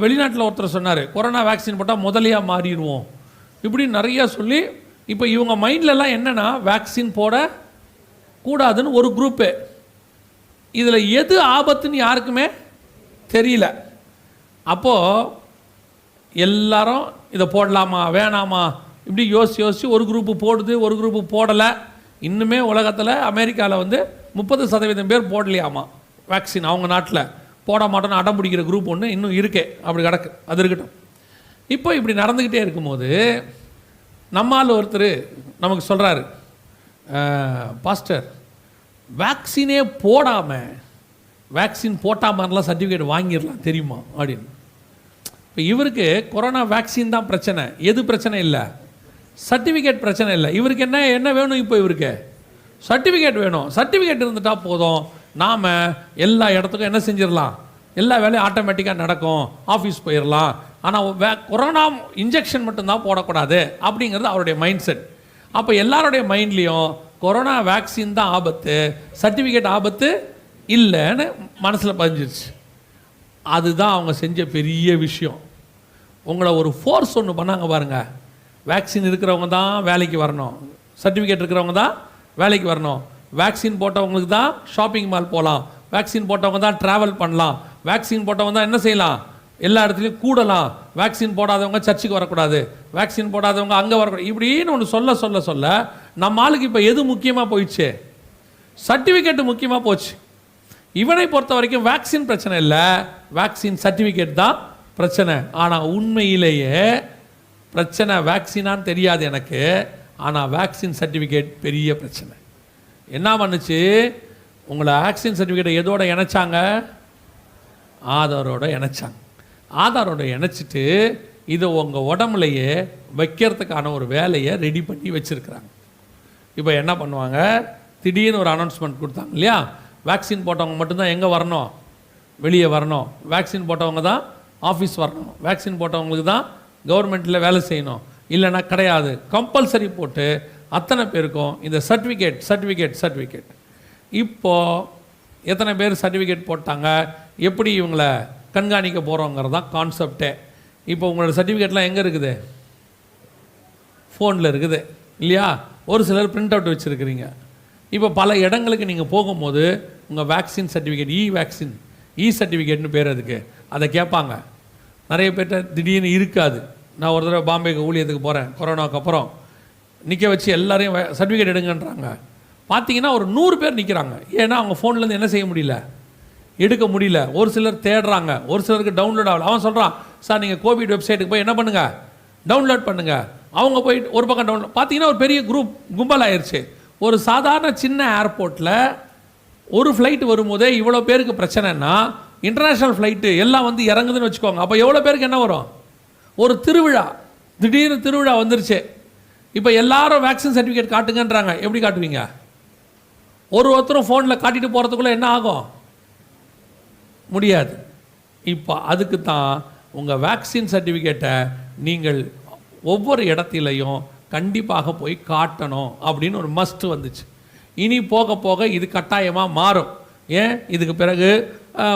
வெளிநாட்டில் ஒருத்தர் சொன்னார். கொரோனா வேக்சின் போட்டால் முதலையாக மாறிடுவோம், இப்படி நிறையா சொல்லி இப்போ இவங்க மைண்ட்லலாம் என்னென்னா வேக்சின் போட கூடாதுன்னு ஒரு குரூப்பு. இதில் எது ஆபத்துன்னு யாருக்குமே தெரியல. அப்போது எல்லாரும் இதை போடலாமா வேணாமா இப்படி யோசித்து ஒரு குரூப்பு போடுது, ஒரு குரூப்பு போடலை. இன்னுமே உலகத்தில் அமெரிக்காவில் வந்து 30% பேர் போடலையாமா வேக்சின். அவங்க நாட்டில் போட மாட்டோன்னு அடம் பிடிக்கிற குரூப் ஒன்று இன்னும் இருக்கே, அப்படி கிடக்கு. அது இருக்கட்டும். இப்போ இப்படி நடந்துக்கிட்டே இருக்கும்போது நம்மால் ஒருத்தர் நமக்கு சொல்கிறாரு, பாஸ்டர் வேக்சினே போடாமல் வேக்சின் போட்டால் மாதிரிலாம் சர்டிஃபிகேட் வாங்கிடலாம் தெரியுமா அப்படின்னு. இப்போ இவருக்கு கொரோனா வேக்சின் தான் பிரச்சனை, எது பிரச்சனை இல்லை, சர்டிஃபிகேட் பிரச்சனை இல்லை. இவருக்கு என்ன வேணும், இப்போ இவருக்கு சர்டிஃபிகேட் வேணும். சர்டிஃபிகேட் இருந்துட்டால் போதும், நாம் எல்லா இடத்துக்கும் என்ன செஞ்சிடலாம், எல்லா வேலையும் ஆட்டோமேட்டிக்காக நடக்கும், ஆஃபீஸ் போயிடலாம். ஆனால் கொரோனா இன்ஜெக்ஷன் மட்டும்தான் போடக்கூடாது அப்படிங்கிறது அவருடைய மைண்ட் செட். அப்போ எல்லாருடைய மைண்ட்லேயும் கொரோனா வேக்சின் தான் ஆபத்து, சர்டிஃபிகேட் ஆபத்து இல்லைன்னு மனசில் பதிஞ்சிருச்சு. அதுதான் அவங்க செஞ்ச பெரிய விஷயம். உங்களை ஒரு ஃபோர்ஸ் ஒன்று பண்ணாங்க பாருங்கள். வேக்சின் இருக்கிறவங்க தான் வேலைக்கு வரணும், சர்டிஃபிகேட் இருக்கிறவங்க தான் வேலைக்கு வரணும், வேக்சின் போட்டவங்களுக்கு தான் ஷாப்பிங் மால் போகலாம், வேக்சின் போட்டவங்க தான் ட்ராவல் பண்ணலாம், வேக்சின் போட்டவங்க தான் என்ன செய்யலாம், எல்லா இடத்துலையும் கூடலாம், வேக்சின் போடாதவங்க சர்ச்சுக்கு வரக்கூடாது, வேக்சின் போடாதவங்க அங்கே வரக்கூடாது, இப்படின்னு ஒன்று சொல்ல நம்ம ஆளுக்கு இப்போ எது முக்கியமாக போயிடுச்சு, சர்டிஃபிகேட்டு முக்கியமாக போச்சு. இவனை பொறுத்த வரைக்கும் வேக்சின் பிரச்சனை இல்லை, வேக்சின் சர்டிஃபிகேட் தான் பிரச்சனை. ஆனால் உண்மையிலேயே பிரச்சனை வேக்சினான்னு தெரியாது எனக்கு, ஆனால் வேக்சின் சர்டிஃபிகேட் பெரிய பிரச்சனை. என்ன பண்ணுச்சு, உங்களை வேக்சின் சர்டிஃபிகேட்டை எதோட இணைச்சாங்க, ஆதாரோட இணைச்சாங்க. ஆதாரோட இணைச்சிட்டு இதை உங்கள் உடம்புலையே வைக்கிறதுக்கான ஒரு வேலையை ரெடி பண்ணி வச்சுருக்குறாங்க. இப்போ என்ன பண்ணுவாங்க, திடீர்னு ஒரு அனௌன்ஸ்மெண்ட் கொடுத்தாங்க இல்லையா, வேக்சின் போட்டவங்க மட்டும்தான் எங்கே வரணும், வெளியே வரணும், வேக்சின் போட்டவங்க தான் ஆஃபீஸ் வரணும், வேக்சின் போட்டவங்களுக்கு தான் கவர்மெண்ட்டில் வேலை செய்யணும், இல்லைன்னா கிடையாது, கம்பல்சரி போட்டு அத்தனை பேருக்கும் இந்த சர்டிஃபிகேட். இப்போது எத்தனை பேர் சர்டிஃபிகேட் போட்டாங்க, எப்படி இவங்களை கண்காணிக்க போகிறோங்கிறது தான் கான்செப்டே. இப்போ உங்களோட சர்டிஃபிகேட்லாம் எங்கே இருக்குது, ஃபோனில் இருக்குது இல்லையா, ஒரு சிலர் பிரிண்ட் அவுட் வச்சுருக்கிறீங்க. இப்போ பல இடங்களுக்கு நீங்கள் போகும்போது உங்கள் வேக்சின் சர்டிஃபிகேட், இ சர்டிஃபிகேட்னு பேர் அதுக்கு, அதை கேட்பாங்க. நிறைய பேர்கிட்ட திடீர்னு இருக்காது. நான் ஒரு தடவை பாம்பேக்கு ஊழியத்துக்கு போகிறேன், கொரோனாவுக்கு அப்புறம் நிற்க வச்சு எல்லாரையும் சர்டிஃபிகேட் எடுங்கன்றாங்க. பார்த்தீங்கன்னா ஒரு 100 பேர் நிற்கிறாங்க. ஏன்னா அவங்க ஃபோன்லேருந்து என்ன செய்ய முடியல, எடுக்க முடியல. ஒரு சிலர் தேடுறாங்க, ஒரு சிலருக்கு டவுன்லோட் ஆகல. அவன் சொல்கிறான், சார் நீங்கள் கோவிட் வெப்சைட்டுக்கு போய் என்ன பண்ணுங்கள், டவுன்லோட் பண்ணுங்கள். அவங்க போயிட்டு ஒரு பக்கம் டவுன்லோட், பார்த்தீங்கன்னா ஒரு பெரிய கும்பல் ஆயிடுச்சு. ஒரு சாதாரண சின்ன ஏர்போர்ட்டில் ஒரு ஃப்ளைட்டு வரும்போதே இவ்வளோ பேருக்கு பிரச்சனைன்னா, இன்டர்நேஷ்னல் ஃப்ளைட்டு எல்லாம் வந்து இறங்குதுன்னு வச்சுக்கோங்க. அப்போ எவ்வளோ பேருக்கு என்ன வரும், ஒரு திருவிழா, திடீர்னு திருவிழா வந்துருச்சு. இப்போ எல்லாரும் வேக்சின் சர்டிஃபிகேட் காட்டுங்கன்றாங்க. எப்படி காட்டுவீங்க, ஒருத்தரும் ஃபோனில் காட்டிட்டு போகிறதுக்குள்ளே என்ன ஆகும், முடியாது. இப்போ அதுக்கு தான் உங்கள் வேக்சின் சர்டிஃபிகேட்டை நீங்கள் ஒவ்வொரு இடத்துலையும் கண்டிப்பாக போய் காட்டணும் அப்படின்னு ஒரு மஸ்ட் வந்துச்சு. இனி போக போக இது கட்டாயமாக மாறும். ஏன், இதுக்கு பிறகு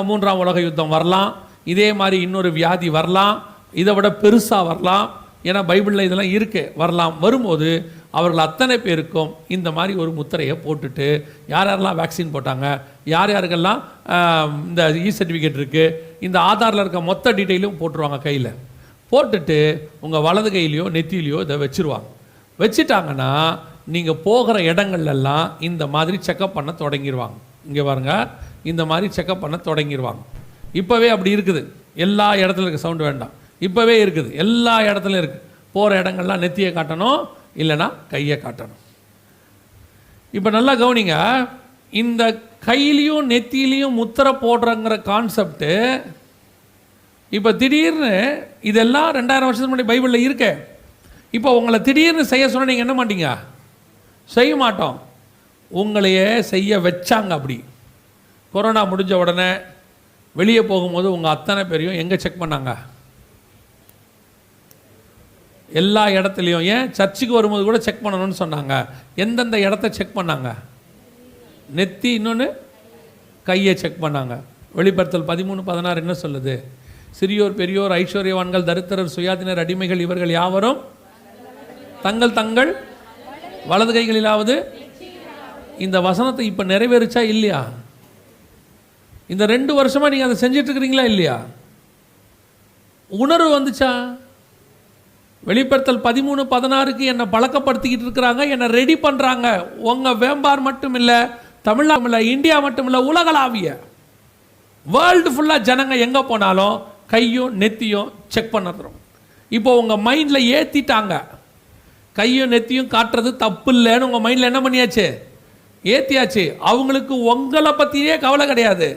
3ஆம் உலக யுத்தம் வரலாம், இதே மாதிரி இன்னொரு வியாதி வரலாம், இதை விட பெருசாக வரலாம். ஏன்னா பைபிளில் இதெல்லாம் இருக்கு, வரலாம். வரும்போது அவர்கள் அத்தனை பேருக்கும் இந்த மாதிரி ஒரு முத்திரையை போட்டுட்டு யார் யாரெல்லாம் வேக்சின் போட்டாங்க, யார் யாருக்கெல்லாம் இந்த சர்டிஃபிகேட் இருக்குது, இந்த ஆதாரில் இருக்க மொத்த டீட்டெயிலும் போட்டுருவாங்க கையில். போட்டுட்டு உங்கள் வலது கையிலையோ நெத்தியிலையோ இதை வச்சுருவாங்க. வச்சுட்டாங்கன்னா நீங்கள் போகிற இடங்கள்லாம் இந்த மாதிரி செக்கப் பண்ண தொடங்கிடுவாங்க. இங்கே பாருங்க, இந்த மாதிரி செக்கப் பண்ண தொடங்கிடுவாங்க. இப்போவே அப்படி இருக்குது. எல்லா இடத்துல இருக்க சவுண்டு வேண்டாம், இப்போவே இருக்குது, எல்லா இடத்துலையும் இருக்குது. போகிற இடங்கள்லாம் நெத்தியை காட்டணும், இல்லைன்னா கையை காட்டணும். இப்போ நல்லா கவனிங்க, இந்த கையிலையும் நெத்தியிலையும் முத்திரை போடுறங்கிற கான்செப்டு இப்போ திடீர்னு இதெல்லாம் 2000 வருஷத்துக்கு முன்னாடி பைபிளில் இருக்கே. இப்போ உங்களை திடீர்னு செய்ய சொன்னால் நீங்கள் என்ன மாட்டீங்க? செய்ய மாட்டோம். உங்களையே செய்ய வச்சாங்க. அப்படி கொரோனா முடிஞ்ச உடனே வெளியே போகும்போது உங்கள் அத்தனை பேரையும் எங்கே செக் பண்ணாங்க? எல்லா இடத்துலையும். ஏன், சர்ச்சுக்கு வரும்போது கூட செக் பண்ணணும்னு சொன்னாங்க. எந்தெந்த இடத்த செக் பண்ணாங்க? நெத்தி, இன்னொன்று கையை செக் பண்ணாங்க. வெளிப்படுத்தல் 13:16 என்ன சொல்லுது? சிறியோர் பெரியோர் ஐஸ்வர்யவான்கள் தரித்திரர் சுயாதீனர் அடிமைகள் இவர்கள் யாவரும் தங்கள் தங்கள் வலது கைகளிலாவது. இந்த வசனத்தை இப்போ நிறைவேறிச்சா இல்லையா? இந்த 2 வருஷமாக நீங்கள் அதை செஞ்சிட்டு இருக்கிறீங்களா இல்லையா? உணர்வு வந்துச்சா? வெளிப்படுத்தல் 13:16 என்னை பழக்கப்படுத்திக்கிட்டு இருக்கிறாங்க, என்னை ரெடி பண்ணுறாங்க. உங்கள் வேம்பார் மட்டும் இல்லை, தமிழ்நாடு இல்லை, இந்தியா மட்டும் இல்லை, உலகளாவிய வேர்ல்டு ஃபுல்லாக ஜனங்க எங்கே போனாலும் கையும் நெத்தியும் செக் பண்ணுறோம். இப்போ உங்கள் மைண்டில் ஏற்றிட்டாங்க, கையும் நெத்தியும் காட்டுறது தப்பு இல்லைன்னு உங்கள் மைண்டில் என்ன பண்ணியாச்சு? ஏற்றியாச்சு. அவங்களுக்கு உங்களை பற்றியே கவலை கிடையாது.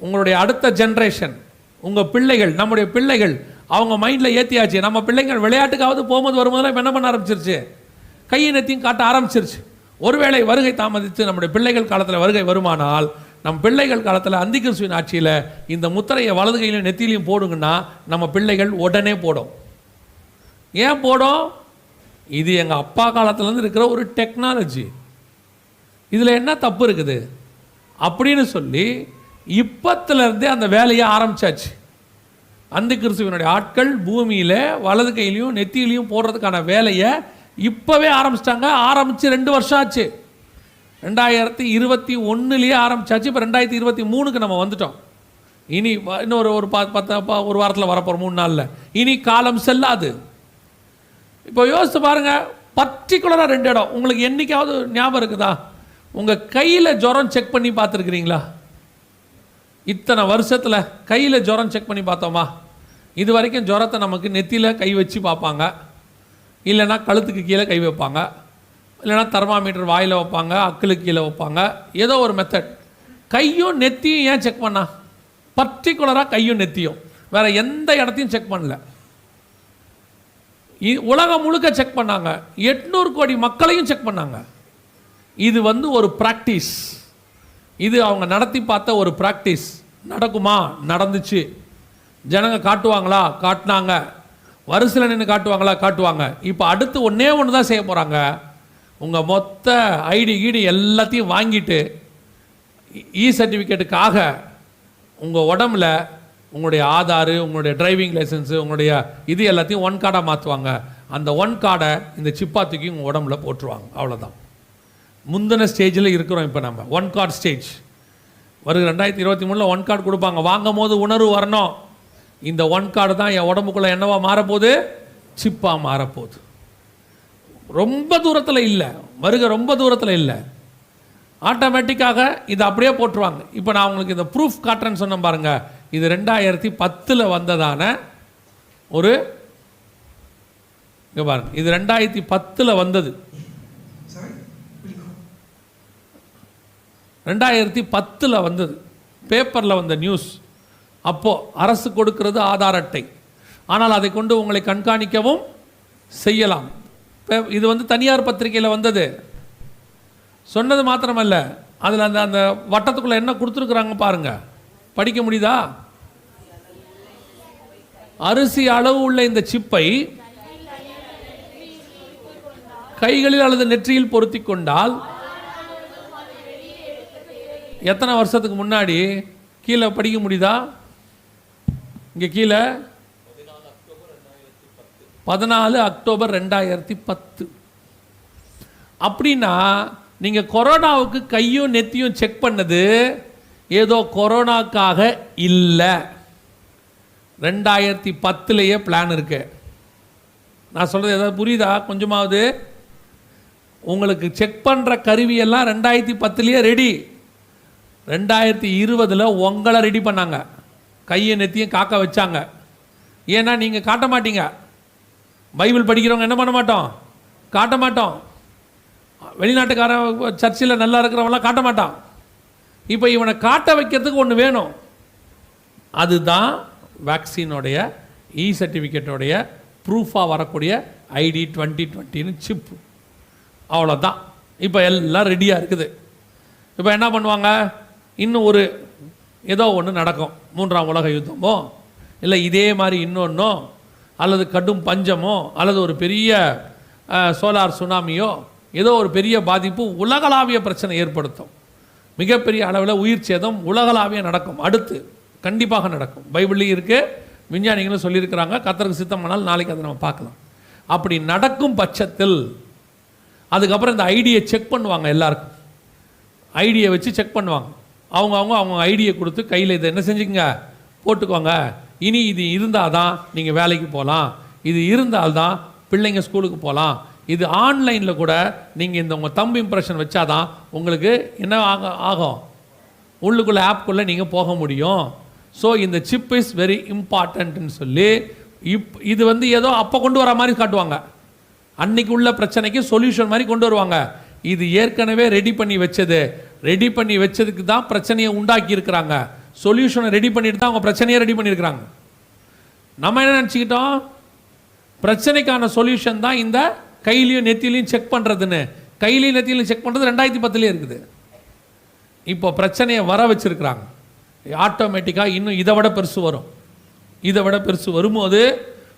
உங்களுடைய அடுத்த ஜென்ரேஷன், உங்கள் பிள்ளைகள், நம்முடைய பிள்ளைகள், அவங்க மைண்டில் ஏற்றியாச்சு. நம்ம பிள்ளைங்கள் விளையாட்டுக்காவது போகும்போது வரும்போதெல்லாம் இப்போ என்ன பண்ண ஆரம்பிச்சிருச்சு? கையை நெத்தியும் காட்ட ஆரம்பிச்சிருச்சு. ஒருவேளை வருகை தாமதித்து நம்முடைய பிள்ளைகள் காலத்தில் வருகை வருமானால், நம் பிள்ளைகள் காலத்தில் அந்திகிறிஸ்துவின் ஆட்சியில் இந்த முத்திரையை வலது கையிலையும் நெத்தியிலையும் போடுங்கன்னா நம்ம பிள்ளைகள் உடனே போடும். ஏன் போடும்? இது எங்கள் அப்பா காலத்துலேருந்து இருக்கிற ஒரு டெக்னாலஜி, இதில் என்ன தப்பு இருக்குது அப்படின்னு சொல்லி இப்பத்திலிருந்தே அந்த வேலையை ஆரம்பிச்சாச்சு. அந்திகிறிஸ்துவினுடைய ஆட்கள் பூமியில் வலது கையிலையும் நெத்தியிலையும் போடுறதுக்கான வேலையை இப்போவே ஆரம்பிச்சிட்டாங்க. ஆரம்பித்து 2 வருஷம் ஆச்சு. 2021 ஆரம்பிச்சாச்சு. இப்போ 2023 நம்ம வந்துட்டோம். இனி இன்னொரு ஒரு வாரத்தில் வரப்போகிறோம், 3 நாளில். இனி காலம் செல்லாது. இப்போ யோசித்து பாருங்கள், பர்டிகுலராக 2 இடம் உங்களுக்கு என்றைக்காவது ஞாபகம் இருக்குதா? உங்கள் கையில் ஜுரம் செக் பண்ணி பார்த்துருக்குறீங்களா? இத்தனை வருஷத்தில் கையில் ஜுரம் செக் பண்ணி பார்த்தோமா? இது வரைக்கும் ஜுரத்தை நமக்கு நெத்தியில் கை வச்சு பார்ப்பாங்க, இல்லைன்னா கழுத்துக்கு கீழே கை வைப்பாங்க, இல்லைன்னா தெர்மாமீட்டர் வாயில் வைப்பாங்க, அக்களுக்கு கீழே வைப்பாங்க, ஏதோ ஒரு மெத்தட். கையும் நெத்தியும் ஏன் செக் பண்ணா? பர்டிகுலராக கையும் நெத்தியும், வேறு எந்த இடத்தையும் செக் பண்ணல. உலகம் முழுக்க செக் பண்ணாங்க. 800 கோடி மக்களையும் செக் பண்ணாங்க. இது ஒரு ப்ராக்டிஸ். இது அவங்க நடத்தி பார்த்த ஒரு ப்ராக்டிஸ். நடக்குமா? நடந்துச்சு. ஜனங்க காட்டுவாங்களா? காட்டினாங்க. வரிசையில் நின்று காட்டுவாங்களா? காட்டுவாங்க. இப்போ அடுத்து ஒன்றே ஒன்று தான் செய்ய போகிறாங்க. உங்கள் மொத்த ஐடி கீடி எல்லாத்தையும் வாங்கிட்டு சர்டிஃபிகேட்டுக்காக உங்கள் உடம்புல உங்களுடைய ஆதார், உங்களுடைய டிரைவிங் லைசன்ஸு, உங்களுடைய இது எல்லாத்தையும் 1 கார்டாக மாற்றுவாங்க. அந்த 1 கார்டை இந்த சிப்பா தூக்கி உங்கள் உடம்புல போட்டுருவாங்க. அவ்வளோதான். முந்தின ஸ்டேஜில் இருக்கிறோம் இப்போ நம்ம. 1 கார்டு ஸ்டேஜ் வருது. 2023 1 கார்டு கொடுப்பாங்க. வாங்கும் போது உணர்வு வரணும், இந்த 1 கார்டு தான் என் உடம்புக்குள்ளே என்னவா மாறப்போகுது? சிப்பாக மாறப்போகுது. ரொம்ப தூரத்தில் இல்லை, வருகை ரொம்ப தூரத்தில் இல்லை. ஆட்டோமேட்டிக்காக இதை அப்படியே போட்டுருவாங்க. இப்போ நான் உங்களுக்கு இந்த ப்ரூஃப் காட்டுறேன்னு சொன்னேன் பாருங்கள். இது 2010 வந்ததான ஒரு, இங்கே பாருங்க, இது 2010 வந்தது. 2010 வந்தது, பேப்பரில் வந்த நியூஸ். அப்போது அரசு கொடுக்கிறது ஆதார் அட்டை, ஆனால் அதை கொண்டு உங்களை கண்காணிக்கவும் செய்யலாம். இது தனியார் பத்திரிகையில் வந்தது. சொன்னது மாத்திரமல்ல, அதில் அந்த வட்டத்துக்குள்ளே என்ன கொடுத்துருக்குறாங்க பாருங்கள், படிக்க முடியுதா? அரிசி அளவு உள்ள இந்த சிப்பை கைகளில் அல்லது நெற்றியில் பொருத்தி கொண்டால் எத்தனை வருஷத்துக்கு முன்னாடி? கீழே படிக்க முடியுதா? இங்கே கீழே 14 அக்டோபர் 2010. அப்படின்னா நீங்கள் கொரோனாவுக்கு கையும் நெத்தியும் செக் பண்ணது ஏதோ கொரோனாக்காக இல்லை, 2010லேயே பிளான் இருக்கு. நான் சொல்கிறது ஏதாவது புரியுதா? கொஞ்சமாவது உங்களுக்கு செக் பண்ணுற கருவியெல்லாம் 2010லேயே ரெடி. 2020 உங்களை ரெடி பண்ணாங்க, கையை நெத்தியும் காக்க வச்சாங்க. ஏன்னா நீங்கள் காட்ட மாட்டீங்க. பைபிள் படிக்கிறவங்க என்ன பண்ண மாட்டோம்? காட்ட மாட்டோம். வெளிநாட்டுக்காரன் சர்ச்சில் நல்லா இருக்கிறவங்களாம் காட்ட மாட்டான். இப்போ இவனை காட்ட வைக்கிறதுக்கு ஒன்று வேணும். அதுதான் வேக்சினோடைய சர்டிஃபிகேட்டோடைய ப்ரூஃபாக வரக்கூடிய ஐடி 2020 சிப்பு. அவ்வளோதான். இப்போ எல்லாம் ரெடியாக இருக்குது. இப்போ என்ன பண்ணுவாங்க? இன்னும் ஒரு ஏதோ ஒன்று நடக்கும், 3ஆம் உலக யுத்தமோ இல்லை இதே மாதிரி இன்னொன்னோ அல்லது கடும் பஞ்சமோ அல்லது ஒரு பெரிய சோலார் சுனாமியோ ஏதோ ஒரு பெரிய பாதிப்பு உலகளாவிய பிரச்சனை ஏற்படுத்தும். மிகப்பெரிய அளவில் உயிர் சேதம் உலகளாவிய நடக்கும். அடுத்து கண்டிப்பாக நடக்கும். பைபிள்லேயும் இருக்குது, விஞ்ஞானிகளும் சொல்லியிருக்கிறாங்க. கர்த்தருக்கு சித்தமானால் நாளைக்கு அதை நம்ம பார்க்கலாம். அப்படி நடக்கும் பட்சத்தில் அதுக்கப்புறம் இந்த ஐடியை செக் பண்ணுவாங்க. எல்லாருக்கும் ஐடியை வச்சு செக் பண்ணுவாங்க. அவங்க ஐடியை கொடுத்து கையில் இதை என்ன செஞ்சுக்கங்க, போட்டுக்கோங்க. இனி இது இருந்தால் தான் நீங்கள் வேலைக்கு போகலாம், இது இருந்தால்தான் பிள்ளைங்க ஸ்கூலுக்கு போகலாம். இது ஆன்லைனில் கூட நீங்கள் இந்த உங்கள் தம்பு இம்ப்ரெஷன் வச்சாதான் உங்களுக்கு என்ன ஆகும், உள்ளுக்குள்ளே ஆப்குள்ளே நீங்கள் போக முடியும். ஸோ இந்த சிப் இஸ் வெரி இம்பார்ட்டன்ட்னு சொல்லி இது வந்து ஏதோ அப்போ கொண்டு வர மாதிரி காட்டுவாங்க. அன்னைக்கு உள்ள பிரச்சனைக்கு சொல்யூஷன் மாதிரி கொண்டு வருவாங்க. இது ஏற்கனவே ரெடி பண்ணி வச்சதுக்கு தான் பிரச்சனையை உண்டாக்கி இருக்கிறாங்க. சொல்யூஷனை ரெடி பண்ணிட்டு தான் அவங்க பிரச்சனையை ரெடி பண்ணியிருக்கிறாங்க. நம்ம என்ன நினச்சிக்கிட்டோம்? பிரச்சனைக்கான சொல்யூஷன் தான் இந்த கையிலையும் நெத்திலையும் செக் பண்ணுறதுன்னு. கையிலையும் நெத்திலையும் செக் பண்ணுறது 2010 இருக்குது. இப்போ பிரச்சனையை வர வச்சிருக்கிறாங்க. ஆட்டோமேட்டிக்காக இன்னும் இதை விட பெருசு வரும். இதை விட பெருசு வரும்போது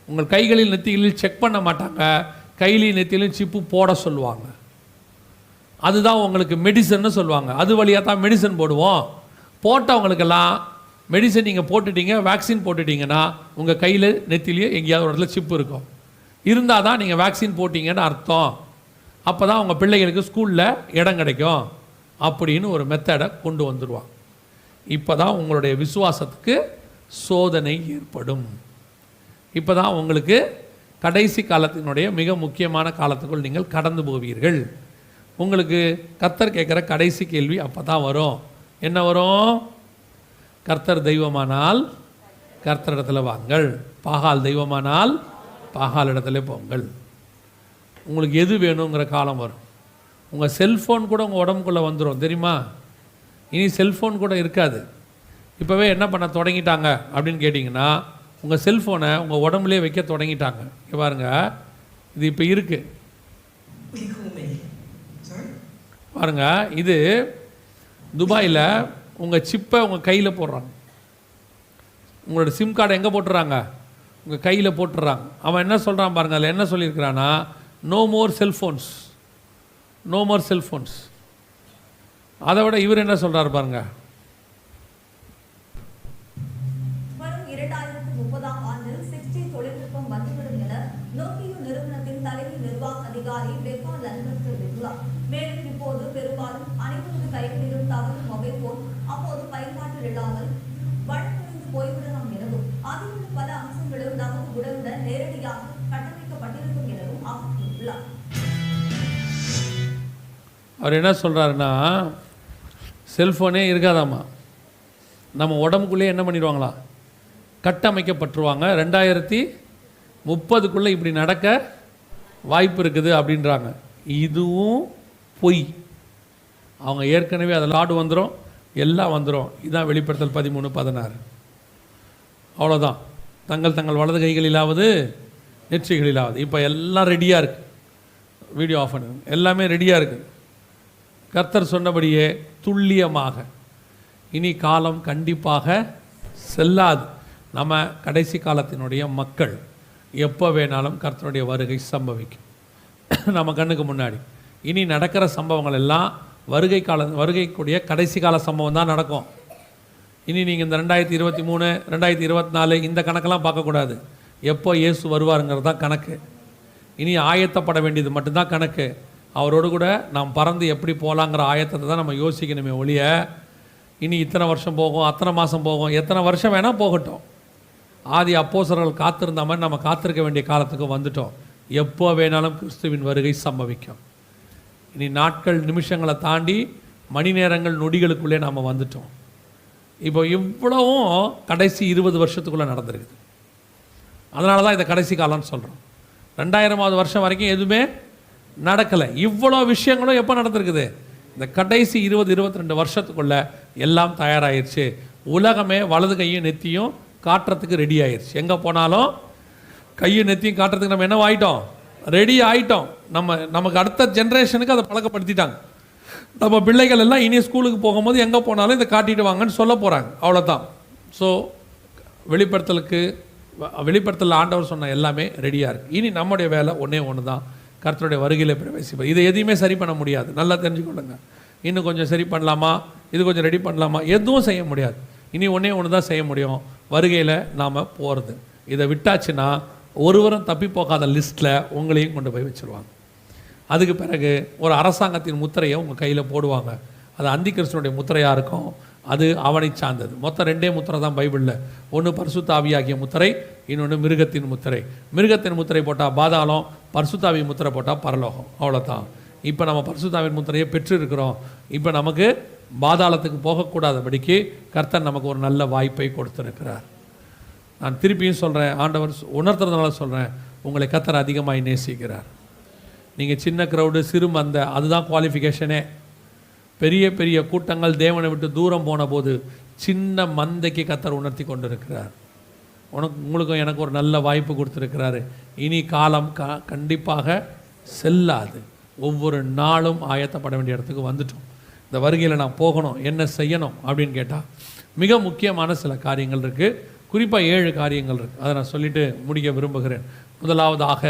உங்கள் கைகளில் நெத்திகளில் செக் பண்ண மாட்டாங்க, கையிலையும் நெத்திலையும் சிப்பு போட சொல்லுவாங்க. அதுதான் உங்களுக்கு மெடிசன்னு சொல்லுவாங்க. அது வழியாக தான் மெடிசன் போடுவோம். போட்டவங்களுக்கெல்லாம் மெடிசன் நீங்கள் போட்டுட்டீங்க, வேக்சின் போட்டுட்டீங்கன்னா உங்கள் கையில் நெத்திலேயே எங்கேயாவது ஒரு இடத்துல சிப்பு இருக்கும். இருந்தால் தான் நீங்கள் வேக்சின் போட்டிங்கன்னு அர்த்தம். அப்போ தான் உங்கள் பிள்ளைகளுக்கு ஸ்கூலில் இடம் கிடைக்கும் அப்படின்னு ஒரு மெத்தடை கொண்டு வந்துடுவாங்க. இப்போ தான் உங்களுடைய விசுவாசத்துக்கு சோதனை ஏற்படும். இப்போ தான் உங்களுக்கு கடைசி காலத்தினுடைய மிக முக்கியமான காலத்துக்குள் நீங்கள் கடந்து போவீர்கள். உங்களுக்கு கர்த்தர் கேட்குற கடைசி கேள்வி அப்போ தான் வரும். என்ன வரும்? கர்த்தர் தெய்வமானால் கர்த்தரிடத்தில் வாங்கள், பாகால் தெய்வமானால் பாகால் இடத்துல போங்கள். உங்களுக்கு எது வேணுங்கிற காலம் வரும். உங்கள் செல்ஃபோன் கூட உங்கள் உடம்புக்குள்ளே வந்துடும், தெரியுமா? இனி செல்ஃபோன் கூட இருக்காது. இப்போவே என்ன பண்ண தொடங்கிட்டாங்க அப்படின்னு கேட்டிங்கன்னா, உங்கள் செல்ஃபோனை உங்கள் உடம்புலேயே வைக்க தொடங்கிட்டாங்க. இங்கே பாருங்க, இது இப்போ இருக்குது பாருங்க. இது துபாயில் உங்கள் சிப்பை உங்கள் கையில் போடுறாங்க. உங்களோட சிம் கார்டை எங்கே போட்டுறாங்க? உங்கள் கையில் போட்டுடுறாங்க. அவன் என்ன சொல்கிறான் பாருங்கள், அதில் என்ன சொல்லியிருக்கிறான்னா, no more cellphones, no more cellphones. அதை விட இவர் என்ன சொல்கிறார் பாருங்க. வரும் 2030ஆம் ஆண்டில் 6G தொழில்நுட்பம் வந்துவிடும் என நோக்கியோ நிறுவனத்தின் தலைமை நிர்வாக அதிகாரி பெக்கா லண்டன் தெரிவித்துள்ளார். மேலும் இப்போது பெரும்பாலும் அனைவரது கைகளிலும் தவறு மொபைல் போன் அப்போது பயன்பாட்டில் இல்லாமல் வழக்கறிந்து போய்விடலாம் எனவும் அதிலுள்ள பல அம்சங்களும் நமது உடலுடன் நேரடியாக கட்டமைக்கப்பட்டிருக்கும் எனவும் அவர் கூறியுள்ளார். அவர் என்ன சொல்கிறாருன்னா, செல்ஃபோனே இருக்காதாம்மா, நம்ம உடம்புக்குள்ளே என்ன பண்ணிடுவாங்களா, கட்டமைக்கப்பட்டுருவாங்க. 2030க்குள்ளே இப்படி நடக்க வாய்ப்பு இருக்குது அப்படின்றாங்க. இதுவும் பொய். அவங்க ஏற்கனவே அதில் ஆடு வந்துடும், எல்லாம் வந்துடும். இதுதான் வெளிப்படுத்தல் 13:16. அவ்வளோதான். தங்கள் வலது கைகளிலாவது நெற்றிகளிலாவது. இப்போ எல்லாம் ரெடியாக இருக்குது. வீடியோ ஆஃப் பண்ணுங்க. எல்லாமே ரெடியாக இருக்குது. கர்த்தர் சொன்னபடியே துல்லியமாக இனி காலம் கண்டிப்பாக செல்லாது. நம்ம கடைசி காலத்தினுடைய மக்கள். எப்போ வேணாலும் கர்த்தருடைய வருகை சம்பவிக்கும் நம்ம கண்ணுக்கு முன்னாடி. இனி நடக்கிற சம்பவங்கள் எல்லாம் வருகைக்குடைய கடைசி கால சம்பவம் தான் நடக்கும். இனி நீங்கள் இந்த 2023 2024 இந்த கணக்கெல்லாம் பார்க்கக்கூடாது. எப்போ இயேசு வருவாருங்கிறது தான் கணக்கு. இனி ஆயத்தப்பட வேண்டியது மட்டும்தான் கணக்கு. அவரோடு கூட நாம் பறந்து எப்படி போகலாங்கிற ஆயத்தத்தை தான் நம்ம யோசிக்கணுமே ஒழிய, இனி இத்தனை வருஷம் போகும், அத்தனை மாதம் போகும், எத்தனை வருஷம் வேணால் போகட்டும். ஆதி அப்போஸ்தலர்கள் காத்திருந்த மாதிரி நம்ம காத்திருக்க வேண்டிய காலத்துக்கு வந்துட்டோம். எப்போ வேணாலும் கிறிஸ்துவின் வருகை சம்பவிக்கும். இனி நாட்கள் நிமிஷங்களை தாண்டி மணி நேரங்கள் நொடிகளுக்குள்ளே நாம் வந்துட்டோம். இப்போ இவ்வளவும் கடைசி 20 வருஷத்துக்குள்ளே நடந்திருக்குது. அதனால தான் இதை கடைசி காலம்னு சொல்கிறோம். 2000வது வருஷம் வரைக்கும் எதுவுமே நடக்கலை. இவ்வளோ விஷயங்களும் எப்போ நடந்திருக்குது? இந்த கடைசி 20-22 வருஷத்துக்குள்ளே எல்லாம் தயாராகிடுச்சு. உலகமே வலது கையும் நெத்தியும் காட்டுறதுக்கு ரெடி ஆயிடுச்சு. எங்கே போனாலும் கையும் நெத்தியும் காட்டுறதுக்கு நம்ம என்ன ஆகிட்டோம்? ரெடி ஆகிட்டோம். நமக்கு அடுத்த ஜென்ரேஷனுக்கு அதை பழக்கப்படுத்திட்டாங்க. நம்ம பிள்ளைகள் எல்லாம் இனி ஸ்கூலுக்கு போகும்போது எங்கே போனாலும் இதை காட்டிட்டு வாங்கன்னு சொல்ல போகிறாங்க. அவ்வளோதான். ஸோ வெளிப்படுத்தல் ஆண்டவர் சொன்ன எல்லாமே ரெடியாக இருக்குது. இனி நம்முடைய வேலை ஒன்று தான், கர்த்தருடைய வருகையில் பிரவேசிப்பது. இதை எதையுமே சரி பண்ண முடியாது. நல்லா தெரிஞ்சுக்கொள்ளுங்க. இன்னும் கொஞ்சம் சரி பண்ணலாமா, இது கொஞ்சம் ரெடி பண்ணலாமா, எதுவும் செய்ய முடியாது. இனி ஒன்று தான் செய்ய முடியும், வருகையில் நாம் போகிறது. இதை விட்டாச்சுன்னா ஒருவரும் தப்பி போகாத லிஸ்ட்டில் உங்களையும் கொண்டு போய் வச்சுருவாங்க. அதுக்கு பிறகு ஒரு அரசாங்கத்தின் முத்திரையை உங்கள் கையில் போடுவாங்க. அது அந்தி கிறிஸ்துவனுடைய முத்திரையாக இருக்கும். அது அவனை சார்ந்தது. மொத்தம் 2 முத்திரை தான் பைபிளில். ஒன்று பரிசுத்த ஆவியாகிய முத்திரை, இன்னொன்று மிருகத்தின் முத்திரை. மிருகத்தின் முத்திரை போட்டால் பாதாளம், பரிசுத்த ஆவி முத்திரை போட்டால் பரலோகம். அவ்வளோதான். இப்போ நம்ம பரிசுத்த ஆவியின் முத்திரையை பெற்றிருக்கிறோம். இப்போ நமக்கு பாதாளத்துக்கு போகக்கூடாதபடிக்கு கர்த்தர் நமக்கு ஒரு நல்ல வாய்ப்பை கொடுத்துருக்கிறார். நான் திருப்பியும் சொல்கிறேன், ஆண்டவர் உணர்த்துறதுனால சொல்கிறேன், உங்களை கர்த்தர் அதிகமாக நேசிக்கிறார். நீங்கள் சின்ன க்ரௌடு, சிறு மந்த, அதுதான் குவாலிஃபிகேஷனே. பெரிய பெரிய கூட்டங்கள் தேவனை விட்டு தூரம் போன போது சின்ன மந்தைக்கு கர்த்தர் உணர்த்தி கொண்டிருக்கிறார். உங்களுக்கும் எனக்கு ஒரு நல்ல வாய்ப்பு கொடுத்துருக்கிறாரு. இனி காலம் கண்டிப்பாக செல்லாது. ஒவ்வொரு நாளும் ஆயத்தப்பட வேண்டிய இடத்துக்கு வந்துட்டோம். இந்த வருகையில் நான் போகணும், என்ன செய்யணும் அப்படின்னு கேட்டால் மிக முக்கியமான சில காரியங்கள் இருக்குது. குறிப்பாக 7 காரியங்கள் இருக்குது. அதை நான் சொல்லிவிட்டு முடிக்க விரும்புகிறேன். முதலாவதாக,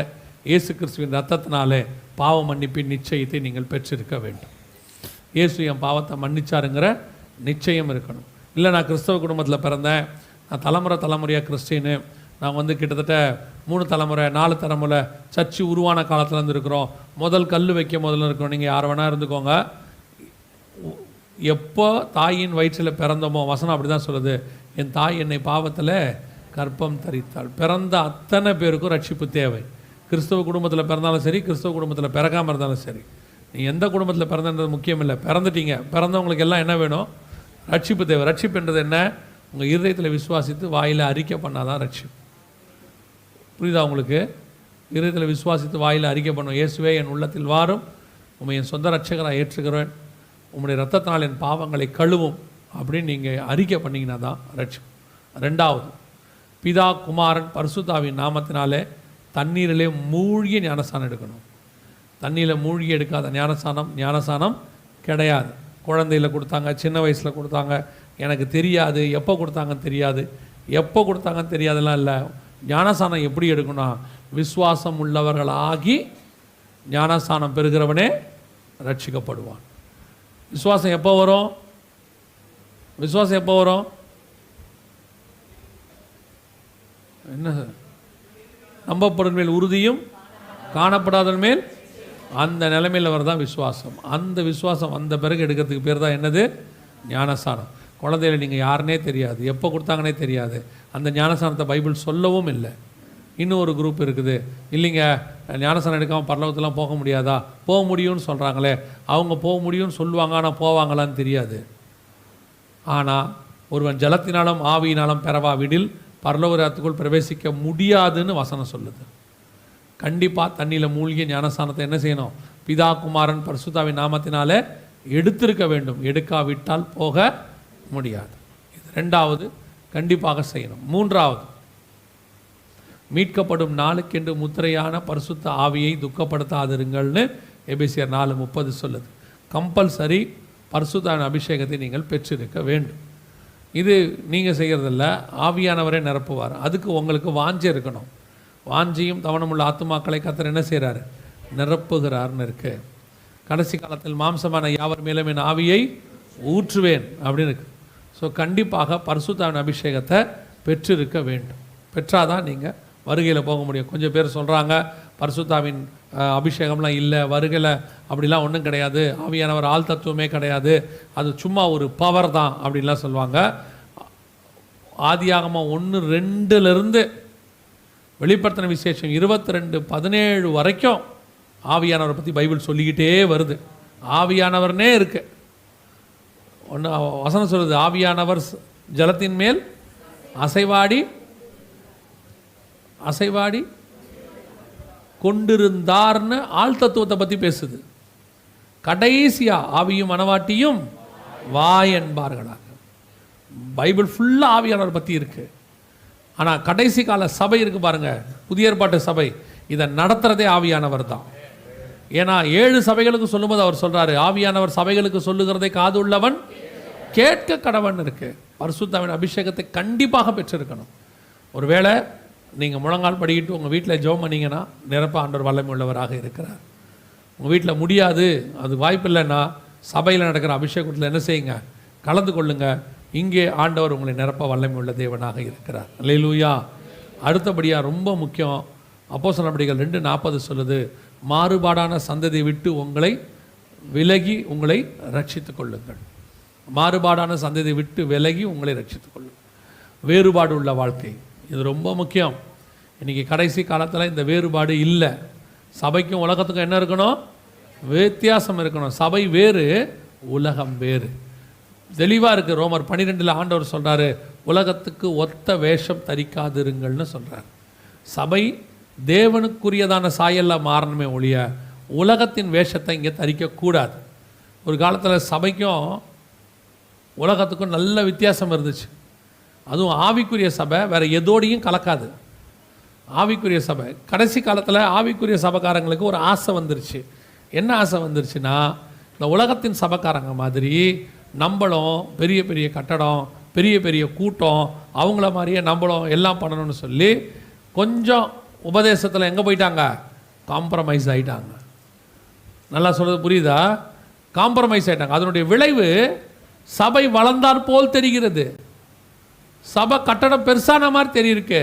இயேசு கிறிஸ்துவின் ரத்தத்தினாலே பாவ மன்னிப்பின் நிச்சயத்தை நீங்கள் பெற்றிருக்க வேண்டும். இயேசு என் பாவத்தை மன்னிச்சாருங்கிற நிச்சயம் இருக்கணும். இல்லை நான் கிறிஸ்தவ குடும்பத்தில் பிறந்தேன், நான் தலைமுறையாக கிறிஸ்டின்னு, நான் கிட்டத்தட்ட 3 தலைமுறை 4 தலைமுறை சர்ச்சு உருவான காலத்துலேருந்து இருக்கிறோம், முதல் கல் வைக்க முதல்ல இருக்கிறோம். நீங்கள் யார் வேணால் இருந்துக்கோங்க. எப்போ தாயின் வயிற்றில் பிறந்தோமோ, வசனம் அப்படி தான் சொல்லுது, என் தாய் என்னை பாவத்தில் கர்ப்பம் தரித்தாள். பிறந்த அத்தனை பேருக்கும் ரட்சிப்பு தேவை. கிறிஸ்தவ குடும்பத்தில் பிறந்தாலும் சரி, கிறிஸ்தவ குடும்பத்தில் பிறக்காமல் இருந்தாலும் சரி. நீ எந்த குடும்பத்தில் பிறந்தன்றது முக்கியம் இல்லை. பிறந்துட்டீங்க, பிறந்தவங்களுக்கு எல்லாம் என்ன வேணும்? ரட்சிப்பு தேவை. ரட்சிப்புன்றது என்ன? உங்கள் இருதயத்தில் விசுவாசித்து வாயில் அறிக்கை பண்ணாதான் ரட்சிப்பு. புரியுதா உங்களுக்கு? இருதயத்தில் விசுவாசித்து வாயில் அறிக்கை பண்ணும், இயேசுவே என் உள்ளத்தில் வாரும், உண்மை என் சொந்த ரட்சகராக ஏற்றுக்கிறேன், உம்முடைய ரத்தத்தினால் என் பாவங்களை கழுவும் அப்படின்னு நீங்கள் அறிக்கை பண்ணிங்கன்னா தான் ரட்சிப்பு. 2வது, பிதா குமாரன் பரிசுத்தாவின் நாமத்தினாலே தண்ணீரிலே மூழ்கி ஞானஸ்தானம் எடுக்கணும். தண்ணியில் மூழ்கி எடுக்காத ஞானஸ்தானம் கிடையாது. குழந்தையில் கொடுத்தாங்க, சின்ன வயசில் கொடுத்தாங்க, எனக்கு தெரியாது, எப்போ கொடுத்தாங்கன்னு தெரியாது, எப்போ கொடுத்தாங்கன்னு தெரியாதெல்லாம் இல்லை. ஞானஸ்தானம் எப்படி எடுக்கணும்னா, விசுவாசம் உள்ளவர்களாகி ஞானஸ்தானம் பெறுகிறவனே ரட்சிக்கப்படுவான். விசுவாசம் எப்போ வரும்? விசுவாசம் எப்போ வரும்? என்ன? நம்பப்படும் மேல் உறுதியும் காணப்படாதன் மேல், அந்த நிலைமையில் வரதான் விசுவாசம். அந்த விசுவாசம் வந்த பிறகு எடுக்கிறதுக்கு பேர் தான் என்னது? ஞானஸ்தானம். குழந்தையில நீங்கள் யாருன்னே தெரியாது, எப்போ கொடுத்தாங்கன்னே தெரியாது. அந்த ஞானஸ்தானத்தை பைபிள் சொல்லவும் இல்லை. இன்னும் ஒரு குரூப் இருக்குது, இல்லைங்க ஞானஸ்தானம் எடுக்காமல் பரலோகத்தெல்லாம் போக முடியாதா? போக முடியும்னு சொல்கிறாங்களே, அவங்க போக முடியும்னு சொல்லுவாங்க, ஆனால் போவாங்களான்னு தெரியாது. ஆனால் ஒருவன் ஜலத்தினாலும் ஆவியினாலும் பெறவாவிடில் பரலோகத்துக்குள் பிரவேசிக்க முடியாதுன்னு வசனம் சொல்லுது. கண்டிப்பாக தண்ணியில் மூழ்கிய ஞானஸ்தானத்தை என்ன செய்யணும்? பிதா குமாரன் பரிசுத்தாவின் நாமத்தினாலே எடுத்திருக்க வேண்டும். எடுக்காவிட்டால் போக முடியாது. இது 2வது, கண்டிப்பாக செய்யணும். 3வது, மீட்கப்படும் நாளுக்கென்று முத்திரையான பரிசுத்த ஆவியை துக்கப்படுத்தாதிருங்கள்னு எபேசியர் 4:30 சொல்லுது. கம்பல்சரி பரிசுத்தாவின் அபிஷேகத்தை நீங்கள் பெற்றிருக்க வேண்டும். இது நீங்கள் செய்கிறதில்ல, ஆவியானவரே நிரப்புவார். அதுக்கு உங்களுக்கு வாஞ்சை இருக்கணும். வாஞ்சியும் தவணமுள்ள ஆத்துமாக்களை கர்த்தர் என்ன செய்கிறார்? நிரப்புகிறார்னு இருக்கு. கடைசி காலத்தில் மாம்சமான யாவர் மேலும் என் ஆவியை ஊற்றுவேன் அப்படின்னு இருக்கு. ஸோ கண்டிப்பாக பரிசுத்தாவின் அபிஷேகத்தை பெற்றிருக்க வேண்டும். பெற்றாதான் நீங்கள் வருகையில் போக முடியும். கொஞ்சம் பேர் சொல்கிறாங்க பரிசுத்தாவின் அபிஷேகம்லாம் இல்லை, வருகையில் அப்படிலாம் ஒன்றும் கிடையாது, ஆவியானவர் ஆள் தத்துவமே கிடையாது, அது சும்மா ஒரு பவர் தான் அப்படின்லாம் சொல்லுவாங்க. ஆதியாகமம் 1:2 வெளிப்படுத்தின விசேஷம் 22:17 வரைக்கும் ஆவியானவரை பற்றி பைபிள் சொல்லிக்கிட்டே வருது. ஆவியானவர்னே இருக்கு. ஒன்று வசனம் சொல்லுது, ஆவியானவர் ஜலத்தின் மேல் அசைவாடி கொண்டிருந்தார்னு ஆள் தத்துவத்தை பற்றி பேசுது. கடைசியா ஆவியும் மனவாட்டியும் வாய் என்பார்களாக. பைபிள் ஃபுல்லாக ஆவியானவர் பற்றி இருக்கு. ஆனால் கடைசி கால சபை இருக்கு பாருங்க, புதிய ஏற்பாட்டு சபை, இதை நடத்துறதே ஆவியானவர் தான். ஏன்னா 7 சபைகளுக்கு சொல்லும்போது அவர் சொல்றாரு, ஆவியானவர் சபைகளுக்கு சொல்லுகிறதை காது உள்ளவன் கேட்க கடவன் இருக்கு. பரிசுத்தாவின் அபிஷேகத்தை கண்டிப்பாக பெற்றிருக்கணும். ஒருவேளை நீங்கள் முழங்கால் படிக்கிட்டு உங்கள் வீட்டில் ஜெபம் பண்ணீங்கன்னா நிரப்ப ஆண்டவர் வல்லமை உள்ளவராக இருக்கிறார். உங்கள் வீட்டில் முடியாது, அது வாய்ப்பு இல்லைன்னா சபையில் நடக்கிற அபிஷேகத்தில் என்ன செய்யுங்க? கலந்து கொள்ளுங்க. இங்கே ஆண்டவர் உங்களை நிரப்ப வல்லமை உள்ள தேவனாக இருக்கிறார். அல்லேலூயா. அடுத்தபடியாக ரொம்ப முக்கியம், அப்போஸ்தலர் நடபடிகள் 2:40 சொல்லுது, மாறுபாடான சந்ததியை விட்டு உங்களை விலகி உங்களை ரட்சித்துக் கொள்ளுங்கள். மாறுபாடான சந்ததியை விட்டு விலகி உங்களை ரட்சித்துக் கொள்ளுங்கள். வேறுபாடு உள்ள வாழ்க்கை, இது ரொம்ப முக்கியம். இன்றைக்கி கடைசி காலத்தில் இந்த வேறுபாடு இல்லை. சபைக்கும் உலகத்துக்கும் என்ன இருக்கணும்? வித்தியாசம் இருக்கணும். சபை வேறு, உலகம் வேறு. தெளிவாக இருக்குது. ரோமர் 12 ஆண்டவர் சொல்கிறாரு, உலகத்துக்கு ஒத்த வேஷம் தரிக்காதிருங்கள்னு சொல்கிறார். சபை தேவனுக்குரியதான சாயலில் மாறணுமே ஒழிய உலகத்தின் வேஷத்தை இங்கே தரிக்கக்கூடாது. ஒரு காலத்தில் சபைக்கும் உலகத்துக்கும் நல்ல வித்தியாசம் இருந்துச்சு. அதுவும் ஆவிக்குரிய சபை வேறு எதோடையும் கலக்காது. ஆவிக்குரிய சபை கடைசி காலத்தில் ஆவிக்குரிய சபைக்காரங்களுக்கு ஒரு ஆசை வந்துருச்சு. என்ன ஆசை வந்துருச்சுன்னா, இந்த உலகத்தின் சபைக்காரங்க மாதிரி நம்மளும் பெரிய பெரிய கட்டடம், பெரிய பெரிய கூட்டம், அவங்கள மாதிரியே நம்மளும் எல்லாம் பண்ணணும்னு சொல்லி கொஞ்சம் உபதேசத்தில் எங்கே போயிட்டாங்க? காம்ப்ரமைஸ் ஆகிட்டாங்க. நல்லா சொல்கிறது புரியுதா? காம்ப்ரமைஸ் ஆகிட்டாங்க. அதனுடைய விளைவு சபை வளர்ந்தாற் போல் தெரிகிறது. சபை கட்டடம் பெருசான மாதிரி தெரியிருக்கு,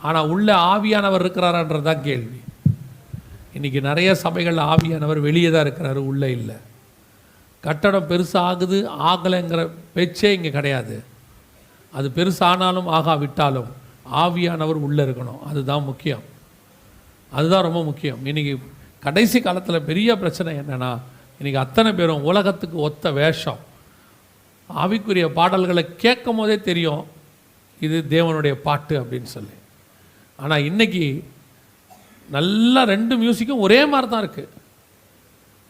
ஆனால் உள்ள ஆவியானவர் இருக்கிறாரான்றதான் கேள்வி. இன்றைக்கி நிறைய சபைகள் ஆவியானவர் வெளியே தான் இருக்கிறாரு, உள்ளே இல்லை. கட்டடம் பெருசாகுது ஆகலைங்கிற பேச்சே இங்கே கிடையாது. அது பெருசானாலும் ஆகாவிட்டாலும் ஆவியானவர் உள்ளே இருக்கணும். அதுதான் முக்கியம். அதுதான் ரொம்ப முக்கியம். இன்றைக்கி கடைசி காலத்தில் பெரிய பிரச்சனை என்னென்னா, இன்றைக்கி அத்தனை பேரும் உலகத்துக்கு ஒத்த வேஷம். ஆவிக்குரிய பாடல்களை கேட்கும் போதே தெரியும் இது தேவனுடைய பாட்டு அப்படின்னு சொல்லி. ஆனால் இன்றைக்கி நல்லா 2 மியூசிக்கும் ஒரே மாதிரி தான் இருக்குது.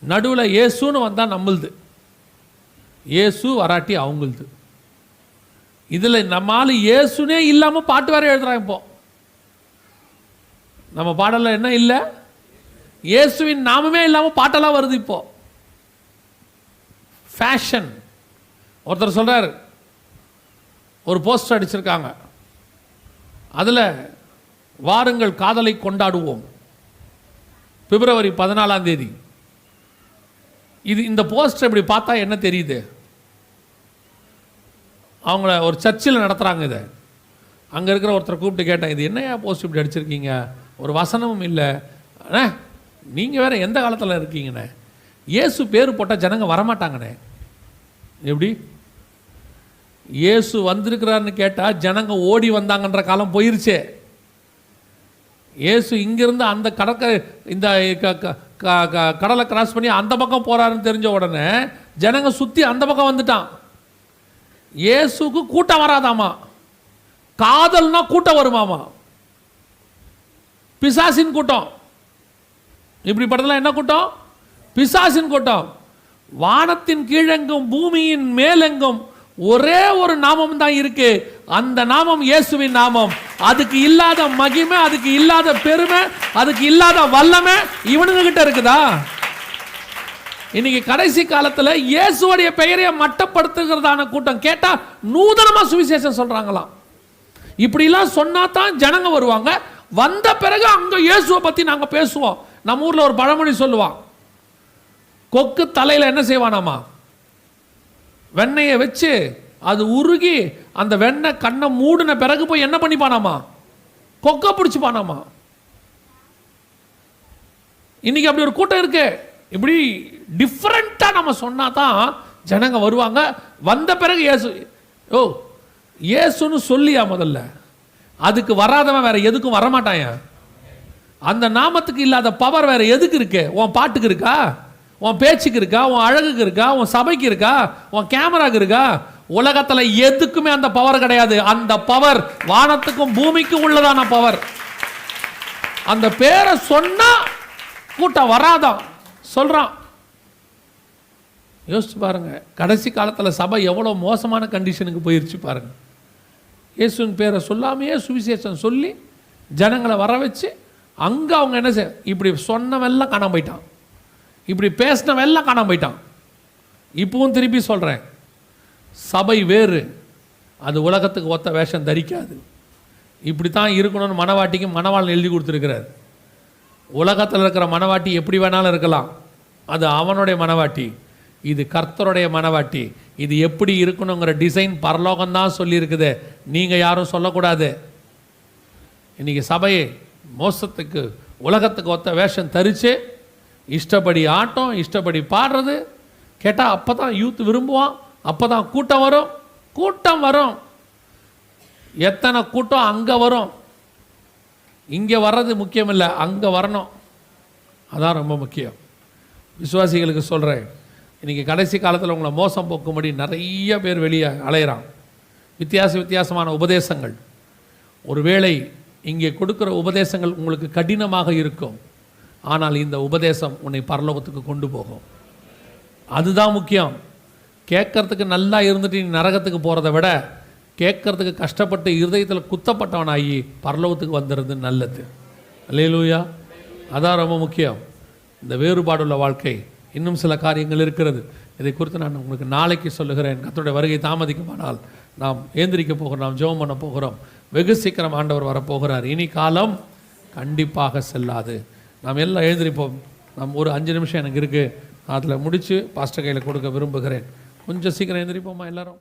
நடுவில் இயேசுன்னு வந்தால் நம்மளுது, இயேசு வராட்டி அவங்களுது. இதில் நம்மால் இயேசுனே இல்லாமல் பாட்டு வேறு எழுதுறாங்க. இப்போ நம்ம பாடலில் என்ன இல்லை? இயேசுவின் நாமமே இல்லாமல் பாட்டெல்லாம் வருது. இப்போ ஃபேஷன். ஒருத்தர் சொல்கிறார், ஒரு போஸ்டர் அடிச்சிருக்காங்க, அதில் வாருங்கள் காதலை கொண்டாடுவோம், பிப்ரவரி 14 இது. இந்த போஸ்டர் இப்படி பார்த்தா என்ன தெரியுது? அவங்கள ஒரு சர்ச்சில் நடத்துகிறாங்க இதை. அங்கே இருக்கிற ஒருத்தர் கூப்பிட்டு கேட்டேன், இது என்னையா போஸ்ட் இப்படி அடிச்சிருக்கீங்க? ஒரு வசனமும் இல்லை. நீங்கள் வேறு எந்த காலத்தில் இருக்கீங்கண்ணே? இயேசு பேர் போட்டால் ஜனங்க வரமாட்டாங்கண்ணே. எப்படி? இயேசு வந்திருக்கிறாருன்னு கேட்டால் ஜனங்க ஓடி வந்தாங்கன்ற காலம் போயிருச்சே. இயேசு இங்கிருந்து அந்த கடற்கரை இந்த கடலை கிராஸ் பண்ணி அந்த பக்கம் போகிறாருன்னு தெரிஞ்ச உடனே ஜனங்க சுற்றி அந்த பக்கம் வந்துட்டான். இயேசுக்கு கூட்டம் வராதாமா, காதல்னா கூட்டம் வருமாமா. பிசாசின் கூட்டம். இப்படி படத்தில் என்ன கூட்டம்? பிசாசின் கூட்டம். வானத்தின் கீழெங்கும் பூமியின் மேலெங்கும் ஒரே ஒரு நாமம் தான் இருக்கு. அந்த நாமம் இயேசுவின் நாமம். அதுக்கு இல்லாத மகிமை, அதுக்கு இல்லாத பெருமை, அதுக்கு இல்லாத வல்லமை இவனுங்க கிட்ட இருக்குதா? இன்னைக்கு கடைசி காலத்துல இயேசுவுடைய பெயரை மட்டப்படுத்துகிறதான கூட்டம் கேட்டா நூதனமா சுவிசேஷம் சொல்றாங்களாம். இப்படிலாம் சொன்னா தான் ஜனங்க வருவாங்க. வந்த பிறகு அங்க இயேசுவை பத்தி நாங்க பேசுவோம். நம்ம ஊர்ல ஒரு பழமொழி சொல்லுவான், கொக்கு தலையில என்ன செய்வானாமா, வெண்ணெயை வச்சு அது உருகி அந்த வெண்ணெய் கண்ணை மூடின பிறகு போய் என்ன பண்ணிப்பானாமா, கொக்க பிடிச்சிப்பானாமா. இன்னைக்கு அப்படி ஒரு கூட்டம் இருக்கு. இப்படி டிஃப்ரெண்டா நம்ம சொன்னா தான் ஜனங்க வருவாங்க. வந்த பிறகு இயேசு, ஓ இயேசுன்னு சொல்லியா முதல்ல, அதுக்கு வராதவன் வேற எதுக்கும் வரமாட்டான். அந்த நாமத்துக்கு இல்லாத பவர் வேற எதுக்கு இருக்கு? உன் பாட்டுக்கு இருக்கா, உன் பேச்சுக்கு இருக்கா, உன் அழகுக்கு இருக்கா, உன் சபைக்கு இருக்கா, உன் கேமராக்கு இருக்கா? உலகத்துல எதுக்குமே அந்த பவர் கிடையாது. அந்த பவர் வானத்துக்கும் பூமிக்கும் உள்ளதான பவர். அந்த பேரை சொன்னா கூட்டம் வராதான் சொல்றான். யோசிச்சு பாருங்க, கடைசி காலத்துல சபை எவ்வளவு மோசமான கண்டிஷனுக்கு போயிருச்சு பாருங்க. இயேசுவின் பேரை சொல்லாமையே சுவிசேஷம் சொல்லி ஜனங்களை வர வச்சு அங்க அவங்க என்ன செய்ய, இப்படி சொன்னவெல்லாம் காணாம போயிட்டான், இப்படி பேசினவெல்லாம் காணாம போயிட்டான். இப்பவும் திருப்பி சொல்றேன், சபை வேறு, அது உலகத்துக்கு ஒத்த வேஷம் தரிக்காது. இப்படி தான் இருக்கணும்னு மனவாட்டிக்கு மனவாளன் எழுதி கொடுத்துருக்கிறார். உலகத்தில் இருக்கிற மனவாட்டி எப்படி வேணாலும் இருக்கலாம், அது அவனுடைய மனவாட்டி. இது கர்த்தருடைய மனவாட்டி. இது எப்படி இருக்கணுங்கிற டிசைன் பரலோகம்தான் சொல்லியிருக்குது, நீங்கள் யாரும் சொல்லக்கூடாது. இன்னைக்கு சபையை மோசத்துக்கு உலகத்துக்கு ஒத்த வேஷம் தரித்து இஷ்டப்படி ஆட்டம், இஷ்டப்படி பாடுறது கேட்டால் அப்போ தான் யூத் விரும்புவான், அப்போ தான் கூட்டம் வரும். கூட்டம் வரும், எத்தனை கூட்டம் அங்கே வரும். இங்கே வர்றது முக்கியம் இல்லை, அங்கே வரணும், அதான் ரொம்ப முக்கியம். விசுவாசிகளுக்கு சொல்கிறேன், இன்றைக்கி கடைசி காலத்தில் உங்களை மோசம் போக்கும்படி நிறைய பேர் வெளியே அலையிறான். வித்தியாசமான உபதேசங்கள். ஒருவேளை இங்கே கொடுக்குற உபதேசங்கள் உங்களுக்கு கடினமாக இருக்கும், ஆனால் இந்த உபதேசம் உன்னை பரலோகத்துக்கு கொண்டு போகும். அதுதான் முக்கியம். கேட்கறதுக்கு நல்லா இருந்துட்டு நீ நரகத்துக்கு போகிறத விட கேட்கறதுக்கு கஷ்டப்பட்டு இருதயத்தில் குத்தப்பட்டவனாகி பரலோகத்துக்கு வந்துடுறது நல்லது. அல்லேலூயா, அதான் ரொம்ப முக்கியம். இந்த வேறுபாடுள்ள வாழ்க்கை, இன்னும் சில காரியங்கள் இருக்கிறது. இதை குறித்து நான் உங்களுக்கு நாளைக்கு சொல்லுகிறேன். கர்த்தருடைய வருகை தாமதிக்குமானால் நாம் ஏந்திரிக்க போகிறோம், நாம் ஜெபம் பண்ண போகிறோம். வெகு சீக்கிரம் ஆண்டவர் வரப்போகிறார். இனி காலம் கண்டிப்பாக செல்லாது. நாம் எல்லாம் எழுந்திரிப்போம். நாம் ஒரு 5 நிமிஷம் எனக்கு இருக்குது, அதில் முடித்து பாஸ்டர் கையில் கொடுக்க விரும்புகிறேன். கொஞ்சம் சீக்கிரம் எழுந்திரிப்போமா எல்லாரும்?